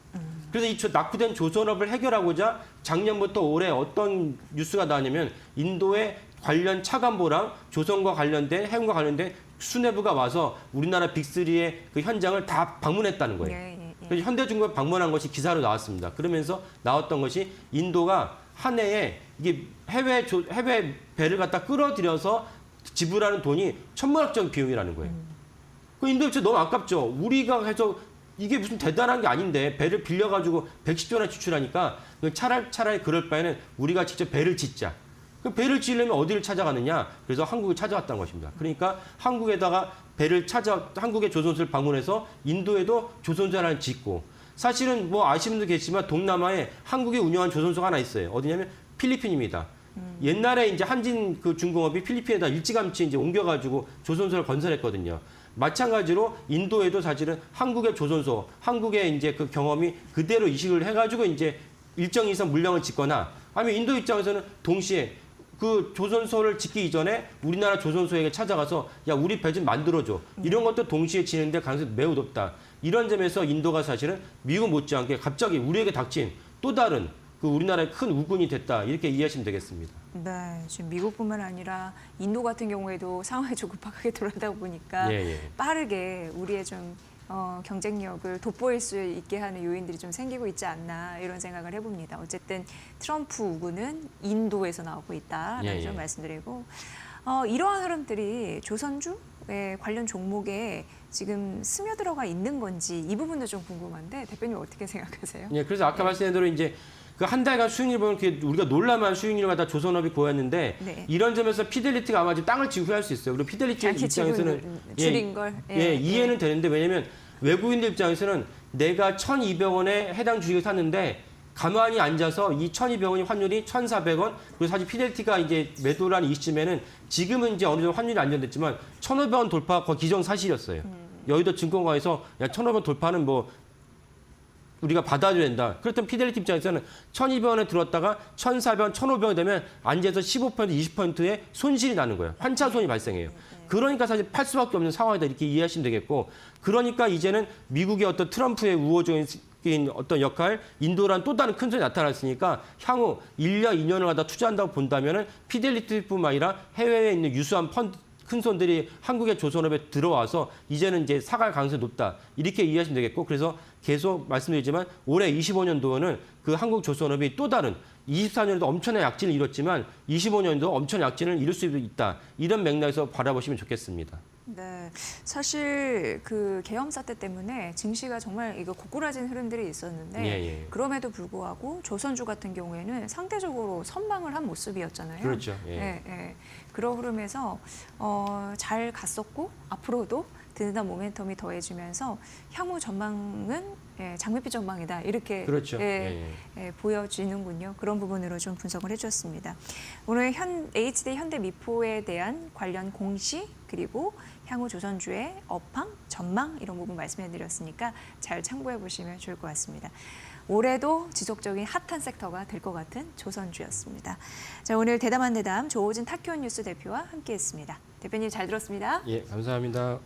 그래서 이 낙후된 조선업을 해결하고자 작년부터 올해 어떤 뉴스가 나왔냐면 인도의 관련 차관보랑 조선과 관련된 해운과 관련된 수뇌부가 와서 우리나라 빅3의 그 현장을 다 방문했다는 거예요. 그래서 현대중공업 방문한 것이 기사로 나왔습니다. 그러면서 나왔던 것이 인도가 한 해에 이게 해외 배를 갖다 끌어들여서 지불하는 돈이 천문학적 비용이라는 거예요. 그 인도 입장 너무 아깝죠. 우리가 해서 이게 무슨 대단한 게 아닌데 배를 빌려가지고 110조나 지출하니까 차라리 그럴 바에는 우리가 직접 배를 짓자. 그 배를 지으려면 어디를 찾아가느냐? 그래서 한국을 찾아왔다는 것입니다. 그러니까 한국에다가 한국의 조선소를 방문해서 인도에도 조선소 하나 짓고 사실은 뭐 아시는 분도 계시지만 동남아에 한국이 운영한 조선소가 하나 있어요. 어디냐면 필리핀입니다. 옛날에 이제 한진 그 중공업이 필리핀에다 일찌감치 이제 옮겨가지고 조선소를 건설했거든요. 마찬가지로 인도에도 사실은 한국의 조선소, 한국의 이제 그 경험이 그대로 이식을 해가지고 이제 일정 이상 물량을 짓거나 아니면 인도 입장에서는 동시에 그 조선소를 짓기 이전에 우리나라 조선소에게 찾아가서 야 우리 배 좀 만들어줘. 이런 것도 동시에 진행될 가능성이 매우 높다. 이런 점에서 인도가 사실은 미국 못지않게 갑자기 우리에게 닥친 또 다른 그 우리나라의 큰 우군이 됐다. 이렇게 이해하시면 되겠습니다. 네, 지금 미국뿐만 아니라 인도 같은 경우에도 상황이 좀 급하게 돌아다 보니까 빠르게 우리의 좀 경쟁력을 돋보일 수 있게 하는 요인들이 좀 생기고 있지 않나 이런 생각을 해봅니다. 어쨌든 트럼프 우군은 인도에서 나오고 있다라는 점 말씀드리고 이러한 흐름들이 조선주의 관련 종목에 지금 스며들어가 있는 건지 이 부분도 좀 궁금한데 대표님 어떻게 생각하세요? 예, 그래서 아까 말씀드린 대로 이제 그 한 달간 수익률 보면 우리가 놀라만 수익률을 갖다 조선업이 보였는데 이런 점에서 피델리티가 아마 지금 땅을 지구할 수 있어요. 그리고 피델리티 입장에서는 줄인 걸 이해는 되는데 왜냐하면 외국인들 입장에서는 내가 1,200원에 해당 주식을 샀는데 가만히 앉아서 이 1,200원이 환율이 1,400원 그리고 사실 피델리티가 이제 매도란 이 시점에는 지금은 이제 어느 정도 환율이 안정됐지만 1,500원 돌파 거의 기정사실이었어요. 여의도 증권가에서 야 1,500원 돌파는 뭐 우리가 받아줘야 된다. 그렇다면 피델리티 입장에서는 1,200원에 들었다가 1,400원, 1,500원 되면 앉아서 15%, 20%의 손실이 나는 거예요. 환차손이 발생해요. 그러니까 사실 팔 수밖에 없는 상황이다. 이렇게 이해하시면 되겠고 그러니까 이제는 미국의 어떤 트럼프의 우호적인 어떤 역할, 인도란 또 다른 큰 손이 나타났으니까 향후 1년, 2년을 갖다 투자한다고 본다면은 피델리티뿐만 아니라 해외에 있는 유수한 펀드 큰 손들이 한국의 조선업에 들어와서 이제는 이제 사갈 가능성이 높다. 이렇게 이해하시면 되겠고 그래서 계속 말씀드리지만 올해 25년도에는 그 한국 조선업이 또 다른 24년에도 엄청난 약진을 이뤘지만 25년도 엄청난 약진을 이룰 수 있다. 이런 맥락에서 바라보시면 좋겠습니다. 네, 사실 그 계엄 사태 때문에 증시가 정말 이거 고꾸라진 흐름들이 있었는데 그럼에도 불구하고 조선주 같은 경우에는 상대적으로 선방을 한 모습이었잖아요. 그렇죠. 그런 흐름에서 잘 갔었고 앞으로도 든든한 모멘텀이 더해지면서 향후 전망은 장밋빛 전망이다 이렇게 그렇죠. 보여지는군요. 그런 부분으로 좀 분석을 해주셨습니다. 오늘 HD 현대미포에 대한 관련 공시 그리고 향후 조선주의 업황, 전망 이런 부분 말씀해드렸으니까 잘 참고해 보시면 좋을 것 같습니다. 올해도 지속적인 핫한 섹터가 될 것 같은 조선주였습니다. 자, 오늘 대담한 대담 조호진 타키온 뉴스 대표와 함께했습니다. 대표님 잘 들었습니다. 예, 감사합니다.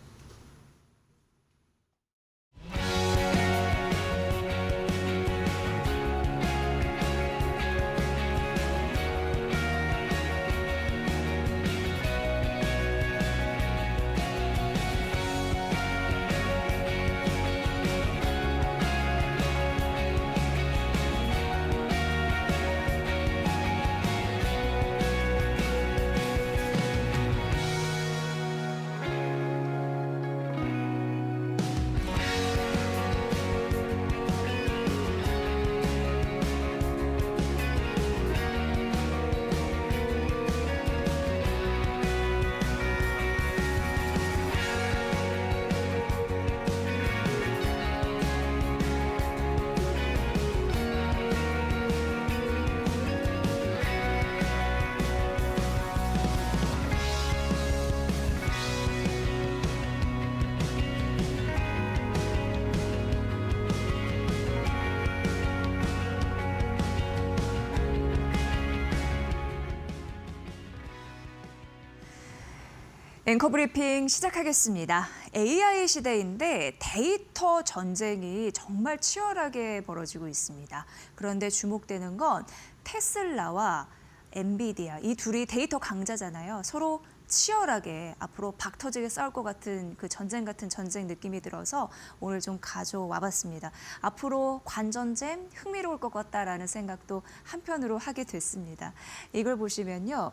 앵커 브리핑 시작하겠습니다. AI 시대인데 데이터 전쟁이 정말 치열하게 벌어지고 있습니다. 그런데 주목되는 건 테슬라와 엔비디아, 이 둘이 데이터 강자잖아요. 서로 치열하게 앞으로 박터지게 싸울 것 같은 그 전쟁 같은 전쟁 느낌이 들어서 오늘 좀 가져와 봤습니다. 앞으로 관전쟁 흥미로울 것 같다라는 생각도 한편으로 하게 됐습니다. 이걸 보시면요.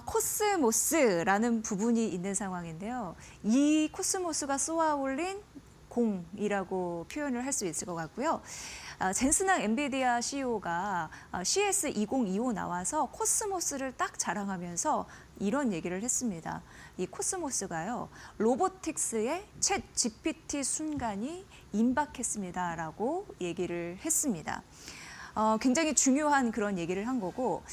코스모스라는 부분이 있는 상황인데요. 이 코스모스가 쏘아 올린 공이라고 표현을 할 수 있을 것 같고요. 젠슨항 엔비디아 CEO가 CS2025 나와서 코스모스를 딱 자랑하면서 이런 얘기를 했습니다. 이 코스모스가요, 로보틱스의 챗 GPT 순간이 임박했습니다라고 얘기를 했습니다. 굉장히 중요한 그런 얘기를 한 거고,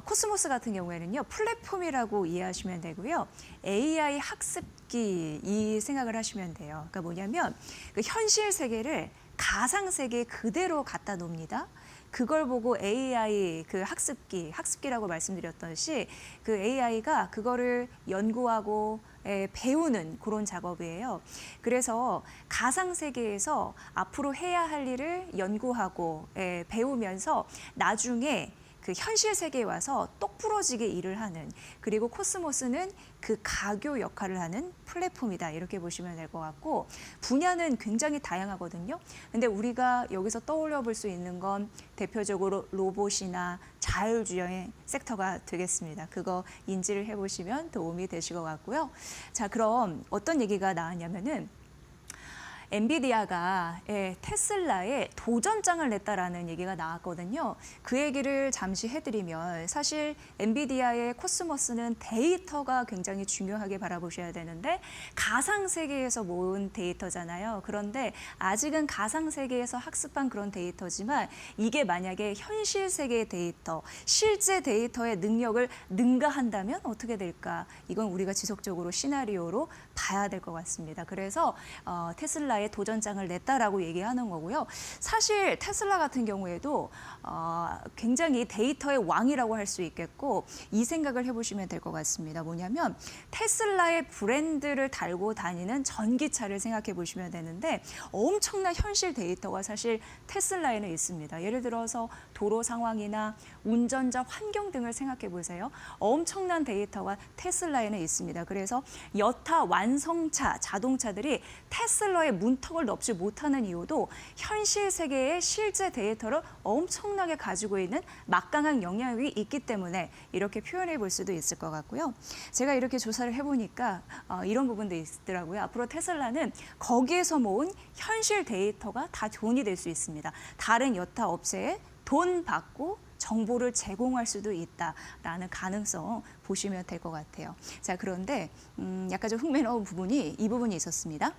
코스모스 같은 경우에는요, 플랫폼이라고 이해하시면 되고요. AI 학습기 이 생각을 하시면 돼요. 그러니까 뭐냐면 그 현실 세계를 가상 세계에 그대로 갖다 놓습니다. 그걸 보고 AI 그 학습기라고 말씀드렸듯이 그 AI가 그거를 연구하고 배우는 그런 작업이에요. 그래서 가상 세계에서 앞으로 해야 할 일을 연구하고 배우면서 나중에 그 현실 세계에 와서 똑부러지게 일을 하는, 그리고 코스모스는 그 가교 역할을 하는 플랫폼이다, 이렇게 보시면 될 것 같고, 분야는 굉장히 다양하거든요. 근데 우리가 여기서 떠올려 볼 수 있는 건 대표적으로 로봇이나 자율주행 섹터가 되겠습니다. 그거 인지를 해보시면 도움이 되실 것 같고요. 자, 그럼 어떤 얘기가 나왔냐면은 엔비디아가 테슬라에 도전장을 냈다라는 얘기가 나왔거든요. 그 얘기를 잠시 해드리면, 사실 엔비디아의 코스모스는 데이터가 굉장히 중요하게 바라보셔야 되는데 가상세계에서 모은 데이터잖아요. 그런데 아직은 가상세계에서 학습한 그런 데이터지만 이게 만약에 현실 세계의 데이터, 실제 데이터의 능력을 능가한다면 어떻게 될까? 이건 우리가 지속적으로 시나리오로 봐야 될 것 같습니다. 그래서 테슬라의 도전장을 냈다라고 얘기하는 거고요. 사실 테슬라 같은 경우에도 굉장히 데이터의 왕이라고 할 수 있겠고, 이 생각을 해보시면 될 것 같습니다. 뭐냐면 테슬라의 브랜드를 달고 다니는 전기차를 생각해 보시면 되는데 엄청난 현실 데이터가 사실 테슬라에는 있습니다. 예를 들어서 도로 상황이나 운전자 환경 등을 생각해 보세요. 엄청난 데이터가 테슬라에는 있습니다. 그래서 여타 완성차 자동차들이 테슬라의 문턱을 넘지 못하는 이유도 현실 세계의 실제 데이터를 엄청나게 가지고 있는 막강한 영향력이 있기 때문에 이렇게 표현해 볼 수도 있을 것 같고요. 제가 이렇게 조사를 해보니까 이런 부분도 있더라고요. 앞으로 테슬라는 거기에서 모은 현실 데이터가 다 돈이 될 수 있습니다. 다른 여타 업체에 돈 받고 정보를 제공할 수도 있다라는 가능성 보시면 될 것 같아요. 자, 그런데 약간 좀 흥미로운 부분이 이 부분이 있었습니다.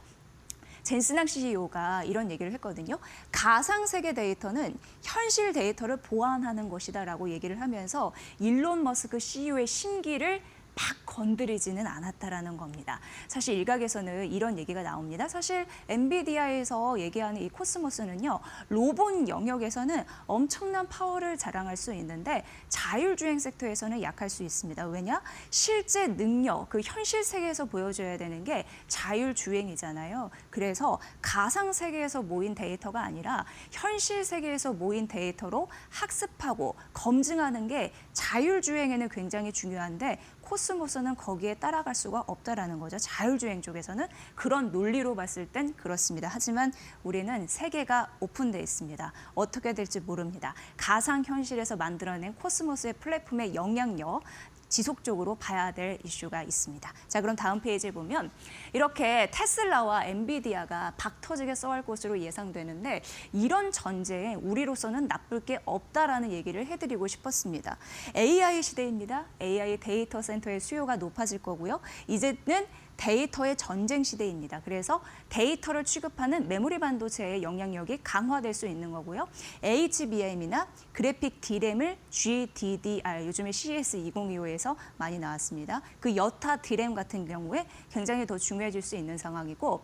젠슨항 CEO가 이런 얘기를 했거든요. 가상세계 데이터는 현실 데이터를 보완하는 것이다라고 얘기를 하면서 일론 머스크 CEO의 심기를 막 건드리지는 않았다라는 겁니다. 사실 일각에서는 이런 얘기가 나옵니다. 사실 엔비디아에서 얘기하는 이 코스모스는요, 로봇 영역에서는 엄청난 파워를 자랑할 수 있는데 자율주행 섹터에서는 약할 수 있습니다. 왜냐? 실제 능력, 그 현실 세계에서 보여줘야 되는 게 자율주행이잖아요. 그래서 가상 세계에서 모인 데이터가 아니라 현실 세계에서 모인 데이터로 학습하고 검증하는 게 자율주행에는 굉장히 중요한데 코스모스는 거기에 따라갈 수가 없다라는 거죠. 자율주행 쪽에서는 그런 논리로 봤을 땐 그렇습니다. 하지만 우리는 세계가 오픈돼 있습니다. 어떻게 될지 모릅니다. 가상현실에서 만들어낸 코스모스의 플랫폼의 영향력, 지속적으로 봐야 될 이슈가 있습니다. 자, 그럼 다음 페이지에 보면 이렇게 테슬라와 엔비디아가 박터지게 싸울 것으로 예상되는데 이런 전쟁에 우리로서는 나쁠 게 없다라는 얘기를 해드리고 싶었습니다. AI 시대입니다. AI 데이터 센터의 수요가 높아질 거고요. 이제는 데이터의 전쟁 시대입니다. 그래서 데이터를 취급하는 메모리 반도체의 영향력이 강화될 수 있는 거고요. HBM이나 그래픽 D램을 GDDR, 요즘에 CS2025에서 많이 나왔습니다. 그 여타 D램 같은 경우에 굉장히 더 중요해질 수 있는 상황이고,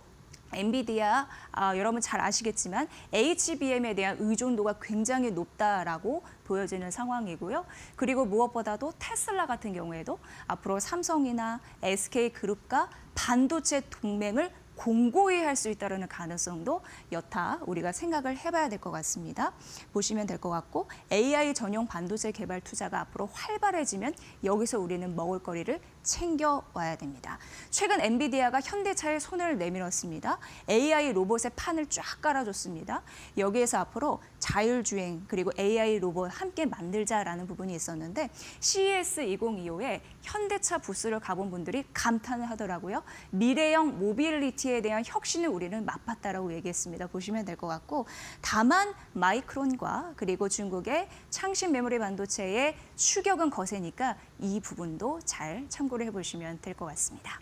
엔비디아 여러분 잘 아시겠지만 HBM에 대한 의존도가 굉장히 높다라고 보여지는 상황이고요. 그리고 무엇보다도 테슬라 같은 경우에도 앞으로 삼성이나 SK그룹과 반도체 동맹을 공고히 할 수 있다는 가능성도 여타 우리가 생각을 해봐야 될 것 같습니다. 보시면 될 것 같고 AI 전용 반도체 개발 투자가 앞으로 활발해지면 여기서 우리는 먹을거리를 챙겨와야 됩니다. 최근 엔비디아가 현대차에 손을 내밀었습니다. AI 로봇의 판을 쫙 깔아줬습니다. 여기에서 앞으로 자율주행 그리고 AI 로봇 함께 만들자라는 부분이 있었는데 CES 2025에 현대차 부스를 가본 분들이 감탄을 하더라고요. 미래형 모빌리티에 대한 혁신을 우리는 맛봤다라고 얘기했습니다. 보시면 될 것 같고 다만 마이크론과 그리고 중국의 창신 메모리 반도체의 추격은 거세니까 이 부분도 잘 참고를 해보시면 될 것 같습니다.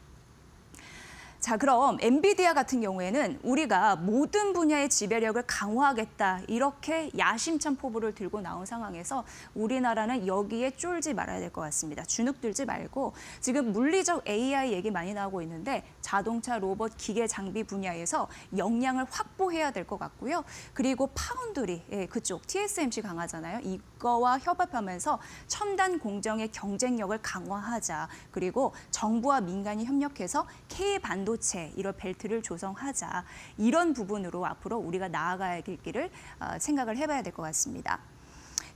자, 그럼 엔비디아 같은 경우에는 우리가 모든 분야의 지배력을 강화하겠다 이렇게 야심찬 포부를 들고 나온 상황에서 우리나라는 여기에 쫄지 말아야 될 것 같습니다. 주눅들지 말고 지금 물리적 AI 얘기 많이 나오고 있는데 자동차, 로봇, 기계 장비 분야에서 역량을 확보해야 될 것 같고요. 그리고 파운드리, 그쪽 TSMC 강하잖아요. 이거와 협업하면서 첨단 공정의 경쟁력을 강화하자. 그리고 정부와 민간이 협력해서 K 반도체 이런 벨트를 조성하자. 이런 부분으로 앞으로 우리가 나아가야 될 길을 생각을 해봐야 될 것 같습니다.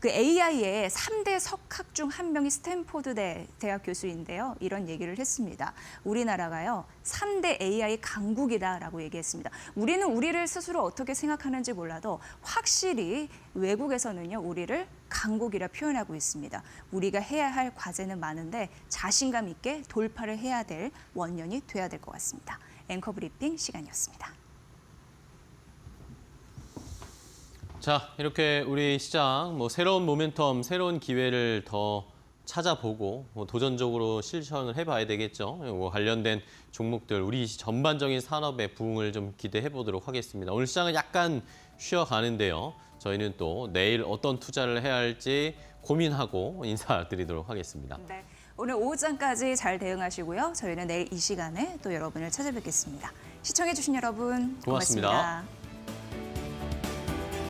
그 AI의 3대 석학 중 한 명이 스탠포드 대학 교수인데요. 이런 얘기를 했습니다. 우리나라가요. 3대 AI 강국이다라고 얘기했습니다. 우리는 우리를 스스로 어떻게 생각하는지 몰라도 확실히 외국에서는요. 우리를 강국이라 표현하고 있습니다. 우리가 해야 할 과제는 많은데 자신감 있게 돌파를 해야 될 원년이 돼야 될 것 같습니다. 앵커 브리핑 시간이었습니다. 자, 이렇게 우리 시장 새로운 모멘텀, 새로운 기회를 더 찾아보고 도전적으로 실천을 해봐야 되겠죠. 관련된 종목들, 우리 전반적인 산업의 부흥을 좀 기대해 보도록 하겠습니다. 오늘 시장은 약간 쉬어가는데요. 저희는 또 내일 어떤 투자를 해야 할지 고민하고 인사드리도록 하겠습니다. 네, 오늘 오후장까지 잘 대응하시고요. 저희는 내일 이 시간에 또 여러분을 찾아뵙겠습니다. 시청해주신 여러분 고맙습니다. 고맙습니다.